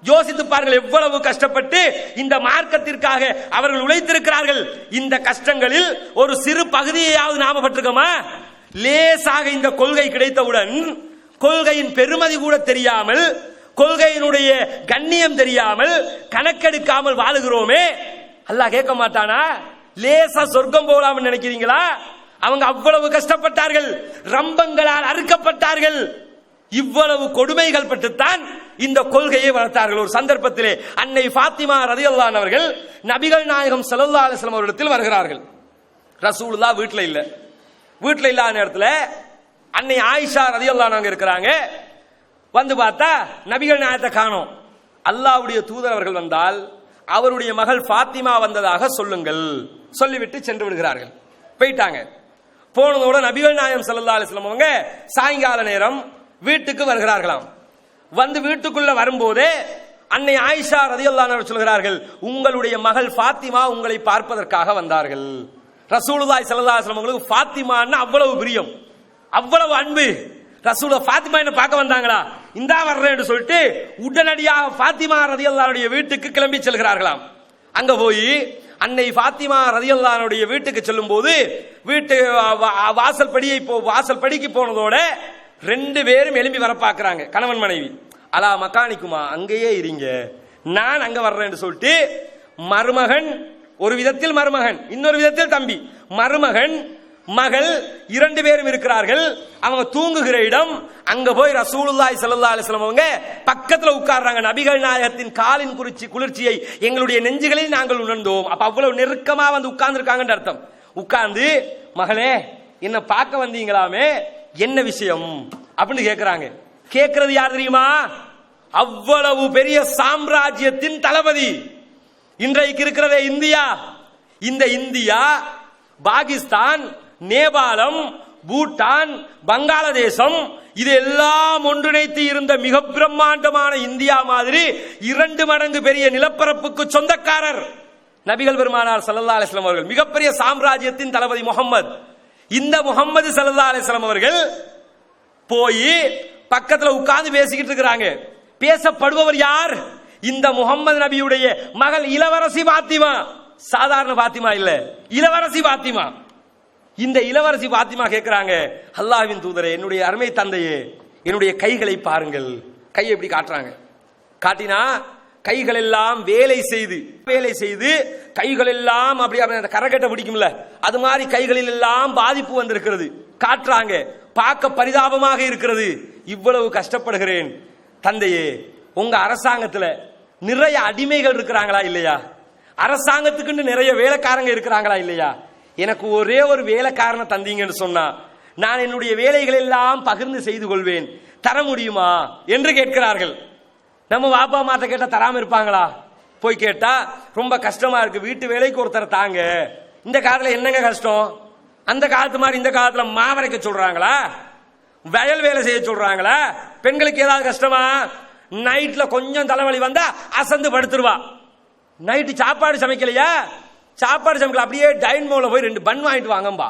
யோசித்து பாருங்கள், எவ்வளவு கஷ்டப்பட்டு இந்த மார்க்கத்திற்காக அவர்கள் உழைத்திருக்கிறார்கள். இந்த கஷ்டங்களில் ஒரு சிறு பகுதியையாவது நாம பட்டிருக்கோமா? லேசாக இந்த கொள்கை கிடைத்தவுடன் கொள்கையின் பெருமதி கூட தெரியாமல், கொள்கையினுடைய கண்ணியம் தெரியாமல், கணக்கெடுக்காமல் வாழுகிறோமே, அல்லாஹ் கேட்க மாட்டானா? லேசா சொர்க்கம் போகலாம் நினைக்கிறீங்களா? அவங்க அவ்வளவு கஷ்டப்பட்டார்கள், ரம்பங்களால் அறுக்கப்பட்டார்கள், இவ்வளவு கொடுமைகள் பட்டுத்தான் இந்த கொள்கையை வளர்த்தார்கள். ஒரு சந்தர்ப்பத்திலே அன்னை ஃபாத்திமா ரலியல்லாஹு அன்ஹா அவர்கள் நபிகள் நாயகம் ஸல்லல்லாஹு அலைஹி வஸல்லம் அவர்களிடத்தில் வருகிறார்கள். ரசூலுல்லாஹ் வீட்ல இல்ல. வீட்ல இல்லாத நேரத்தில் அன்னை ஆயிஷா ரலியல்லாஹு அன்ஹா இருக்கிறாங்க. வந்து பார்த்தா நபிகள் நாயகத்தை காணோம். அல்லாஹ்வுடைய தூதர் அவர்கள் வந்தால் அவருடைய மகள் ஃபாத்திமா வந்ததாக சொல்லுங்கள், சொல்லிவிட்டு சென்று விடுகிறார்கள். போயிட்டாங்க. போனதோட நபிகள் நாயகம் ஸல்லல்லாஹு அலைஹி வஸல்லம் அவங்க சாயங்கால நேரம் வீட்டுக்கு வருகிறார்களாம். வந்து வீட்டுக்குள்ள வரும்போதே அன்னை ஆயிஷா ரலியல்லாஹு அன்ஹா சொல்கிறார்கள், உங்களுடைய மகள் ஃபாத்திமா உங்களை பார்ப்பதற்காக வந்தார்கள். ரசூலுல்லாஹி ஸல்லல்லாஹு அலைஹி வஸல்லம் அவங்களுக்கு ஃபாத்திமான்னா அவ்வளவு பிரியம், அவ்வளவு அன்பு. ரசூலுல்லாஹ் ஃபாத்திமா என்ன பார்க்க வந்தாங்களா? இந்தா வர்றேன்னு சொல்லிட்டு உடனடியாக ஃபாத்திமா ரலியல்லாஹு அன்ஹா வீட்டுக்கு கிளம்பி செல்கிறார்களாம். அங்க போய் அன்னை ஃபாத்திமா ரலியல்லாஹு அன்ஹா வீட்டுக்கு செல்லும் போது வீட்டு வாசல் படிக்கு போனதோட ரெண்டு பேரும் எழும்பி வர பார்க்கறாங்க, கணவன் மனைவி. அலா மக்கானிக்குமா, அங்கேயே இருங்க, நான் அங்க வர்றேன்னு சொல்லிட்டு மருமகன், ஒரு விதத்தில் மருமகன், இன்னொரு விதத்தில் தம்பி, மருமகன் மகள் இரண்டு பேரும் இருக்கிறார்கள். அவங்க தூங்குகிற இடம். அங்க போய் ரசூலுல்லாஹி ஸல்லல்லாஹு அலைஹி வஸல்லம் அவங்க பக்கத்துல உட்கார்றாங்க. நபிகள் நாயகத்தின் காலின் குளிர்ச்சியை எங்களுடைய நெஞ்சுகளில் நாங்கள் உணர்ந்தோம். அப்ப அவ்வளவு நெருக்கமா வந்து உட்கார்ந்து இருக்காங்கன்னு அர்த்தம். உட்கார்ந்து, மகளே என்ன பார்க்க வந்தீங்களாமே, என்ன விஷயம் அப்படின்னு கேட்கிறாங்க. கேட்கிறது யார் தெரியுமா? அவ்வளவு பெரிய சாம்ராஜ்யத்தின் தளபதி. இன்றைக்கு இருக்கிறதே இந்தியா, இந்த இந்தியா, பாகிஸ்தான், நேபாளம், பூட்டான், வங்காளதேசம், இது எல்லாம் ஒன்றிணைத்து இருந்த மிக பிரம்மாண்டமான இந்தியா மாதிரி 2 மடங்கு பெரிய நிலப்பரப்புக்கு சொந்தக்காரர் நபிகள் பெருமானார் ஸல்லல்லாஹு அலைஹி வஸல்லம் அவர்கள். மிகப்பெரிய சாம்ராஜ்யத்தின் தளபதி முகம்மது. இந்த முகம்மது ஸல்லல்லாஹு அலைஹி வஸல்லம் அவர்கள் போய் பக்கத்துல உட்கார்ந்து பேசிக்கிட்டு இருக்கிறாங்க. பேசப்படுபவர் யார்? இந்த முகம்மது நபியுடைய மகள் இளவரசி பாத்திமா. சாதாரண பாத்திமா இல்ல, இளவரசி பாத்திமா. இந்த இளவரசி பாத்திமா கேட்கிறாங்க, அல்லாஹ்வின் தூதரே, என்னுடைய அருமை தந்தையே, என்னுடைய கைகளை பாருங்கள். கையை எப்படி காட்டுறாங்க? காட்டினா கைகள் எல்லாம் வேலை செய்து கைகள் எல்லாம் அப்படி அந்த கரகட்டை பிடிக்கும்ல, அது மாதிரி கைகளில் எல்லாம் பாதிப்பு வந்திருக்கிறது. காட்டுறாங்க, பார்க்க பரிதாபமாக இருக்கிறது. இவ்வளவு கஷ்டப்படுகிறேன் தந்தையே, உங்க அரசாங்கத்துல நிறைய அடிமைகள் இருக்கிறாங்களா இல்லையா? அரசாங்கத்துக்கு நிறைய வேலைக்காரங்க இருக்கிறாங்களா இல்லையா? எனக்கு ஒரே ஒரு வேலைக்காரனை தந்தீங்கன்னு சொன்னா நான் என்னுடைய வேலைகள் எல்லாம் பகிர்ந்து செய்து கொள்வேன், தர முடியுமா என்று கேட்கிறார்கள். நம்ம வாப்பா மாத்த கேட்டா தராம இருப்பாங்களா? போய் கேட்டா ரொம்ப கஷ்டமா இருக்கு, வீட்டு வேலைக்கு ஒருத்தர் தாங்க. இந்த காலத்துல என்னங்க கஷ்டம்? அந்த காலத்து மாதிரி இந்த காலத்துல மாவரைக்க சொல்றாங்களா? வயல் வேலை செய்ய சொல்றாங்களா? பெண்களுக்கு ஏதாவது கஷ்டமா? நைட்ல கொஞ்சம் தலைவலி வந்தா அசந்து படுத்துருவா. நைட்டு சாப்பாடு சமைக்கலையா? சாப்பாடு சமைக்கல, அப்படியே டைன் மோல போய் 2 பன் வாங்கிட்டு வாங்கம்பா.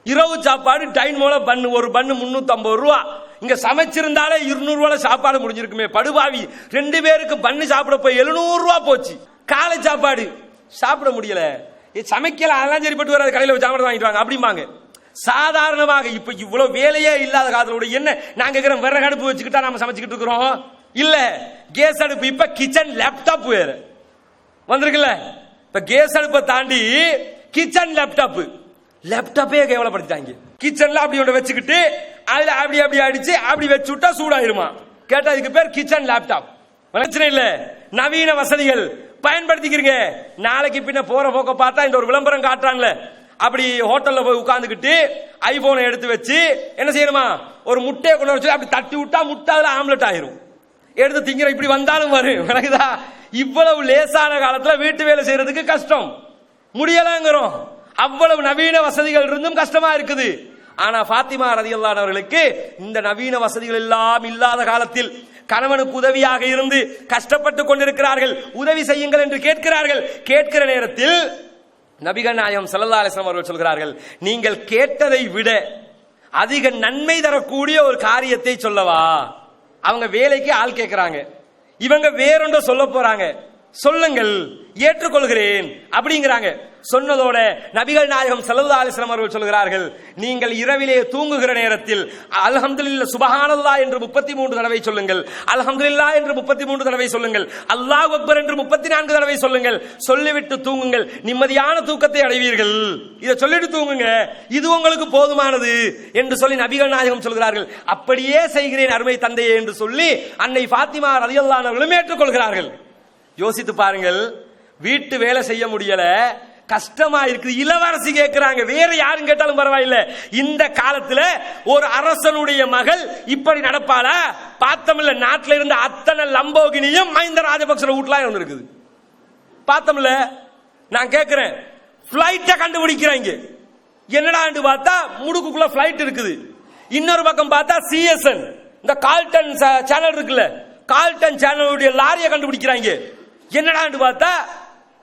இரவு சாப்பாடு டைன் மோல பன்னு, ஒரு பன்னு 350 ரூபா. இங்க சமைச்சிருந்தாலே 200 ரூபாய் சாப்பாடு முடிஞ்சிருக்குமே. படுபாவி, 2 பேருக்கு பன்னு சாப்பிட போய் 700 ரூபா போச்சு. காலை சாப்பாடு சாப்பிட முடியல, சமைக்கல, அதெல்லாம் சரிப்பட்டு வராது, கடையில் சாப்பாடு வாங்கிட்டு வாங்க அப்படிம்பாங்க. சாதாரணமாக இப்ப இவ்வளவு வேலையே இல்லாத காலத்துல என்ன நாங்க விறகு அடுப்பு வச்சுக்கிட்டா நம்ம சமைச்சுக்கிட்டு இருக்கிறோம். இல்ல கேஸ் அடுப்பு, இப்ப கிச்சன் லேப்டாப் வேற வந்திருக்குல்ல. இப்ப கேஸ் அடுப்பை தாண்டி கிச்சன் லேப்டாப்பே கேவலப்படுத்திட்டாங்க. கிச்சன்ல அப்படி ஒன்று வச்சுக்கிட்டு அதுல அப்படி அப்படி அடிச்சு அப்படி வச்சு விட்டா சூடாயிருமா? கேட்டா இதுக்கு பேர் கிச்சன் லேப்டாப். பிரச்சனை இல்ல, நவீன வசதிகள் பயன்படுத்திக்கிறீங்க. நாளைக்கு பின்ன போற போக்க பார்த்தா இந்த ஒரு விளம்பரம் காட்டுறான்ல, அப்படி ஹோட்டல்ல போய் உட்கார்ந்துக்கிட்டு ஐபோனை எடுத்து வச்சு என்ன செய்யணுமா, ஒரு முட்டையை கொண்டு வச்சு அப்படி தட்டி விட்டா முட்டை அதுல ஆம்லெட் ஆயிரும். எடுத்து திங்கிற இப்படி வந்தாலும் வரும். விளக்குதா? இவ்வளவு லேசான காலத்துல வீட்டு வேலை செய்யறதுக்கு கஷ்டம், முடியலங்கிறோம். அவ்வளவு நவீன வசதிகள் இருந்தும் கஷ்டமா இருக்குது. ஆனா ஃபாத்திமா ரலியல்லாஹு அன்ஹா அவர்களுக்கு இந்த நவீன வசதிகள் எல்லாம் இல்லாத காலத்தில் கணவனுக்கு உதவியாக இருந்து கஷ்டப்பட்டு கொண்டிருக்கிறார்கள். உதவி செய்யுங்கள் என்று கேட்கிறார்கள். கேட்கிற நேரத்தில் நபிகள் நாயகம் ஸல்லல்லாஹு அலைஹி வஸல்லம் அவர்கள் சொல்கிறார்கள், நீங்கள் கேட்டதை விட அதிக நன்மை தரக்கூடிய ஒரு காரியத்தை சொல்லவா? அவங்க வேலைக்கு ஆள் கேட்கிறாங்க, இவங்க வேறொன்ற சொல்ல போறாங்க. சொல்லுங்கள், ஏற்றுக்கொள்கிறேன் அப்படிங்கிறாங்க. சொன்னதோட நபிகள் நாயகம் ஸல்லல்லாஹு அலைஹி வஸல்லம் அவர்கள் சொல்கிறார்கள், நீங்கள் இரவிலே தூங்குகிற நேரத்தில் அல்ஹம்துலில்லாஹ் சுப்ஹானல்லாஹ் என்று 33 தடவை சொல்லுங்கள், அல்ஹம்துலில்லாஹ் என்று 33 தடவை சொல்லுங்கள், அல்லாஹ் அக்பர் என்று 34 தடவை சொல்லுங்கள். சொல்லிவிட்டு தூங்குங்கள், நிம்மதியான தூக்கத்தை அடைவீர்கள். இதை சொல்லிட்டு தூங்குங்க, இது உங்களுக்கு போதுமானது என்று சொல்லி நபிகள் நாயகம் சொல்கிறார்கள். அப்படியே செய்கிறேன் அருமை தந்தையே என்று சொல்லி அன்னை ஃபாத்திமா ரலியல்லாஹு அன்ஹா அவர்களும் ஏற்றுக்கொள்கிறார்கள். யோசித்து பாருங்கள், வீட்டு வேலை செய்ய முடியல, கஷ்டமா இருக்கு, இளவரசி கேட்கிறாங்க, வேற யாரும் கேட்டாலும் பரவாயில்லை. இந்த காலத்துல ஒரு அரசனுடைய மகள் இப்படி நடப்பாளா? பார்த்தமில்ல, நாட்டில் இருந்த அத்தனை லம்போகினியும் மஹிந்த ராஜபக்ச வீட்டுல இருந்திருக்குது. பார்த்தமில்ல. நான் கேட்கிறேன், பிளைட்ட கண்டுபிடிக்கிறாங்க, என்னடான்னு பார்த்தா முடுக்குள்ள பிளைட் இருக்குது. இன்னொரு பக்கம் பார்த்தா சிஎஸ்என் இந்த கால்டன் சேனல் இருக்குல்ல, கால்டன் சேனலுடைய லாரியை கண்டுபிடிக்கிறாங்க. என்னடான்னு பார்த்தா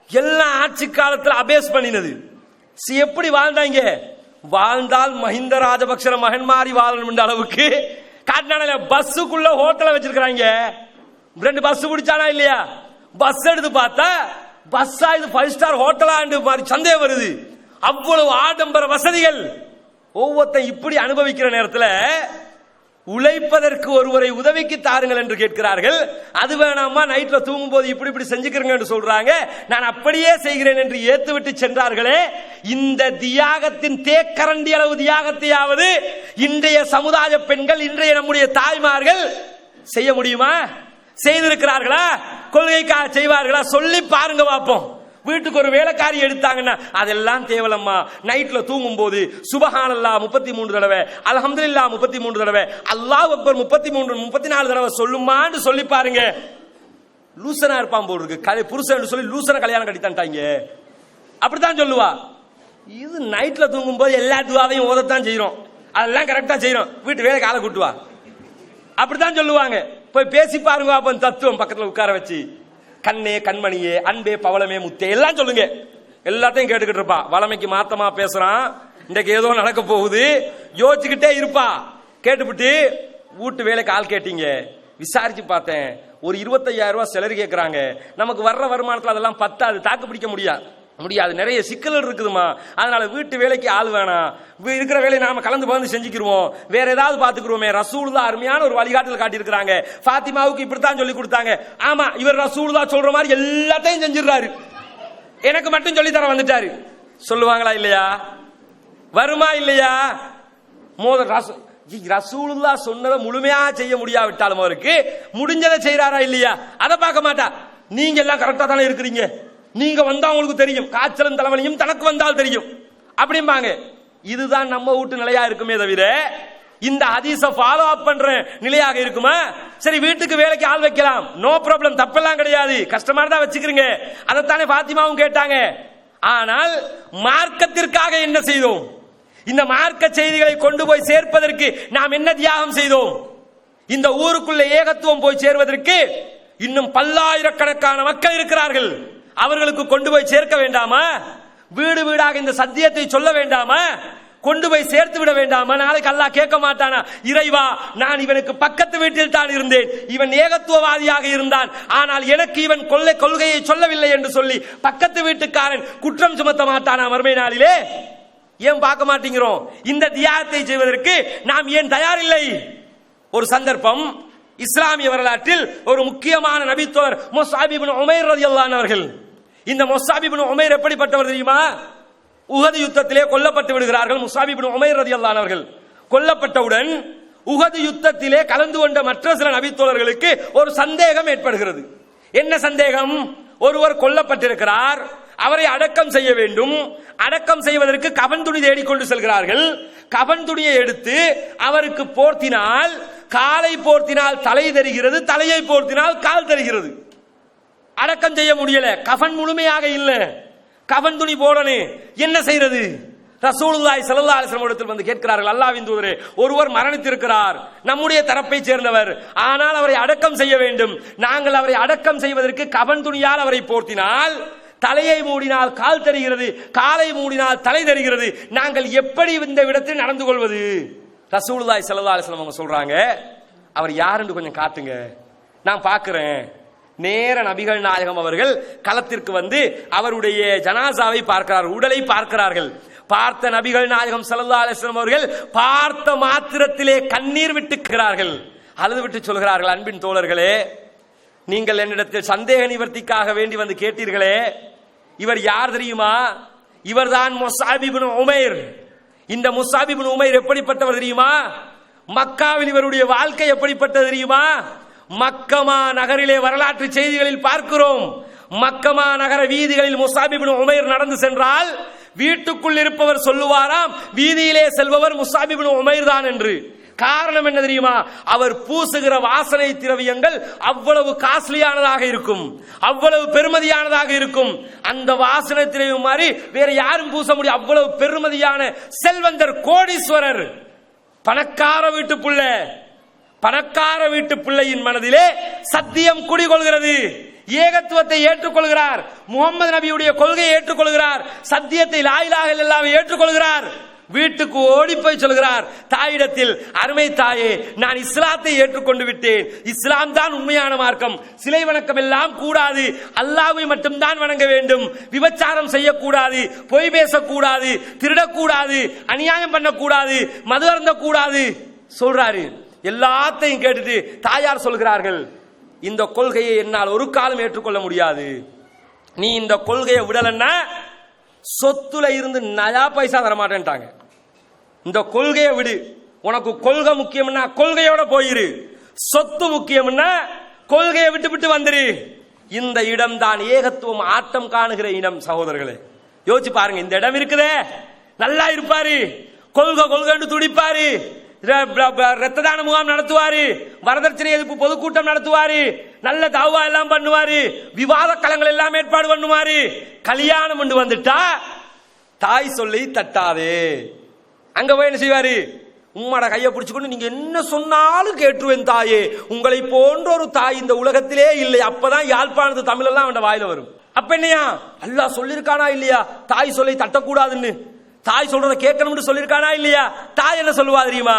எல்லாம் ஆட்சி காலத்தில் அபேஸ் பண்ணினது. எப்படி வாழ்ந்தாங்க? வாழ்ந்தால் மஹிந்த ராஜபக்ச மகன் மாறி வாழணும் என்ற அளவுக்கு காட்டினால. பஸ்ஸுக்குள்ள ஹோட்டலை வச்சிருக்காங்க. 2 பஸ் பிடிச்சானா இல்லையா? பஸ் எடுத்து பார்த்தா பஸ்ஸா இது 5 ஸ்டார் ஹோட்டலா மாதிரி சந்தேகம் வருது. அவ்வளவு ஆடம்பர வசதிகள். ஒவ்வொருத்தன் இப்படி அனுபவிக்கிற நேரத்தில் உழைப்பதற்கு ஒருவரை உதவிக்கு தாருங்கள் என்று கேட்கிறார்கள். அது வேணாமா, நைட்ல தூங்கும் போது இப்படி இப்படி செஞ்சுக்கிறங்க என்று சொல்றாங்க. நான் அப்படியே செய்கிறேன் என்று ஏத்துவிட்டு சென்றார்களே, இந்த தியாகத்தின் தேக்கரண்டி அளவு தியாகத்தையாவது இன்றைய சமுதாய பெண்கள், இன்றைய நம்முடைய தாய்மார்கள் செய்ய முடியுமா? செய்திருக்கிறார்களா? கொள்கைக்காக செய்வார்களா? சொல்லி பாருங்க பார்ப்போம். வீட்டுக்கு ஒரு வேலைக்காரி எடுத்தாங்கன்னா அதெல்லாம் தேவலம்மா. நைட்ல தூங்கும் போது சுபஹானல்லாஹ் 33 தடவை, அல்ஹம்துலில்லாஹ் 33 தடவை, அல்லாஹ் அக்பர் 33 34 தடவை சொல்லுமான்னு சொல்லி பாருங்க. லூசனா இருப்பான் போல் இருக்கு புருஷன் சொல்லி லூசனை கல்யாணம் கட்டித்தான்ட்டாங்க. அப்படித்தான் சொல்லுவா. இது நைட்ல தூங்கும் போது எல்லா துவாவையும் ஓதத்தான் செய்யறோம், அதெல்லாம் கரெக்டா செய்யறோம், வீட்டு வேலை காலை கூட்டுவா, அப்படித்தான் சொல்லுவாங்க. போய் பேசி பாருங்க அப்ப தத்துவம் பக்கத்துல உட்கார வச்சு. கண்ணே கண்மணியே, அன்பே பவளமே முத்தே எல்லாம் சொல்லுங்க. எல்லாத்தையும் கேட்டுக்கிட்டு இருப்பா. வளமைக்கு மாத்தமா பேசுறான், இன்றைக்கு ஏதோ நடக்க போகுது, யோசிச்சுக்கிட்டே இருப்பா. கேட்டுவிட்டு வீட்டு வேலைக்கு ஆள் கேட்டீங்க, விசாரிச்சு பார்த்தேன், ஒரு 25,000 ரூபாய் செலரி கேட்கறாங்க. நமக்கு வர்ற வருமானத்தில் அதெல்லாம் பத்தாது, தாக்கு பிடிக்க முடியாது, நிறைய சிக்கல்கள் இருக்குதுமா. அதனால வீட்டு வேலைக்கு ஆள் வேணாம், இருக்கிற வேலையை நாம கலந்து பகிர்ந்து செஞ்சுக்கிருவோம், வேற ஏதாவது பாத்துக்கிறோமே. ரசூலுல்லாஹ் அருமையான ஒரு வழிகாட்டல் காட்டி இருக்கிறாங்க. ஃபாத்திமாவுக்கு இப்படித்தான் சொல்லி கொடுத்தாங்க. ஆமா, இவர் ரசூலுல்லாஹ் சொல்ற மாதிரி எல்லாத்தையும் செஞ்சிடறாரு, எனக்கு மட்டும் சொல்லி தர வந்துட்டாரு. சொல்லுவாங்களா இல்லையா? வருமா இல்லையா? ரசூலுல்லாஹ் சொன்னதை முழுமையா செய்ய முடியாவிட்டாலும் அவருக்கு முடிஞ்சதை செய்யறாரா இல்லையா? அதை பார்க்க மாட்டா. நீங்க எல்லாம் கரெக்டா தானே இருக்கிறீங்க, நீங்க வந்தா உங்களுக்கு தெரியும், காய்ச்சலும் தலைவலியும் தனக்கு வந்தால் தெரியும் அப்படிம்பாங்க. இதுதான் நம்ம வீட்டு நிலையா இருக்குமே தவிர இந்த ஹதீஸ ஃபாலோ அப் பண்ற நிலையாக இருக்குமா? சரி, வீட்டுக்கு வேலைக்கு ஆள் வைக்கலாம், நோ ப்ராப்ளம், தப்பெல்லாம் கிடையாது, கஷ்டமா தான் வச்சுக்கிறீங்க. அதைத்தானே ஃபாத்திமாவும் கேட்டாங்க. ஆனால் மார்க்கத்திற்காக என்ன செய்தோம்? இந்த மார்க்க செய்திகளை கொண்டு போய் சேர்ப்பதற்கு நாம் என்ன தியாகம் செய்தோம்? இந்த ஊருக்குள்ள ஏகத்துவம் போய் சேர்வதற்கு இன்னும் பல்லாயிரக்கணக்கான மக்கள் இருக்கிறார்கள். அவர்களுக்கு கொண்டு போய் சேர்க்க வேண்டாமா? வீடு வீடாக இந்த சத்தியத்தை சொல்ல வேண்டாமா? கொண்டு போய் சேர்த்து விட வேண்டாமா? நாளைக்கு அல்லாஹ் கேட்க மாட்டானா, இறைவா நான் இவனுக்கு பக்கத்து வீட்டில் தான் இருந்தேன், இவன் ஏகத்துவவாதியாக இருந்தான், ஆனால் எனக்கு இவன் கொள்கையை சொல்லவில்லை என்று சொல்லி பக்கத்து வீட்டுக்காரன் குற்றம் சுமத்த மாட்டானா மறுமை நாளிலே? ஏன் பார்க்க மாட்டேங்கிறோம்? இந்த தியாகத்தை செய்வதற்கு நாம் ஏன் தயாரில்லை? ஒரு சந்தர்ப்பம், இஸ்லாமிய வரலாற்றில் ஒரு முக்கியமான நபித்தோழர் முஸ்அப் இப்னு உமைர் ரலியல்லாஹு அன்ஹு அவர்கள். இந்த முஸ்அப் இப்னு உமைர் எப்படிப்பட்டவர் தெரியுமா? உஹது யுத்தத்திலே கொல்லப்பட்டு விடுகிறார்கள். முஸ்அப் இப்னு உமைர் ரலியல்லாஹு அன்ஹு அவர்கள் கொல்லப்பட்டவுடன் உஹது யுத்தத்திலே கலந்து கொண்ட மற்ற சில நபித்தோழர்களுக்கு ஒரு சந்தேகம் ஏற்படுகிறது. என்ன சந்தேகம்? ஒருவர் கொல்லப்பட்டிருக்கிறார், அவரை அடக்கம் செய்ய வேண்டும். அடக்கம் செய்வதற்கு கபன் துணி தேடிக்கொண்டு செல்கிறார்கள். கபன் துணியை எடுத்து அவருக்கு போர்த்தினால், காலை போர்த்தினால் தலை தெரிகிறது, தலையை போர்த்தினால் கால் தெரிகிறது. அடக்கம் செய்ய முடியல, கஃன் முழுமையாக இல்ல, கஃன் துணி போடணும். என்ன செய்யறது? ரசூலுல்லாஹி ஸல்லல்லாஹு அலைஹி வஸல்லம் இடத்தில் வந்து கேட்கிறார்கள், அல்லாஹ்வின் தூதரே, ஒருவர் மரணித்திருக்கிறார், நம்முடைய தரப்பை சேர்ந்தவர், ஆனால் அவரை அடக்கம் செய்ய வேண்டும். நாங்கள் அவரை அடக்கம் செய்வதற்கு கஃன் துணியால் அவரை போர்த்தினால், தலையை மூடினால் கால் தெரிகிறது, காலை மூடினால் தலை தெரிகிறது. நாங்கள் எப்படி இந்த இடத்தில் நடந்து கொள்வது? ரசூலுல்லாஹி ஸல்லல்லாஹு அலைஹி வஸல்லம் அவங்க சொல்றாங்க, அவர் யாருன்னு கொஞ்சம் காட்டுங்க, நான் பார்க்கிறேன். நேர நபிகள் நாயகம் அவர்கள் களத்திற்கு வந்து அவருடைய ஜனாசாவை பார்க்கிறார்கள், உடலை பார்க்கிறார்கள். பார்த்த நபிகள் நாயகம் ஸல்லல்லாஹு அலைஹி வஸல்லம் அவர்கள் பார்த்த மாத்திரத்திலே கண்ணீர் விட்டுக்கிறார்கள், அழுது விட்டு சொல்கிறார்கள், அன்பின் தோழர்களே, நீங்கள் என்னிடத்தில் சந்தேக நிவர்த்திக்காக வேண்டி வந்து கேட்டீர்களே, இவர் யார் தெரியுமா? இவர்தான் முஸ்அப் இப்னு உமைர். இந்த முஸ்அப் இப்னு உமைர் எப்படிப்பட்டவர் தெரியுமா? மக்காவில் இவருடைய வாழ்க்கை எப்படிப்பட்டது தெரியுமா? மக்கமா நகரிலே வரலாற்று செய்திகளில் பார்க்கிறோம். மக்கமா நகர வீதிகளில் முஸ்அப் இப்னு உமைர் நடந்து சென்றால் வீட்டுக்குள் இருப்பவர் சொல்லுவாராம், வீதியிலே செல்பவர் முஸ்அப் இப்னு உமைர் தான் என்று. காரணம் என்ன தெரியுமா? அவர் பூசுகிற வாசனை திரவியங்கள் அவ்வளவு காஸ்ட்லியானதாக இருக்கும், அவ்வளவு பெருமதியானதாக இருக்கும். அந்த வாசனை திரவியம் மாதிரி வேற யாரும் பூச முடியும். அவ்வளவு பெருமதியான செல்வந்தர், கோடீஸ்வரர், பணக்கார வீட்டு பிள்ளை. பணக்கார வீட்டு பிள்ளையின் மனதிலே சத்தியம் குடிகொள்கிறது. ஏகத்துவத்தை ஏற்றுக்கொள்கிறார், முகமது நபியுடைய கொள்கையை ஏற்றுக்கொள்கிறார், சத்தியத்தை லா இலாஹ இல்லல்லாஹ் ஏற்றுக்கொள்கிறார். வீட்டுக்கு ஓடி போய் சொல்கிறார் தாயிடத்தில், அருமை தாயே, நான் இஸ்லாத்தை ஏற்றுக்கொண்டு விட்டேன், இஸ்லாம் தான் உண்மையான மார்க்கம், சிலை வணக்கம் எல்லாம் கூடாது, அல்லாஹ்வை மட்டும்தான் வணங்க வேண்டும், விபச்சாரம் செய்யக்கூடாது, பொய் பேசக்கூடாது, திருடக்கூடாது, அநியாயம் பண்ணக்கூடாது, மது அருந்தக்கூடாது சொல்றாரு. எல்லாத்தையும் கேட்டுட்டு தாயார் சொல்கிறார்கள், இந்த கொள்கையை என்னால் ஒரு காலம் ஏற்றுக்கொள்ள முடியாது, நீ இந்த கொள்கையை விடலன்னா சொத்துல இருந்து நயா பைசா தர மாட்டேன்ட்டாங்க. இந்த கொள்கையை விடு, உனக்கு கொள்கை முக்கியம்னா கொள்கையோட போயிரு, சொத்து முக்கியம்னா கொள்கையை விட்டு விட்டு வந்துரு. இந்த இடம் தான் ஏகத்துவம் ஆட்டம் காணுகிற இடம். சகோதரர்களே, யோசிச்சு பாருங்க, இந்த இடம் இருக்குதே, நல்லா இருப்பாரு, கொள்கை கொள்கைன்னு துடிப்பாரு, ரத்த தான முகாம் நடத்துவாரு, வரதட்சணை எதிர்ப்பு பொதுக்கூட்டம் நடத்துவாரு, நல்ல தாவா எல்லாம் பண்ணுவாரு, விவாத களங்கள் எல்லாம் ஏற்பாடு பண்ணுவாரு. கல்யாணம் கொண்டு வந்துட்டா தாய் சொல்லி தட்டாதே. அங்க போய் என்ன செய்வாரு? உம்மாட கையை பிடிச்சுக்கொண்டு, நீங்க என்ன சொன்னாலும் கேட்டுருவேன் தாயே, உங்களை போன்ற ஒரு தாய் இந்த உலகத்திலே இல்லை. அப்பதான் யாழ்ப்பாணத்து தமிழ் எல்லாம் அவன் வாயில வரும். அப்ப என்னையா அல்லாஹ் சொல்லிருக்கானா இல்லையா தாய் சொல்லி தட்டக்கூடாதுன்னு? தாய் சொல்றத கேட்கணும்னு சொல்லிருக்கானா இல்லையா? தாய் என்ன சொல்லுவா தெரியுமா?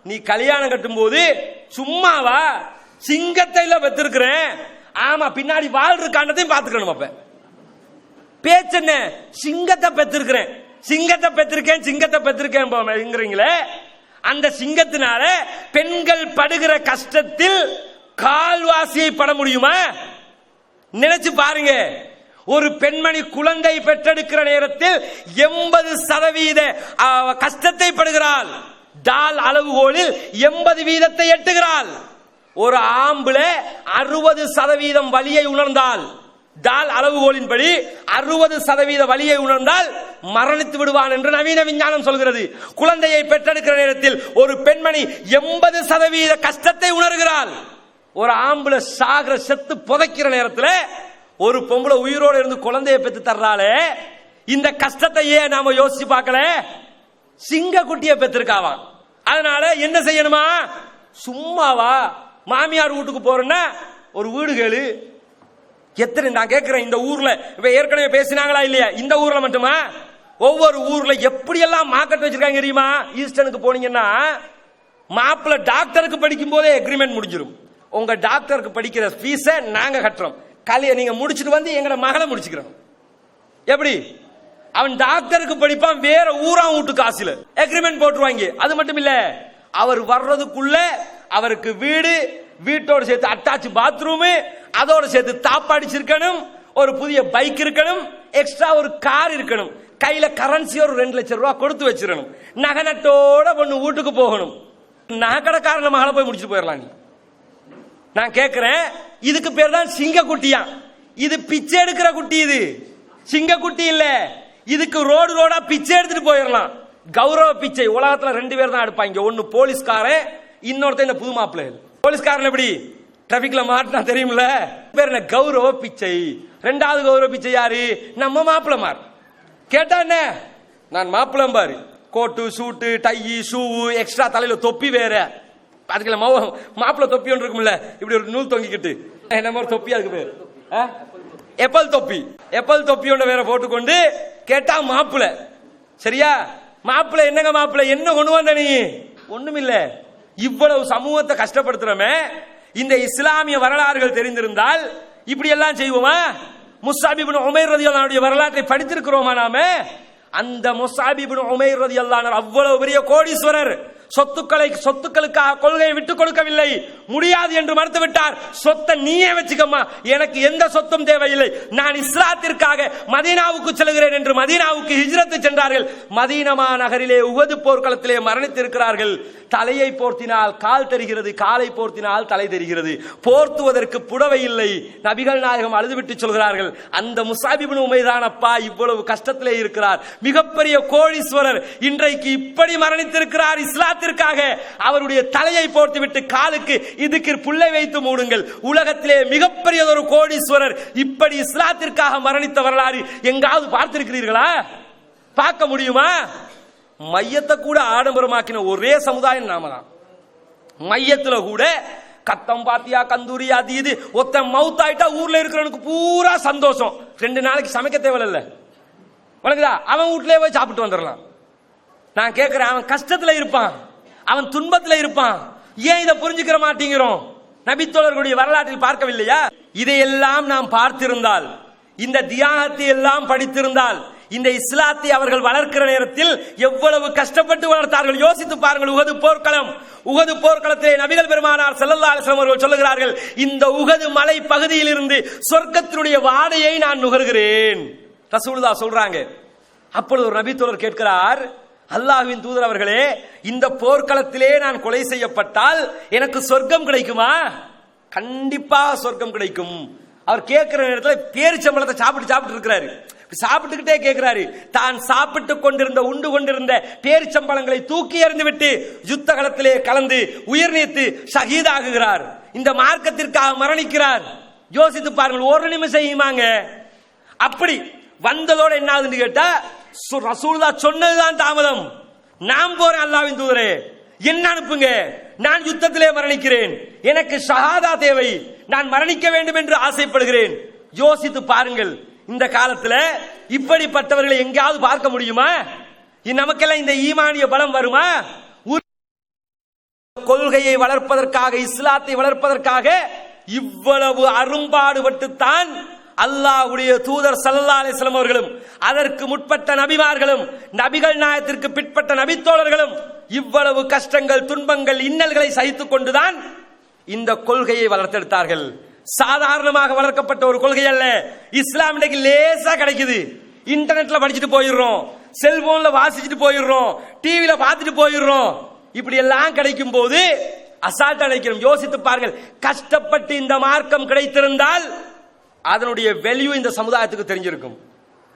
நீ கல்யாணம் கட்டும் போது சும்மாவா சிங்கத்தை பெற்றிருக்கிறேன், ஆமா பின்னாடி வாழ் இருக்கானதையும் பாத்துக்கணும். அப்ப பேச்சு என்ன? சிங்கத்தை பெற்றிருக்கிறேன், சிங்கத்தை பெற்றிருக்கேன், சிங்கத்தை பெற்றிருக்கேன். அந்த சிங்கத்தினால பெண்கள் படுகிற கஷ்டத்தில் கால்வாசியை பட முடியுமா? நினைச்சு பாருங்க. ஒரு பெண்மணி குழந்தை பெற்றெடுக்கிற நேரத்தில் 80% கஷ்டத்தை படுகிறாள். டால் அளவுகோலில் 80% எட்டுகிறாள். ஒரு ஆம்பளை 60% வலியை உணர்ந்தால், டால் அளவுகோலின்படி 60% வலியை உணர்ந்தால் மரணித்து விடுவான் என்று நவீன விஞ்ஞானம் சொல்கிறது. குழந்தையை பெற்றெடுக்கிற நேரத்தில் ஒரு பெண்மணி 80% கஷ்டத்தை உணர்கிறாள். ஒரு ஆம்பளை சாகிற செத்து புதைக்கிற நேரத்தில் ஒரு பொம்பளை உயிரோடு இருந்து குழந்தையை பெற்று தர்றாளே, இந்த கஷ்டத்தையே நாம யோசிச்சு பார்க்கல. சிங்க குட்டியை பெற்றிருக்காவான். அதனால என்ன செய்யணுமா? சும்மாவா மாமியார் வீட்டுக்கு போறேன்னா ஒரு வீடு கேளு. எத்தனை நான் கேட்கிறேன், இந்த ஊர்ல இப்ப ஏற்கனவே பேசினாங்களா இல்லையா? இந்த ஊர்ல மட்டுமா? ஒவ்வொரு ஊர்ல எப்படி எல்லாம் மார்க்கெட் வச்சிருக்காங்க தெரியுமா? ஈஸ்டர்னுக்கு போனீங்கன்னா மாப்பிள்ள டாக்டருக்கு படிக்கும் போதே அக்ரிமெண்ட் முடிஞ்சிடும். உங்க டாக்டருக்கு படிக்கிற ஃபீஸ நாங்க கட்டுறோம், நீங்க முடிச்சுட்டு வந்து எங்கட மகளை முடிச்சுக்கிறோம். எப்படி? அவன் டாக்டருக்கு படிப்பான், வேற ஊரா வீட்டு காசுல அக்ரிமெண்ட் போட்டுருவாங்க. அது மட்டும் இல்ல, அவர் வர்றதுக்குள்ள அவருக்கு வீடு, வீட்டோடு சேர்த்து அட்டாச் பாத்ரூம், அதோட சேர்த்து தாப்பாடிச்சிருக்கணும், ஒரு புதிய பைக் இருக்கணும், எக்ஸ்ட்ரா ஒரு கார் இருக்கணும், கையில கரன்சி ஒரு 2 லட்சம் ரூபாய் கொடுத்து வச்சிடணும், நகனட்டோட பொண்ணு வீட்டுக்கு போகணும். நகைக்கடைக்காரன மகளை போய் முடிச்சுட்டு போயிடலாம். நீ நான் கேட்கிறேன், இதுக்கு பேர் தான் சிங்கக்குட்டியா? இது பிச்சை எடுக்கிற குட்டி, இது சிங்கக்குட்டி இல்ல. இதுக்கு ரோடு ரோடா பிச்சை எடுத்துட்டு போயிடலாம். கௌரவ பிச்சை உலகத்துல 2 பேர் தான் எடுப்பாங்க. ஒன்னு போலீஸ்காரன், இன்னொருத்த இந்த புது மாப்பிள்ளை. போலீஸ்காரன் எப்படி டிராபிக்ல மாட்டினா தெரியுமில்ல, பேர் என்ன? கௌரவ பிச்சை. 2வது கௌரவ பிச்சை யாரு? நம்ம மாப்பிள்ளமார். கேட்டா என்ன? நான் மாப்பிள்ளம் பாரு, கோட்டு சூட்டு டை ஷூ எக்ஸ்ட்ரா, தலையில தொப்பி வேற. அதுக்குள்ள மாப்பிள்ள தொப்பி ஒன்று இருக்கும்ல, இப்படி ஒரு நூல் தொங்கிக்கிட்டு, என்ன ஒரு தொப்பி, அதுக்கு பேர் எப்பல் தொப்பி. எப்பல் தொப்பி ஒன்று வேற போட்டுக்கொண்டு கேட்டா மாப்பிள்ள. சரியா? மாப்பிள்ள என்னங்க மாப்பிள்ள, என்ன கொண்டு வந்த நீ? ஒண்ணுமில்ல. இவ்வளவு சமூகத்தை கஷ்டப்படுத்துறமே, இந்த இஸ்லாமிய வரலாறுகள் தெரிந்திருந்தால் இப்படி எல்லாம் செய்வோமா? முஸ்அப் இப்னு உமைர் ரலியல்லாஹு அன்ஹு வரலாற்றை படித்திருக்கிறோமா நாம? அந்த முஸ்அப் இப்னு உமைர் ரலியல்லாஹு அன்ஹு அவ்வளவு பெரிய கோடீஸ்வரர், சொத்துக்களுக்காக கொள்கையை விட்டுக் கொடுக்கவில்லை. முடியாது என்று மறுத்துவிட்டார். சொத்தை நீயே வச்சுக்கம்மா, எனக்கு எந்த சொத்தும் தேவையில்லை, நான் இஸ்லாத்திற்காக மதீனாவுக்கு செல்கிறேன் என்று மதீனாவுக்கு ஹிஜ்ரத் சென்றார்கள். மதீனா நகரிலே உஹது போர்க்களத்திலே மரணித்திருக்கிறார்கள். தலையை போர்த்தினால் கால் தெரிகிறது, காலை போர்த்தினால் தலை தெரிகிறது. போர்த்துவதற்கு புடவை இல்லை. நபிகள் நாயகம் அழுதுவிட்டு சொல்கிறார்கள், அந்த முஸ்அப் இப்னு உமைர் தானப்பா இவ்வளவு கஷ்டத்திலே இருக்கிறார், மிகப்பெரிய கோடீஸ்வரர், இன்றைக்கு இப்படி மரணித்திருக்கிறார் இஸ்லாத்திற்காக. அவருடைய தலையை போர்த்துவிட்டு காலுக்கு இதுக்கு புல்லை வைத்து மூடுங்கள். உலகத்திலே மிகப்பெரிய ஒரு கோடீஸ்வரர் இப்படி இஸ்லாத்திற்காக மரணித்த வரலாறு எங்காவது பார்த்திருக்கிறீர்களா? பார்க்க முடியுமா? மையத்தை கூட ஆடம்பரமாக்கின ஒரே சமுதாயம் நாம தான். மையத்துல கூட கத்தம் பாத்தியா கந்தூரி அது இது, ஒத்த மவுத் ஆயிட்டா ஊர்ல இருக்கிறவனுக்கு பூரா சந்தோஷம். 2 நாளைக்கு சமைக்க தேவையில்ல, வணங்குதா? அவன் வீட்லயே போய் சாப்பிட்டு வந்துடலாம். நான் கேட்கிறேன், அவன் கஷ்டத்துல இருப்பான், அவன் துன்பத்துல இருப்பான், ஏன் இதை புரிஞ்சுக்கிற மாட்டேங்கிறோம்? நபித்தோழர்களுடைய வரலாற்றில் பார்க்கவில்லையா? இதையெல்லாம் நாம் பார்த்திருந்தால், இந்த தியாகத்தை எல்லாம் படித்திருந்தால், இந்த இஸ்லாத்தை அவர்கள் வளர்க்கிற நேரத்தில் எவ்வளவு கஷ்டப்பட்டு வளர்த்தார்கள் யோசித்து பாருங்கள். உஹது போர்க்களம், உஹது போர்க்களத்திலே நபிகள் பெருமானார் ஸல்லல்லாஹு அலைஹி வஸல்லம் அவர்கள் சொல்லுகிறார்கள், இந்த உஹது மலை பகுதியில் இருந்து சொர்க்கத்தினுடைய வாடையை நான் நுகர்கிறேன். ரசூலுல்லாஹ் சொல்றாங்க. அப்பொழுது ஒரு நபித்தோழர் கேட்கிறார், அல்லாஹ்வின் தூதர் அவர்களே, இந்த போர்க்களத்திலே நான் கொலை செய்யப்பட்டால் எனக்கு சொர்க்கம் கிடைக்குமா? கண்டிப்பா சொர்க்கம் கிடைக்கும். அவர் கேட்கிற நேரத்தில் பேரிச்சம்பளத்தை சாப்பிட்டு இருக்கிறாரு. சாப்பிட்டுக்கிட்டே கேட்கிறாரு, தான் சாப்பிட்டு கொண்டிருந்த உண்டு கொண்டிருந்த பேரிச்சம்பளங்களை தூக்கி எறிந்து விட்டு யுத்த களத்திலே கலந்து உயிர் நீத்து ஷஹீதாகுகிறார். இந்த மார்க்கத்திற்காக மரணிக்கிறார். யோசித்து பாருங்கள், ஒரு நிமிஷம் ஈமாங்க. அப்படி வந்ததோட என்ன ஆகுதுன்னு கேட்டா, ரசூலுல்லாஹ் சொன்னதுதான் தாமதம். நான் போறேன், அல்லாஹ்வின் தூதரே என்ன அனுப்புங்க, நான் யுத்தத்திலே மரணிக்கிறேன், எனக்கு ஷஹாதா தேவை, நான் மரணிக்க வேண்டும் என்று ஆசைப்படுகிறேன். யோசித்து பாருங்கள், இந்த காலத்துல இப்படிப்பட்டவர்களை எங்கேயாவது பார்க்க முடியுமா? நமக்கெல்லாம் இந்த ஈமானிய பலம் வருமா? கொள்கையை வளர்ப்பதற்காக, இஸ்லாத்தை வளர்ப்பதற்காக இவ்வளவு அரும்பாடுபட்டுத்தான் அல்லாஹ்வுடைய தூதர் ஸல்லல்லாஹு அலைஹி வஸல்லம் அவர்களும், அதற்கு முற்பட்ட நபிமார்களும், நபிகள் நாயகத்திற்கு பிற்பட்ட நபித்தோழர்களும் இவ்வளவு கஷ்டங்கள், துன்பங்கள், இன்னல்களை சகித்துக் கொண்டுதான் இந்த கொள்கையை வளர்த்தெடுத்தார்கள். சாதாரணமாக வளர்க்கப்பட்ட ஒரு கொள்கை அல்ல. இஸ்லாம் இன்னைக்கு லேசா கிடைக்குது. இன்டர்நெட்ல படிச்சுட்டு போயிடுறோம், செல்போன்ல வாசிச்சுட்டு போயிடுறோம், டிவில பார்த்துட்டு போயிடுறோம். இப்படி எல்லாம் கிடைக்கும் போது அசால்ட்டா நினைக்கிறோம். யோசித்து பாருங்கள், கஷ்டப்பட்டு இந்த மார்க்கம் கிடைத்திருந்தால் அதனுடைய வேல்யூ இந்த சமுதாயத்துக்கு தெரிஞ்சிருக்கும்.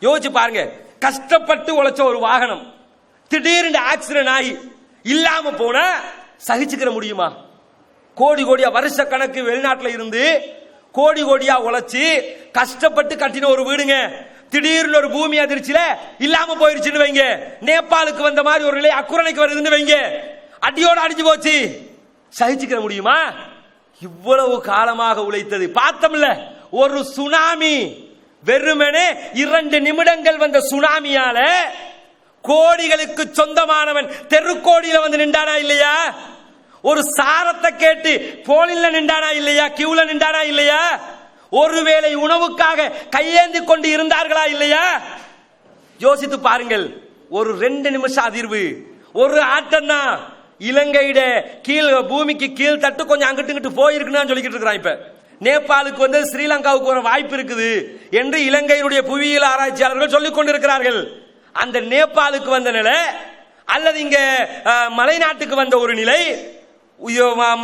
யோசிச்சு பாருங்க, கஷ்டப்பட்டு உழைச்ச ஒரு வாகனம் திடீர்னு ஆக்சிடென்ட் ஆகி இல்லாம போனா சகிச்சுக்கிற முடியுமா? கோடி கோடியா வருஷ கணக்கு வெளிநாட்டுல இருந்து கோடி கோடியா உழைச்சு கஷ்டப்பட்டு கட்டின ஒரு வீடுங்க திடீர்னு ஒரு பூமி அதிர்ச்சியில இல்லாம போயிருச்சுன்னு வைங்க, நேபாளுக்கு வந்த மாதிரி ஒரு நிலை அக்குரணைக்கு வருதுன்னு வைங்க, அடியோட அடிச்சு போச்சு, சகிச்சுக்கிற முடியுமா? இவ்வளவு காலமாக உழைத்தது பார்த்தோம்ல. ஒரு சுனாமி, வெறுமனே 2 நிமிடங்கள் வந்த சுனாமியால கோடிகளுக்கு சொந்தமானவன் தெருக்கோடியில வந்து நின்றானா இல்லையா? ஒரு சாரத்தை கேட்டு போலில் நின்றானா இல்லையா? கியூல நின்றானா இல்லையா? ஒருவேளை உணவுக்காக கையேந்தி கொண்டு இருந்தார்களா இல்லையா? யோசித்து பாருங்கள். ஒரு 2 நிமிஷம் அதிர்வு, ஒரு ஆட்டம் தான் இலங்கையிட கீழ் பூமிக்கு கீழ் தட்டு கொஞ்சம் அங்கிட்டு இங்கிட்டு போயிருக்குன்னு சொல்லிக்கிட்டு இருக்கிறான். இப்ப நேபாளுக்கு வந்து ஸ்ரீலங்காவுக்கு ஒரு வாய்ப்பு இருக்குது என்று இலங்கையினுடைய புவியியல் ஆராய்ச்சியாளர்கள் சொல்லிக் கொண்டிருக்கிறார்கள். அந்த நேபாளுக்கு வந்த நிலை அல்லது இங்க மலைநாட்டுக்கு வந்த ஒரு நிலை,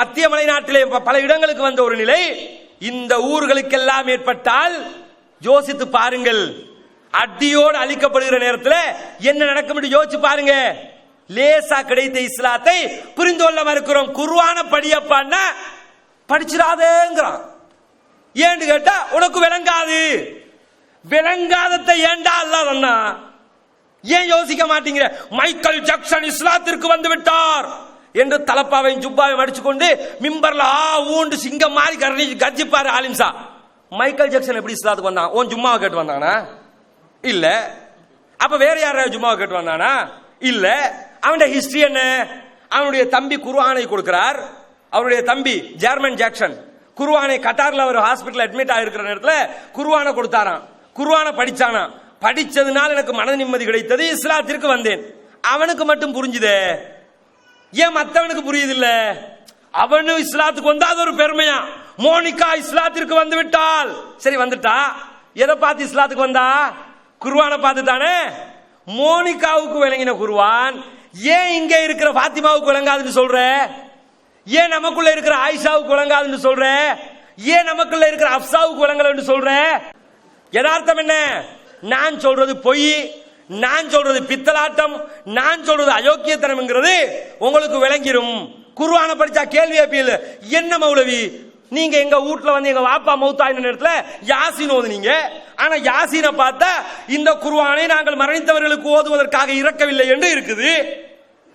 மத்திய மலைநாட்டிலே பல இடங்களுக்கு வந்த ஒரு நிலை இந்த ஊர்களுக்கெல்லாம் ஏற்பட்டால் யோசித்து பாருங்கள். அடியோடு அழிக்கப்படுகிற நேரத்தில் என்ன நடக்கும் என்று யோசிச்சு பாருங்க. லேசா கிடைத்த இஸ்லாத்தை புரிந்து கொள்ள மறுக்கிறோம். குர்ஆன படியப்பான்னா படிச்சிடாதேங்கிறான். ஏன்னு கேட்டா உனக்கு விளங்காது. விளங்காதத்தை ஏண்டா அல்லாஹ் சொன்னா? ஏன் யோசிக்க மாட்டீங்க? மைக்கேல் ஜாக்சன் இஸ்லாத்திற்கு வந்து விட்டார் என்று தலப்பாவையும் ஜுப்பாவையும் அடிச்சுக்கொண்டு மிம்பர்ல ஊண்டு சிங்கம் மாதிரி கர்ஜிப்பாரு ஆலிம்சா. மைக்கேல் ஜாக்சன் எப்படி இஸ்லாத்துக்கு வந்தான்? ஓன் ஜும்மாவை கேட்டு வந்தானா? இல்ல. அப்ப வேற யாராவது ஜும்மாவை கேட்டு வந்தானா? இல்ல. அவனுடைய ஹிஸ்டரி என்ன? அவனுடைய தம்பி குர்ஆனை கொடுக்கிறார். அவருடைய தம்பி ஜெர்மன் ஜாக்சன் குர்ஆனை கட்டார்ல ஒரு ஹாஸ்பிட்டல் அட்மிட் ஆகிருக்கிற நேரத்தில் குர்ஆனை கொடுத்தாராம். குர்ஆனை படிச்சானா. படிச்சதுனால எனக்கு மன நிம்மதி கிடைத்தது, இஸ்லாத்திற்கு வந்தேன். அவனுக்கு மட்டும் புரிஞ்சுதே, ஏன் மற்றவனுக்கு புரியுது இல்ல? அவனு இஸ்லாத்துக்கு வந்தா அது ஒரு பெருமையா. மோனிகா இஸ்லாத்திற்கு வந்து விட்டால், சரி வந்துட்டா, எதை பார்த்து இஸ்லாத்துக்கு வந்தா? குர்ஆனை பார்த்து தானே. மோனிகாவுக்கு விளங்கின குர்ஆன் ஏன் இங்க இருக்கிற பாத்திமாவுக்கு விளங்காதுன்னு சொல்ற? ஏன் நமக்குள்ள இருக்கிற ஆயிஷாவுக்கு விளங்காதுன்னு சொல்ற? ஏன் நமக்குள்ள இருக்கிற அப்சாவுக்கு விளங்கலன்னு சொல்ற? யதார்த்தம் என்ன? நான் சொல்றது பொய், நான் சொல்றது பித்தலாட்டம், நான் சொல்றது அயோக்கியத்தனம்ங்கிறது உங்களுக்கு விளங்கிரும். குர்ஆனை படிச்சா கேள்வி அப்பீல். என்ன மௌலவி நீங்க எங்க வீட்டுல வந்து எங்க வாப்பா மௌத்தாயின நேரத்துல யாசீன் ஓதுனீங்க, ஆனா யாசீனை பார்த்தா இந்த குர்ஆனை நாங்கள் மரணித்தவர்களுக்கு ஓதுவதற்காக இறக்கவில்லை என்று இருக்குது.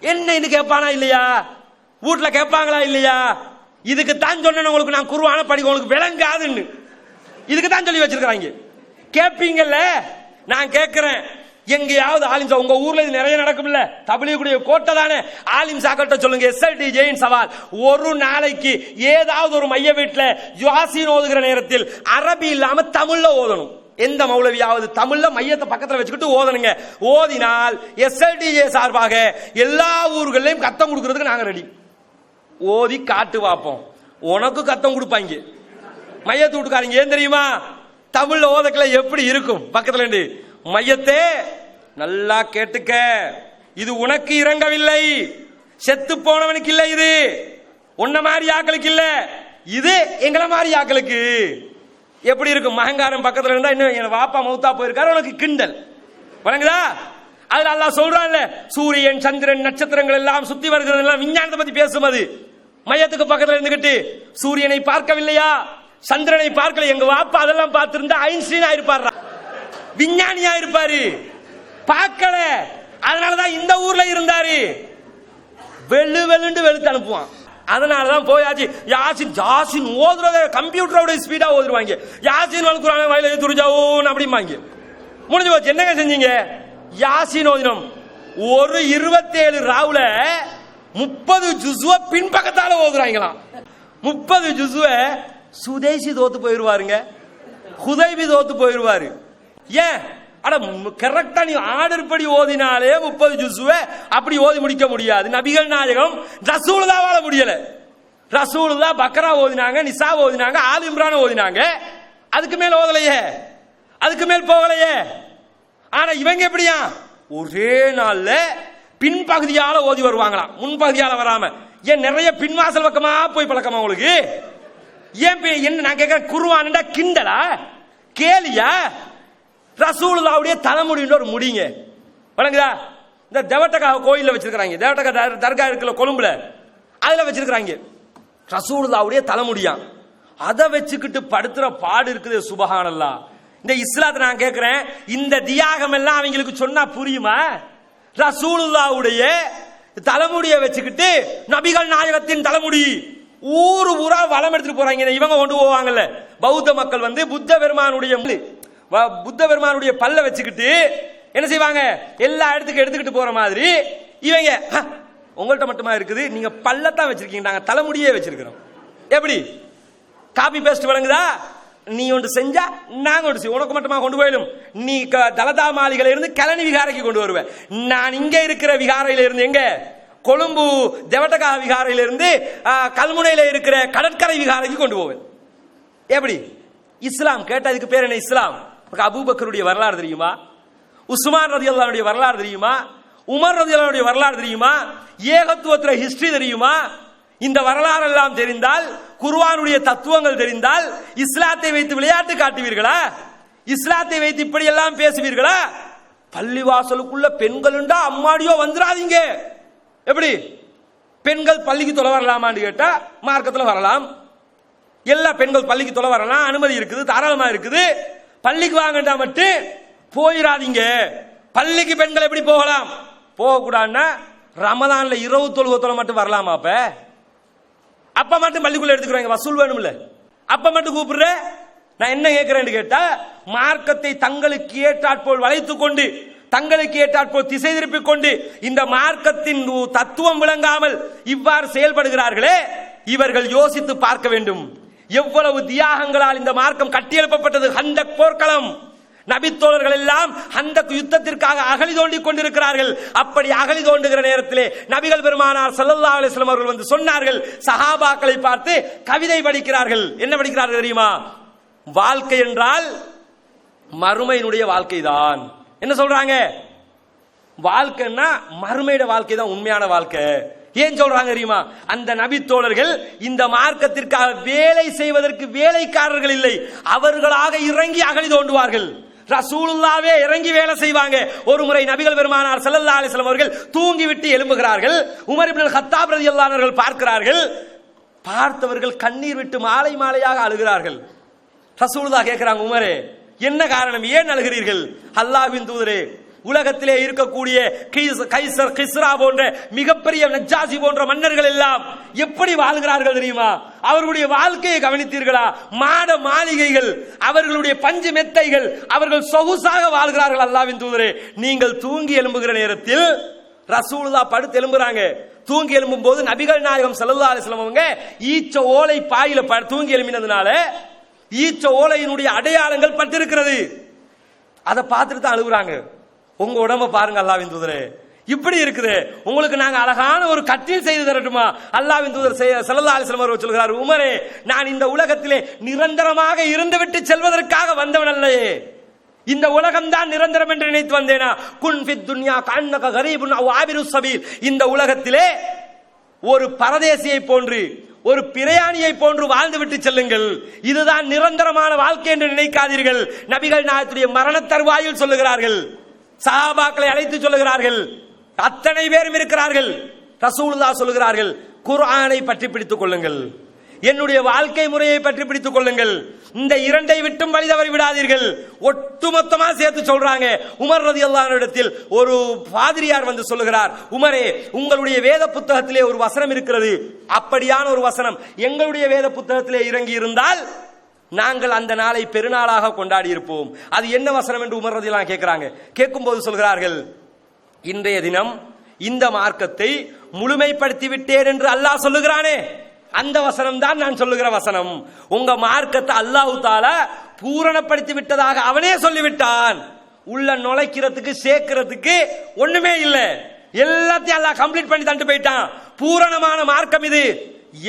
என்ன கேட்பானா இல்லையா? வீட்டுல கேட்பாங்களா இல்லையா? இதுக்கு தான் சொன்ன உங்களுக்கு நான் குர்ஆனை படிக்க உங்களுக்கு விளங்காதுன்னு இதுக்கு தான் சொல்லி வச்சிருக்காங்க. கேட்பீங்கல்ல? நான் கேட்கிறேன், எங்கேயாவது ஆலிம்சா உங்க ஊர்ல இது நிறைய நடக்கும்ல, தபிலீகுடைய கோட்டை தானே, ஆலிம்சா கிட்ட சொல்லுங்க. எஸ்எல்டி ஜெயின் சவால், ஒரு நாளைக்கு ஏதாவது ஒரு மைய வீட்டுல யாசீன் ஓதுகிற நேரத்தில் அரபி இல்லாம தமிழ்ல ஓதணும். எந்த மௌலவியாவது தமிழ்ல மையத்தை பக்கத்துல வச்சுக்கிட்டு ஓதணுங்க. ஓதினால் எஸ்எல்டிஜே சார்பாக எல்லா ஊர்களையும் கத்தம் கொடுக்கறதுக்கு நாங்க ரெடி. ஓதி காட்டு வாப்போம், உனக்கு கத்தம் கொடுப்பாங்க மையத்தை விட்டுக்காரங்க. ஏன் தெரியுமா? தமிழ்ல ஓதக்கல எப்படி இருக்கும்? பக்கத்துல இருந்து மையத்தே நல்லா கேட்டுக்க, இது உனக்கு இறங்கவில்லை, செத்து போனவனுக்கு இல்ல, இது உன்ன மாதிரி ஆக்களுக்கு இல்ல, இது எங்களை மாதிரி ஆக்களுக்கு. எப்படி இருக்கும்? மகங்காரம் பக்கத்துல இருந்தா இன்னும் என் வாப்பா மௌத்தா போயிருக்காரு உனக்கு கிண்டல் வழங்குதா? அதுல அல்லாஹ் சொல்றான்ல, சூரியன் சந்திரன் நட்சத்திரங்கள் எல்லாம் சுத்தி வருகிறது எல்லாம் விஞ்ஞானத்தை பத்தி பேசும். அது மையத்துக்கு பக்கத்துல இருந்துகிட்டு சூரியனை பார்க்கவில்லையா, சந்திரனை பார்க்கல, எங்க வாப்பா அதெல்லாம் பார்த்திருந்தா ஐன்ஸ்டீன் ஆயிருப்பாரு, விஞ்ஞானியா இருப்பாரு, பார்க்கல. அதனாலதான் இந்த ஊர்ல இருந்தாரு. வெள்ளு வெள்ளுண்டு வெளுத்து அனுப்புவான். அதனாலதான் போயாச்சு யாசின் ஜாசின் ஓதுறத கம்ப்யூட்டரோட ஸ்பீடா ஓதுருவாங்க. யாசின் வளர்க்குறாங்க வயல துரிஜாவும் அப்படிம்பாங்க. முடிஞ்சு போச்சு. என்னங்க செஞ்சீங்க? யாசின் ஓதினோம். ஒரு 27 ராவுல 30 ஜுஸ்வ பின்பக்கத்தால ஓதுறாங்களாம். 30 ஜுஸ்வ சுதேசி தோத்து போயிருவாருங்க, ஹுதைபி தோத்து போயிருவாரு. ஏன்? அட கரெக்டா நீ ஆர்டர் படி ஓதினாலே 30 ஜுஸ்வ அப்படி ஓதி முடிக்க முடியாது. நபிகள் நாயகம் ரசூலுல்லாஹ் வாழ முடியல. ரசூலுல்லாஹ் பக்ரா ஓதினாங்க, நிசா ஓதினாங்க, ஆல் இம்ரான் ஓதினாங்க. அதுக்கு மேல் ஓதலையே, அதுக்கு மேல் போகலையே. ஆனா இவங்க எப்படியா? ஒரே நாள்ல பின்பகுதியால ஓதி வருவாங்களாம், முன்பகுதியால வராம. ஏன் நிறைய பின்வாசல் பக்கமா போய் பழக்கமா உங்களுக்கு? ஏன் என்ன நான் கேட்கிறேன், குர்ஆன்டா கிண்டலா கேலியா? ரசூலுல்லாஹ்வுடைய தலைமுடின்ற ஒரு முடிங்க வணங்குதா? இந்த தேவட்டகா கோயில்ல வச்சிருக்காங்க, தேவட்டகா தர்கா இருக்குல்ல கொழும்புல, அதுல வச்சிருக்காங்க ரசூலுல்லாஹ்வுடைய தலைமுடியா. அதை வச்சுக்கிட்டு படுத்துற பாடு இருக்குது. சுபஹானல்லாஹ். இந்த இஸ்லாத்தை நான் கேட்கிறேன், இந்த தியாகம் எல்லாம் அவங்களுக்கு சொன்னா புரியுமா? ரசூலுல்லாஹ்வுடைய தலைமுடியை வச்சுக்கிட்டு நபிகள் நாயகத்தின் தலைமுடி ஊரு ஊரா வளம் எடுத்துட்டு போறாங்க. இவங்க கொண்டு போவாங்கல்ல, பௌத்த மக்கள் வந்து புத்த பெருமானுடைய பல்ல வச்சுக்கிட்டு என்ன செய்வாங்க? எல்லா இடத்துக்கு எடுத்துக்கிட்டு போற மாதிரி இவங்க உங்கள்கிட்ட மட்டுமா இருக்குது, நீங்க பல்லத்தான் வச்சிருக்கீங்க, நாங்க தலைமுடியே வச்சிருக்கிறோம். எப்படி காப்பி பேஸ்ட் வழங்குதா? நீ ஒன்று செஞ்சா நாங்க ஒன்று செய்வோம், உனக்கு மட்டுமா கொண்டு போயிடும். நீ தலதா மாளிகையில இருந்து கலனி விகாரைக்கு கொண்டு வருவேன், நான் இங்க இருக்கிற விகாரையில இருந்து எங்க கொழும்பு தேவட்டகா விகாரையிலிருந்து கல்முனையில இருக்கிற கடற்கரை விகாரைக்கு கொண்டு போவேன். எப்படி இஸ்லாம் கேட்டதுக்கு பேர் என்ன? இஸ்லாம். அபூபக்கருடைய வரலாறு தெரியுமா? உஸ்மான் ரலியல்லாஹுடைய வரலாறு தெரியுமா? உமர் ரலியல்லாஹுடைய வரலாறு தெரியுமா? ஏகத்துவத்துல ஹிஸ்டரி தெரியுமா? இந்த வரலாறு எல்லாம் தெரிந்தால், குர்ஆனுடைய தத்துவங்கள் தெரிந்தால், இஸ்லாத்தை வைத்து விளையாட்டு காட்டுவீர்களா? இஸ்லாத்தை வைத்து இப்படி எல்லாம் பேசுவீர்களா? பள்ளிவாசலுக்குள்ள பெண்களுண்டா அம்மாடியோ வந்துடாதீங்க. எப்படி பெண்கள் பள்ளிக்கு தொலை வரலாமான்னு கேட்டா மார்க்கத்துல வரலாம். எல்லா பெண்கள் பள்ளிக்கு தொலை வரலாம், அனுமதி இருக்குது, தாராளமா இருக்குது. பள்ளிக்கு வாங்கண்டா மட்டும் போயிடாதீங்க. பள்ளிக்கு பெண்கள் எப்படி போகலாம்? போகக்கூடாதுன்னா ரமதான்ல இரவு தொழுகத்துல மட்டும் வரலாமா? அப்ப மட்டும் பள்ளிக்குள்ள எடுத்துக்கிறாங்க, வசூல் வேணும்ல. அப்ப மட்டும் கூப்பிடுற. நான் என்ன கேட்கிறேன்னு கேட்டா, மார்க்கத்தை தங்களுக்கு ஏற்றாற்போல் வளைத்துக் கொண்டு, தங்களுக்கு ஏற்றாற்போல் திசை திருப்பிக் கொண்டு, இந்த மார்க்கத்தின் தத்துவம் விளங்காமல் இவ்வாறு செயல்படுகிறார்களே, இவர்கள் யோசித்து பார்க்க வேண்டும். எவ்வளவு தியாகங்களால் இந்த மார்க்கம் கட்டியெழுப்பப்பட்டது. ஹந்தக் போர்க்களம். நபித்தோழர்கள் எல்லாம் ஹந்தக் யுத்தத்திற்காக அகழி தோண்டிக் கொண்டிருக்கிறார்கள். அப்படி அகழி தோண்டுகிற நேரத்திலே நபிகள் பெருமானார் ஸல்லல்லாஹு அலைஹி வஸல்லம் அவர்கள் வந்து சொன்னார்கள், சஹாபாக்களை பார்த்து கவிதை படிக்கிறார்கள். என்ன படிக்கிறார்கள் தெரியுமா? வாழ்க்கை என்றால் மறுமையினுடைய வாழ்க்கை தான். என்ன சொல்றாங்க? வாழ்க்கைன்னா மறுமையோட வாழ்க்கை தான் உண்மையான வாழ்க்கை. ஏன் சொல்றாங்க தெரியுமா? அந்த நபி தோழர்கள் இந்த மார்க்கத்திற்காக வேலை செய்வதற்கு வேலைக்காரர்கள் இல்லை, அவர்களாக இறங்கி அகழி தோண்டுவார்கள். ரசூலுல்லாவே இறங்கி வேலை செய்வாங்க. ஒரு முறை நபிகள் பெருமானார் ஸல்லல்லாஹு அலைஹி வஸல்லம் அவர்கள் தூங்கிவிட்டு எழும்புகிறார்கள். உமர் இப்னு கத்தாப் ரலியல்லாஹு அன்ஹு பார்க்கிறார்கள். பார்த்தவர்கள் கண்ணீர் விட்டு மாலை மாலையாக அழுகிறார்கள். ரசூலுல்லாஹ் கேட்கிறாங்க, உமரே என்ன காரணம், ஏன் அழுகிறீர்கள்? அல்லாஹ்வின் தூதரே, உலகத்திலே இருக்கக்கூடிய கைசர், கிஸ்ரா போன்ற மிகப்பெரிய நஜ்ஜாசி போன்ற மன்னர்கள் எல்லாம் எப்படி வாழ்கிறார்கள் தெரியுமா? அவர்களுடைய வாழ்க்கையை கவனித்தீர்களா? மாட மாளிகைகள், அவர்களுடைய பஞ்சு மெத்தைகள், அவர்கள் சொகுசாக வாழ்கிறார்கள். அல்லாஹ்வின் தூதரே, நீங்கள் தூங்கி எழும்புகிற நேரத்தில் ரசூலுல்லாஹ் படுத்து எழும்புறாங்க. தூங்கி எழும்பும் போது நபிகள் நாயகம் ஸல்லல்லாஹு அலைஹி வஸல்லம் அவங்க ஈச்ச ஓலை பாயில தூங்கி எழும்பினதுனால ஈச்ச ஓலையினுடைய அடையாளங்கள் பட்டிருக்கிறது. அதை பார்த்துட்டு தான் அழுகுறாங்க. உங்க உடம்ப பாருங்க அல்லாஹ்வின் தூதரே, இப்படி இருக்குது, உங்களுக்கு நாங்க அழகான ஒரு கட்டில் செய்து தரட்டுமா? அல்லாஹ்வின் தூதர் ஸல்லல்லாஹு அலைஹி வஸல்லம் அவர்கள் சொல்கிறார், உமரே, நான் இந்த உலகத்திலே நிரந்தரமாக இருந்துவிட்டு செல்வதற்காக வந்தவன் அல்லையே, இந்த உலகம் தான் நிரந்தரம் என்று நினைத்து வந்தேனா? குன் ஃபித் துன்யா கஅன்னக கரீபுன் அவ் ஆபிருஸ் ஸபீல், இந்த உலகத்திலே ஒரு பரதேசியை போன்று, ஒரு பிரயாணியை போன்று வாழ்ந்துவிட்டு செல்லுங்கள். இதுதான் நிரந்தரமான வாழ்க்கை என்று நினைக்காதீர்கள். நபிகள் நாயகத்துடைய மரண தருவாயில் சொல்லுகிறார்கள். சஹாபாக்களை அழைத்து சொல்லுகிறார்கள். அத்தனை பேரும் இருக்கிறார்கள். ரசூலுல்லாஹ் சொல்லுகிறார்கள், குர்ஆனை பற்றி பிடித்துக் கொள்ளுங்கள், என்னுடைய வாழ்க்கை முறையை பற்றி பிடித்துக் கொள்ளுங்கள், இந்த இரண்டை விட்டும் வழி தவறி விடாதீர்கள். ஒட்டுமொத்தமா சேர்த்து சொல்றாங்க. உமர் ரலியல்லாஹு அன்ஹு இடத்தில் ஒரு பாதிரியார் வந்து சொல்லுகிறார், உமரே, உங்களுடைய வேத புத்தகத்திலே ஒரு வசனம் இருக்கிறது, அப்படியான ஒரு வசனம் எங்களுடைய வேத புத்தகத்திலே இறங்கி இருந்தால் நாங்கள் அந்த நாளை பெருநாளாக கொண்டாடி இருப்போம். அது என்ன வசனம் என்று உமர் ரலியல்லாஹு கேட்கிறாங்க. கேட்கும் போது சொல்கிறார்கள், இன்றைய தினம் இந்த மார்க்கத்தை முழுமைப்படுத்தி விட்டேன் என்று அல்லாஹ் சொல்லுகிறானே, அந்த வசனம் தான் நான் சொல்லுகிற வசனம். உங்க மார்க்கத்தை அல்லாஹ் தஆலா பூரணப்படுத்தி விட்டதாக அவனே சொல்லிவிட்டான். உள்ள நுழைக்கிறதுக்கு சேர்க்கிறதுக்கு ஒண்ணுமே இல்லை, எல்லாத்தையும் அல்லாஹ் கம்ப்ளீட் பண்ணி தந்து போயிட்டான். பூரணமான மார்க்கம் இது,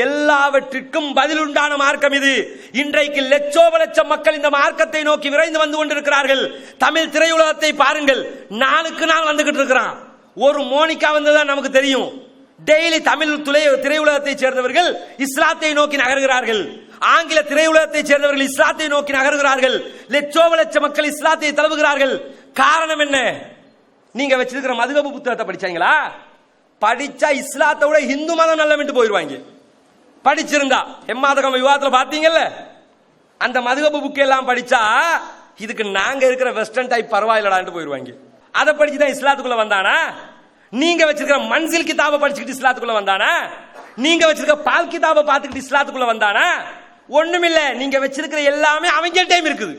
எல்லாவற்றிற்கும் பதில் உண்டான மார்க்கம் இது. இன்றைக்கு லட்சோப லட்சம் மக்கள் இந்த மார்க்கத்தை நோக்கி விரைந்து வந்து கொண்டிருக்கிறார்கள். தமிழ் திரையுலகத்தை பாருங்கள், நாளுக்கு நாள் வந்துகிட்டு இருக்கிறான். ஒரு மோனிகா வந்ததான் நமக்கு தெரியும். டெய்லி தமிழ் திரையுலகத்தை சேர்ந்தவர்கள் இஸ்லாத்தை நோக்கி நகர்கிறார்கள், ஆங்கில திரையுலகத்தை சேர்ந்தவர்கள் இஸ்லாத்தை நோக்கி நகர்கிறார்கள், லட்சோப லட்ச மக்கள் இஸ்லாத்தை தழுவுகிறார்கள். காரணம் என்ன? நீங்க வச்சிருக்கிற மதுகபு புத்தகத்தை படிச்சாங்களா? படிச்சா இஸ்லாத்தை விட இந்து மதம் நல்ல போயிருவாங்க. படிச்சிருந்தா எம்மாதகம் விவாதத்தில் பார்த்தீங்கல்ல, அந்த மதுகபு புக் எல்லாம் படிச்சா இதுக்கு நாங்க இருக்கிற வெஸ்டர்ன் டைப் பரவாயில்லடான்னு போயிருவாங்க. அதை படிச்சுதான் இஸ்லாத்துக்குள்ள வந்தானா? நீங்க வச்சிருக்கிற மன்சில் கிதாபை படிச்சுக்கிட்டு இஸ்லாத்துக்குள்ள வந்தானா? நீங்க வச்சிருக்க பால் கிதாபை பார்த்துக்கிட்டு இஸ்லாத்துக்குள்ள வந்தானா? ஒண்ணுமில்ல. நீங்க வச்சிருக்கிற எல்லாமே அவங்க டைம் இருக்குது.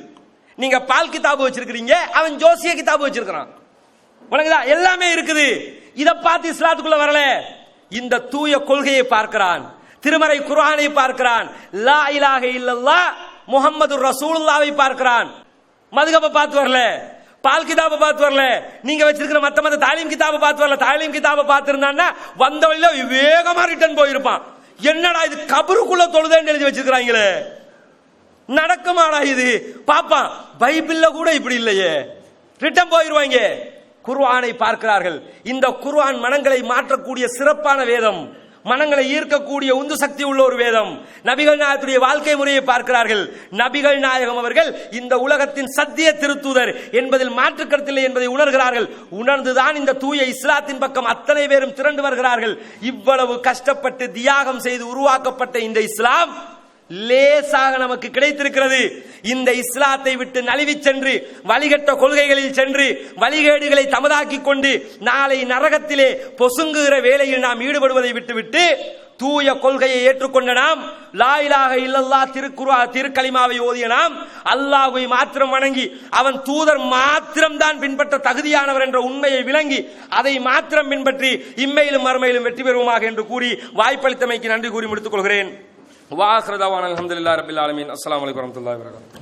நீங்க பால் கிதாபு வச்சிருக்கீங்க, அவன் ஜோசிய கிதாபு வச்சிருக்கான். எல்லாமே இருக்குது. இதை பார்த்து இஸ்லாத்துக்குள்ள வரல. இந்த தூய கொள்கையை பார்க்கிறான், திருமறை குர்ஆனை பார்க்கிறான், லா இலாஹ இல்லல்லாஹ் முஹம்மதுர் ரசூலுல்லாஹ்வை பார்க்கிறான். மதுகபை பார்த்து வரல. பால் கிதாபை பார்த்து வரல, நீங்க வச்சிருக்கிற மத்த தாலீம் கிதாபை பார்த்து வரல. தாலீம் கிதாபை பார்த்து இருந்தான்னா வந்த வழியில வேகமா ரிட்டர்ன் போயிருப்பான். என்னடா இது கபருக்குள்ள தொழுதேன்னு எழுதி வச்சிருக்காங்களே, நடக்குமாடா இது பாப்பா. பைபிள்ல கூட இப்படி இல்லையே, ரிட்டர்ன் போயிருவாங்க. குர்ஆனை பார்க்கிறார்கள். இந்த குர்ஆன் மனங்களை மாற்றக்கூடிய சிறப்பான வேதம், மனங்களை ஈர்க்கக்கூடிய உந்து சக்தி உள்ள ஒரு வேதம். நபிகள் நாயகத்துடைய வாழ்க்கை முறையை பார்க்கிறார்கள். நபிகள் நாயகம் அவர்கள் இந்த உலகத்தின் சத்திய திருத்தூதர் என்பதில் மாற்று கருத்தில்லை என்பதை உணர்கிறார்கள். உணர்ந்துதான் இந்த தூய இஸ்லாத்தின் பக்கம் அத்தனை பேரும் திரண்டு வருகிறார்கள். இவ்வளவு கஷ்டப்பட்டு தியாகம் செய்து உருவாக்கப்பட்ட இந்த இஸ்லாம் லேசாக நமக்கு கிடைத்திருக்கிறது. இந்த இஸ்லாத்தை விட்டு நழுவி சென்று வழிகட்ட கொள்கைகளில் சென்று வழிகேடுகளை தமதாக்கி கொண்டு நாளை நரகத்திலே பொசுங்குகிற வேலையில் நாம் ஈடுபடுவதை விட்டுவிட்டு தூய கொள்கையை ஏற்றுக்கொண்ட நாம், லா இலாஹ இல்லல்லாஹ் திருக்கலிமாவை ஓதிய நாம், அல்லாஹ்வை மாத்திரம் வணங்கி அவன் தூதர் மாத்திரம் தான் பின்பற்ற தகுதியானவர் என்ற உண்மையை விளங்கி அதை மாத்திரம் பின்பற்றி இம்மையிலும் மறுமையிலும் வெற்றி பெறுவோமாக என்று கூறி வாய்ப்பளித்தமைக்கு நன்றி கூறி முடித்துக் கொள்கிறேன். வாஹ்ரு தவானா அல்ஹம்துலில்லாஹி ரப்பில் ஆலமீன். அஸ்ஸலாமு அலைக்கும் வரஹ்மத்துல்லாஹி வபரகாத்துஹு.